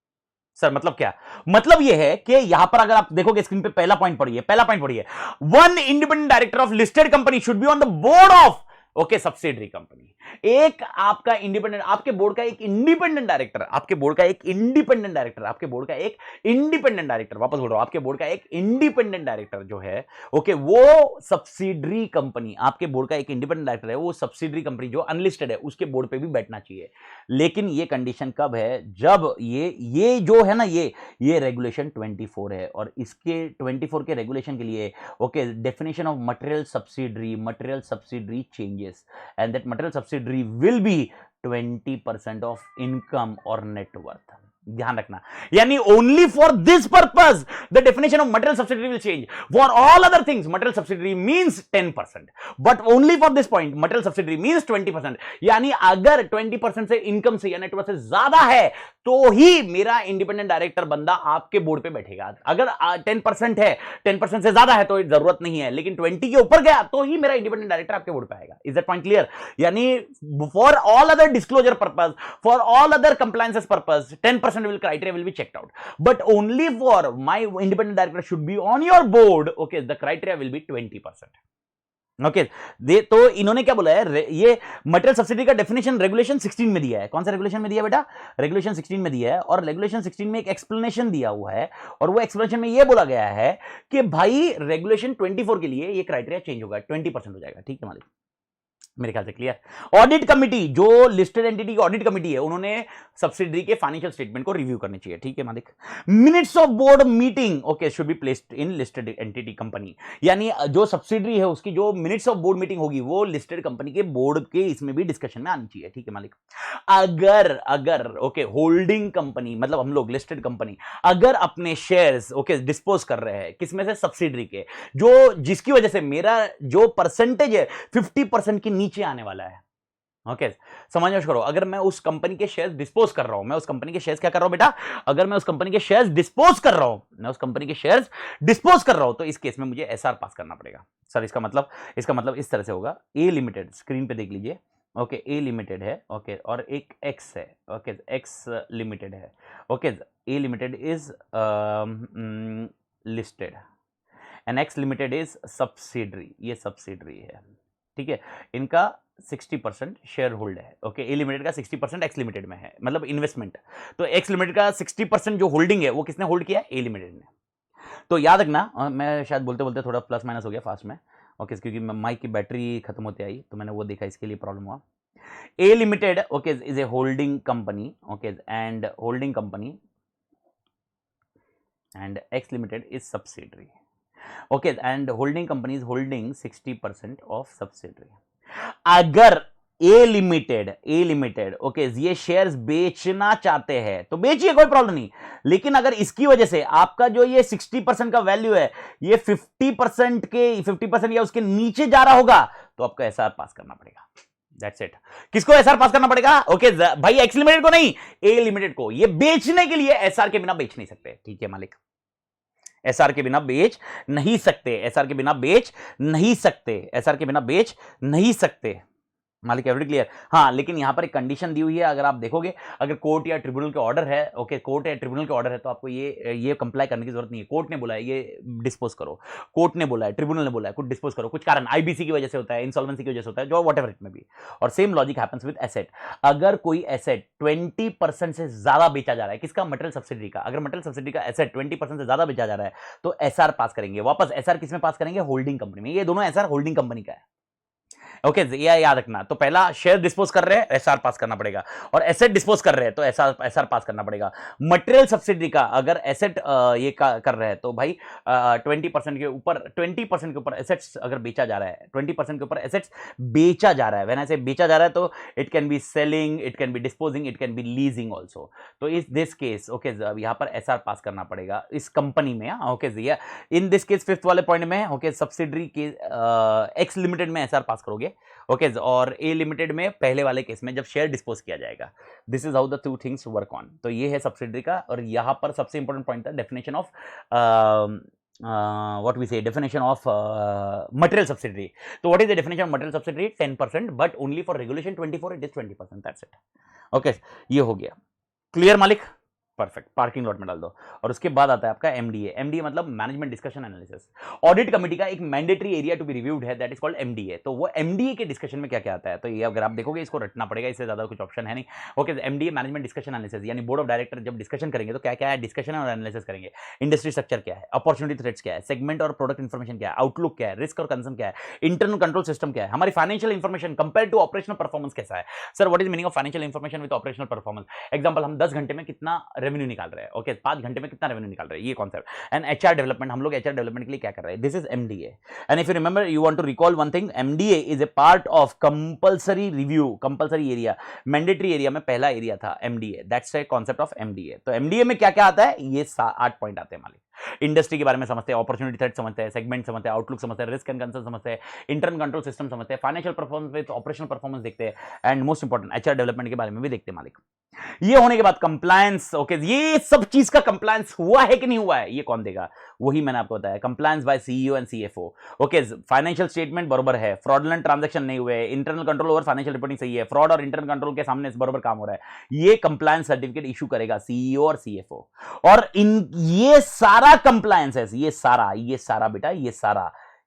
सर मतलब क्या? मतलब ये है कि यहां पर अगर आप देखोगे स्क्रीन पे पहला पॉइंट पढ़िए, one independent director of listed company should be on the board of okay subsidiary company. एक आपका इंडिपेंडेंट, आपके बोर्ड का एक इंडिपेंडेंट डायरेक्टर, आपके बोर्ड का एक इंडिपेंडेंट डायरेक्टर, आपके बोर्ड का एक इंडिपेंडेंट डायरेक्टर, वापस बोल रहा हूं, आपके बोर्ड का एक इंडिपेंडेंट डायरेक्टर जो है ओके वो सब्सिडरी कंपनी, आपके बोर्ड का एक इंडिपेंडेंट डायरेक्टर है वो सब्सिडरी कंपनी जो अनलिस्टेड है उसके बोर्ड पे भी बैठना चाहिए। लेकिन ये कंडीशन कब है? जब ये जो है ना ये रेगुलेशन 24 है और इसके 24 के रेगुलेशन के लिए okay definition of material subsidiary changes and that material subsidiary will be 20% of income or net worth। ध्यान रखना, यानी only for this purpose the definition of material subsidiary will change. For all other things material subsidiary means 10%, but only for this point material subsidiary means 20%। यानी अगर 20% से income से या net worth से ज्यादा है तो ही मेरा इंडिपेंडेंट डायरेक्टर बंदा आपके बोर्ड पे बैठेगा। अगर 10% है, 10% से ज्यादा है तो जरूरत नहीं है, लेकिन 20 के ऊपर गया तो ही मेरा इंडिपेंडेंट डायरेक्टर आपके बोर्ड पे आएगा। Is that point clear? यानी for all other disclosure purpose, for all other compliances purpose 10% criteria will be checked out, but only for my independent director should be on your board okay the criteria will be 20%। Okay तो इन्होंने क्या बोला है? ये material subsidy का definition regulation 16 में दिया है। कौन सा रेगुलेशन में दिया बेटा? रेगुलेशन 16 में दिया है और रेगुलेशन 16 में एक एक्सप्लेनेशन दिया हुआ है और वो एक्सप्लेनेशन में ये बोला गया है कि भाई रेगुलेशन 24 के लिए ये क्राइटेरिया चेंज होगा, 20% हो जाएगा। ठीक है मालिक, मेरे ख्याल से क्लियर। ऑडिट कमिटी, जो लिस्टेड एंटिटी की ऑडिट कमिटी है, उन्होंने सब्सिडरी के फाइनेंशियल स्टेटमेंट को रिव्यू करनी चाहिए, ठीक है मालिक। Minutes of board meeting okay should be placed in listed entity company, यानी जो सब्सिडरी है उसकी जो मिनट्स ऑफ बोर्ड मीटिंग होगी वो लिस्टेड कंपनी के बोर्ड के इसमें भी डिस्कशन में आनी चाहिए, ठीक है मालिक। अगर अगर ओके होल्डिंग कंपनी मतलब हम लोग लिस्टेड कंपनी अगर अपने शेयर्स ओके डिस्पोज कर रहे हैं किसमें से, सब्सिडरी के, जो जिसकी वजह से मेरा जो परसेंटेज है 50% के नीचे आने वाला है, ओके समझ करो। अगर मैं उस कंपनी के शेयर्स डिस्पोज कर रहा हूं, मैं उस कंपनी के शेयर्स क्या कर रहा हूं बेटा, अगर मैं उस कंपनी के शेयर्स डिस्पोज कर रहा हूं, मैं उस कंपनी के शेयर्स डिस्पोज कर रहा हूं, तो इस केस में मुझे एसआर पास करना पड़ेगा। सर इसका मतलब इस तरह से होगा, ए लिमिटेड स्क्रीन पे देख लीजिए, ओके ए लिमिटेड है, ओके और एक एक्स है, ओके एक्स लिमिटेड है, okay A limited is listed and X limited is subsidiary, ये सब्सिडरी है, ठीक है। इनका 60% शेयर होल्ड है, ओके ए लिमिटेड का 60% एक्स लिमिटेड में है, मतलब इन्वेस्टमेंट। तो एक्स लिमिटेड का 60% जो होल्डिंग है वो किसने होल्ड किया, ए लिमिटेड ने। तो याद रखना, मैं शायद बोलते बोलते थोड़ा प्लस माइनस हो गया फास्ट में, ओके क्योंकि माइक की बैटरी खत्म होते आई तो मैंने वो देखा, इसके लिए प्रॉब्लम हुआ। A limited okay is a holding company, okay and holding company and X limited is subsidiary, okay and holding company is holding 60% of subsidiary. अगर ए लिमिटेड ओके ये शेयर्स बेचना चाहते हैं तो बेचिए, कोई प्रॉब्लम नहीं, लेकिन अगर इसकी वजह से आपका जो ये 60% का वैल्यू है ये 50% या उसके नीचे जा रहा होगा तो आपको एसआर पास करना पड़ेगा। That's it. किसको एसआर पास करना पड़ेगा, ओके भाई एक्स लिमिटेड को नहीं, ए लिमिटेड को। ये बेचने के लिए एसआर के बिना बेच नहीं सकते, ठीक है मालिक, एसआर के बिना बेच नहीं सकते, एसआर के बिना बेच नहीं सकते, एसआर के बिना बेच नहीं सकते मालिक, एवरी क्लियर। हाँ लेकिन यहां पर एक कंडीशन दी हुई है, अगर आप देखोगे अगर कोर्ट या ट्रिब्यूनल के ऑर्डर है, ओके कोर्ट या ट्रिब्यूनल के ऑर्डर है तो आपको ये कंप्लाई करने की जरूरत नहीं है। कोर्ट ने बोला है ये डिस्पोज करो, कोर्ट ने बोला है, ट्रिब्यूनल ने बोला है कुछ डिस्पोज करो, कुछ कारण आईबीसी की वजह से होता है, इंसॉल्वेंसी की वजह से होता है, जो व्हाटएवर इट में भी। और same logic happens with asset. अगर कोई एसेट 20% से ज्यादा बेचा जा रहा है, किसका, मटेरियल सब्सिडी का, अगर मटेरियल सब्सिडी का एसेट 20% से ज्यादा बेचा जा रहा है तो एसआर पास करेंगे। वापस एसआर किसमें पास करेंगे, होल्डिंग कंपनी में। ये दोनों एसआर होल्डिंग कंपनी का है, ओके ये याद रखना। तो पहला शेयर डिस्पोज कर रहे हैं एसआर पास करना पड़ेगा, और एसेट डिस्पोज कर रहे हैं तो एसआर पास करना पड़ेगा। मटेरियल सब्सिडी का अगर एसेट ये कर रहे हैं तो भाई 20% के ऊपर एसेट्स अगर बेचा जा रहा है, 20% के ऊपर एसेट्स बेचा जा रहा है, व्हेन आई से बेचा जा रहा है तो it can be selling, it can be disposing, it can be leasing also. तो इस दिस केस ओके यहां पर एसआर पास करना पड़ेगा इस कंपनी में, okay in this case fifth वाले पॉइंट में ओके सब्सिडरी के एक्स लिमिटेड में एसआर पास करोगे, ओके और ए लिमिटेड में पहले वाले केस में जब शेयर डिस्पोज किया जाएगा। This is how the two things work on. तो ये है सब्सिडरी का, और यहां पर सबसे इंपॉर्टेंट पॉइंट था definition of what we say definition of material subsidiary. So what is the definition of material subsidiary? 10%, but only for regulation 24 it is 20%, that's it. Okay, ये हो गया क्लियर मालिक, परफेक्ट, पार्किंग लॉट में डाल दो। और उसके बाद आता है आपका एमडीए। एमडीए मतलब management discussion analysis. Audit committee का एक mandatory area to be reviewed है, दैट इज कॉल्ड एमडीए। तो वो एमडीए के डिस्कशन में क्या क्या आता है, तो ये अगर आप देखोगे इसको रटना पड़ेगा, इससे ज्यादा कुछ ऑप्शन है नहीं। Okay MDA management discussion analysis, यानी बोर्ड ऑफ डायरेक्टर जब डिस्कशन करेंगे तो क्या क्या है, डिस्कशन और एनालिसिस करेंगे। इंडस्ट्री स्ट्रक्चर क्या है, अपॉर्चुनिटी थ्रेट्स क्या है, सेगमेंट और प्रोडक्ट इन्फॉर्मेशन क्या है, आउटलुक क्या है, रिस्क और कंसर्न क्या है, इंटरनल कंट्रोल सिस्टम क्या है, हमारी financial information compare to operational performance कैसा है। Sir what is meaning of financial information with operational performance. Example हम 10 घंटे में कितना रेवेन्यू निकाल रहे हैं, ओके 5 घंटे में कितना रेवेन्यू निकाल रहे हैं, ये कॉन्सेप्ट। एंड एचआर डेवलपमेंट, हम लोग एचआर डेवलपमेंट के लिए क्या कर रहे हैं, this is MDA. And if you remember you want to recall one thing, MDA is a part of compulsory review, compulsory area, mandatory area में पहला एरिया था MDA, that's the concept of MDA. तो एमडीए में क्या क्या आता है, ये 8 पॉइंट आते हैं मालिक। इंडस्ट्री के बारे में समझते हैं, अपॉर्चुनिटी थ्रेट समझते हैं, सेगमेंट समझते हैं, आउटलुक समझते हैं, रिस्क एंड कंसर्न समझते हैं, इंटरनल कंट्रोल सिस्टम समझते हैं, financial performance with operational performance देखते हैं, and most important HR development के बारे में भी देखते हैं मालिक। ये होने के बाद कंप्लायंस, ओके ये सब चीज का कंप्लायंस हुआ है कि नहीं हुआ है, ये कौन देगा, वही मैंने आपको बताया, compliance by CEO and CFO. Okay financial statement बरोबर है, फ्रॉडलेंट ट्रांजैक्शन नहीं हुए, internal control over financial reporting सही है, फ्रॉड और इंटरनल कंट्रोल के सामने बरोबर काम हो रहा है, ये कंप्लायंस सर्टिफिकेट इशू करेगा सीईओ और सीएफओ। और इन ये सारा कंप्लायंस है, ये सारा बेटा,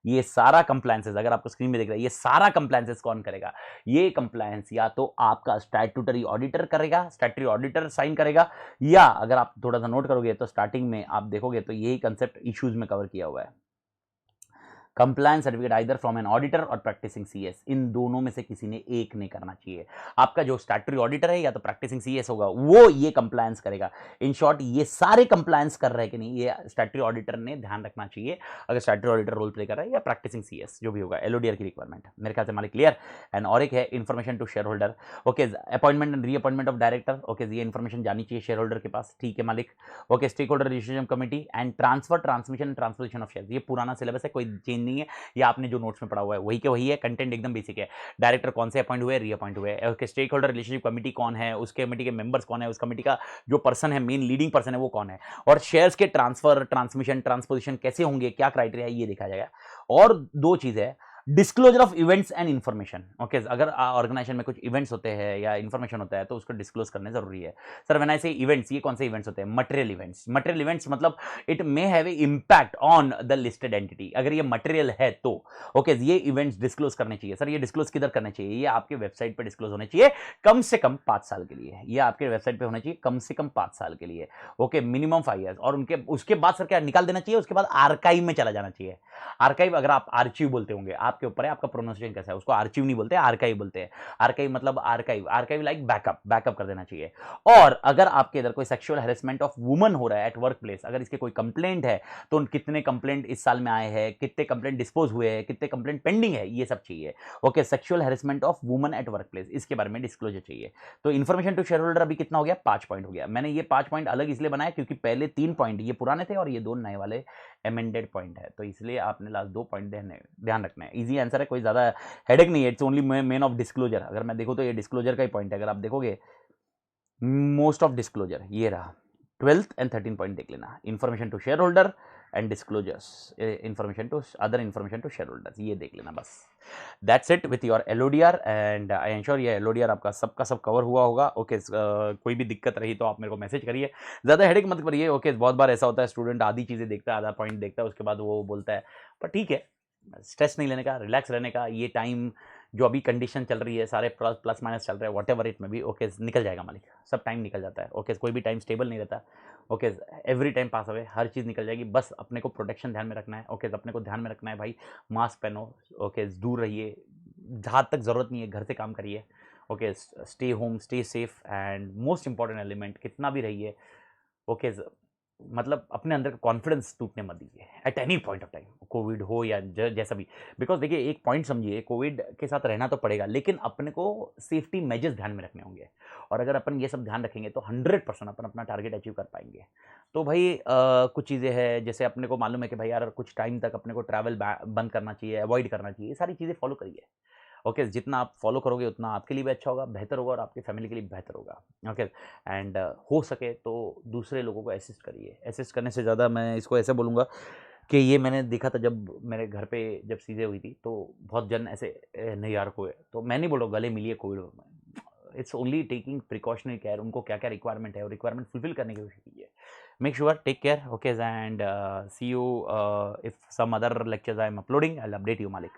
ये सारा कंप्लायंसेस अगर आपको स्क्रीन में दिख रहा है, ये सारा कंप्लायंसेस कौन करेगा, ये कंप्लायंस या तो आपका स्टैट्यूटरी ऑडिटर करेगा, स्टैट्यूटरी ऑडिटर साइन करेगा, या अगर आप थोड़ा सा नोट करोगे तो स्टार्टिंग में आप देखोगे तो यही कंसेप्ट इश्यूज में कवर किया हुआ है। Compliance certificate either from an auditor और प्रैक्टिसिंग सीएस, इन दोनों में से किसी ने एक ने करना चाहिए। आपका जो स्टैट्यूटरी ऑडिटर है या तो प्रैक्टिसिंग सीएस होगा, वो ये कंप्लायंस करेगा। इन शॉर्ट ये सारे कंप्लायंस कर रहे हैं कि नहीं, ये स्टैट्यूटरी ऑडिटर ने ध्यान रखना चाहिए, अगर स्टैट्यूटरी ऑडिटर रोल प्ले कर रहा है, या प्रैक्टिसिंग सीएस जो भी होगा। एलओडीआर की रिक्वायरमेंट मेरे ख्याल से मालिक क्लियर। एंड और एक है information to share holder, okay, appointment and reappointment of director, okay, ये इन्फॉर्मेशन जानी चाहिए शेयर होल्डर के पास, ठीक है मालिक। Okay, stakeholder registration committee and transfer transmission transposition of share, ये पुराना सिलेबस है, कोई चेंज नहीं है, ये आपने जो नोट्स में पढ़ा हुआ है वही के वही है, कंटेंट एकदम बेसिक है। डायरेक्टर कौन से अपॉइंट हुए, रीअपॉइंट हुए, okay, stakeholder relationship committee कौन है, उस कमेटी के मेंबर्स कौन है, उस कमेटी का जो पर्सन है, मेन लीडिंग पर्सन है वो कौन है, और शेयर्स के ट्रांसफर ट्रांसमिशन ट्रांसपोजिशन कैसे होंगे, क्या क्राइटेरिया है, ये देखा जाएगा। और दो चीजें है, disclosure of events and information, okay, अगर ऑर्गेनाइजेशन में कुछ इवेंट्स होते हैं या इन्फॉर्मेशन होता है तो उसको डिस्क्लोज करने जरूरी है। सर व्हेन आई से इवेंट्स, ये कौन से इवेंट्स होते हैं, मटेरियल इवेंट्स। मटेरियल इवेंट्स मतलब it may have a impact on the listed entity, अगर ये मटेरियल है तो ओके, ये इवेंट्स डिस्क्लोज करने चाहिए। सर ये डिस्क्लोज किधर करने चाहिए, ये आपके वेबसाइट पर डिस्क्लोज होने चाहिए कम से कम 5 साल के लिए, ये आपके वेबसाइट पे होना चाहिए कम से कम 5 साल के लिए, ओके, मिनिमम 5 ईयर्स। और उनके उसके बाद सर क्या निकाल देना चाहिए, उसके बाद आर्काइव में चला जाना चाहिए। आर्काइव, अगर आप आर्चिव बोलते होंगे, आपके ऊपर है, आपका प्रोनाउंसिएशन कैसा है, उसको आर्चिव नहीं बोलते, आर्काइव बोलते हैं। आर्काइव मतलब आर्काइव, आर्काइव लाइक बैकअप कर देना चाहिए। और अगर आपके इधर कोई सेक्सुअल हैरेसमेंट ऑफ वुमन हो रहा है एट वर्क प्लेस, अगर इसके कोई कंप्लेंट है तो कितने कंप्लेंट इस साल में आए हैं, कितने कंप्लेंट डिस्पोज हुए हैं, कितने कंप्लेंट पेंडिंग है, ये सब चाहिए। Okay, sexual harassment of woman at work place, इसके बारे में डिस्क्लोजर चाहिए। तो इन्फॉर्मेशन टू शेयर होल्डर अभी कितना हो गया, 5 पॉइंट हो गया। मैंने ये 5 पॉइंट अलग इसलिए बनाया क्योंकि पहले 3 पॉइंट ये पुराने थे और ये 2 नए वाले एमेंडेड पॉइंट है, तो इसलिए आपने लास्ट 2 पॉइंट ध्यान रखना है। इजी आंसर है, कोई ज्यादा हेडेक नहीं है, it's only main of disclosure. अगर मैं देखूं तो ये डिस्क्लोजर का ही पॉइंट है, अगर आप देखोगे मोस्ट ऑफ डिस्क्लोजर ये रहा, 12th एंड 13 पॉइंट देख लेना, information to share holder and disclosures, information to other information to shareholders, ये देख लेना बस। That's it with your LODR and I ensure ये एलओडीआर आपका सबका सब कवर हुआ होगा। ओके, कोई भी दिक्कत रही तो आप मेरे को मैसेज करिए, ज़्यादा हेडेक मत करिए। ओके, बहुत बार ऐसा होता है स्टूडेंट आधी चीज़ें देखता है, आधा पॉइंट देखता है, उसके बाद वो बोलता है, पर ठीक है, स्ट्रेस नहीं लेने का, रिलैक्स रहने का। ये टाइम जो अभी कंडीशन चल रही है, सारे प्लस माइनस चल रहे हैं, वॉट एवर इट में भी, ओके, निकल जाएगा मालिक, सब टाइम निकल जाता है। ओके, कोई भी टाइम स्टेबल नहीं रहता। Okay, every time pass away, हर चीज़ निकल जाएगी, बस अपने को प्रोटेक्शन ध्यान में रखना है। ओके, अपने को ध्यान में रखना है भाई, मास्क पहनो, ओके, दूर रहिए, जहाँ तक ज़रूरत नहीं है घर से काम करिए। Okay, stay home, stay safe and most important element, कितना भी रहिए, ओके, मतलब अपने अंदर का कॉन्फिडेंस टूटने मत दीजिए at any point of time, Covid हो या जैसा भी। बिकॉज देखिए एक पॉइंट समझिए, कोविड के साथ रहना तो पड़ेगा, लेकिन अपने को सेफ्टी मेजर्स ध्यान में रखने होंगे, और अगर अपन ये सब ध्यान रखेंगे तो 100% अपन अपना टारगेट अचीव कर पाएंगे। तो भाई कुछ चीज़ें हैं, जैसे अपने को मालूम है कि भाई यार कुछ टाइम तक अपने को ट्रैवल बंद करना चाहिए, अवॉइड करना चाहिए, ये सारी चीज़ें फॉलो करिए। ओके, जितना आप फॉलो करोगे उतना आपके लिए भी अच्छा होगा, बेहतर होगा, और आपकी फैमिली के लिए बेहतर होगा। ओके, एंड हो सके तो दूसरे लोगों को असिस्ट करिए। असिस्ट करने से ज़्यादा मैं इसको ऐसे बोलूँगा कि ये मैंने देखा था जब मेरे घर पे जब चीज़ें हुई थी, तो बहुत जन ऐसे नहीं यार हुए, तो मैं नहीं बोल रहा हूँ गले मिलिए कोविड में, it's only taking precautionary care, उनको क्या क्या रिक्वायरमेंट है और रिक्वायरमेंट फुलफिल करने की कोशिश कीजिए। Make sure, take care, okay, and see you if some other lectures I am uploading, I will update you मालिक।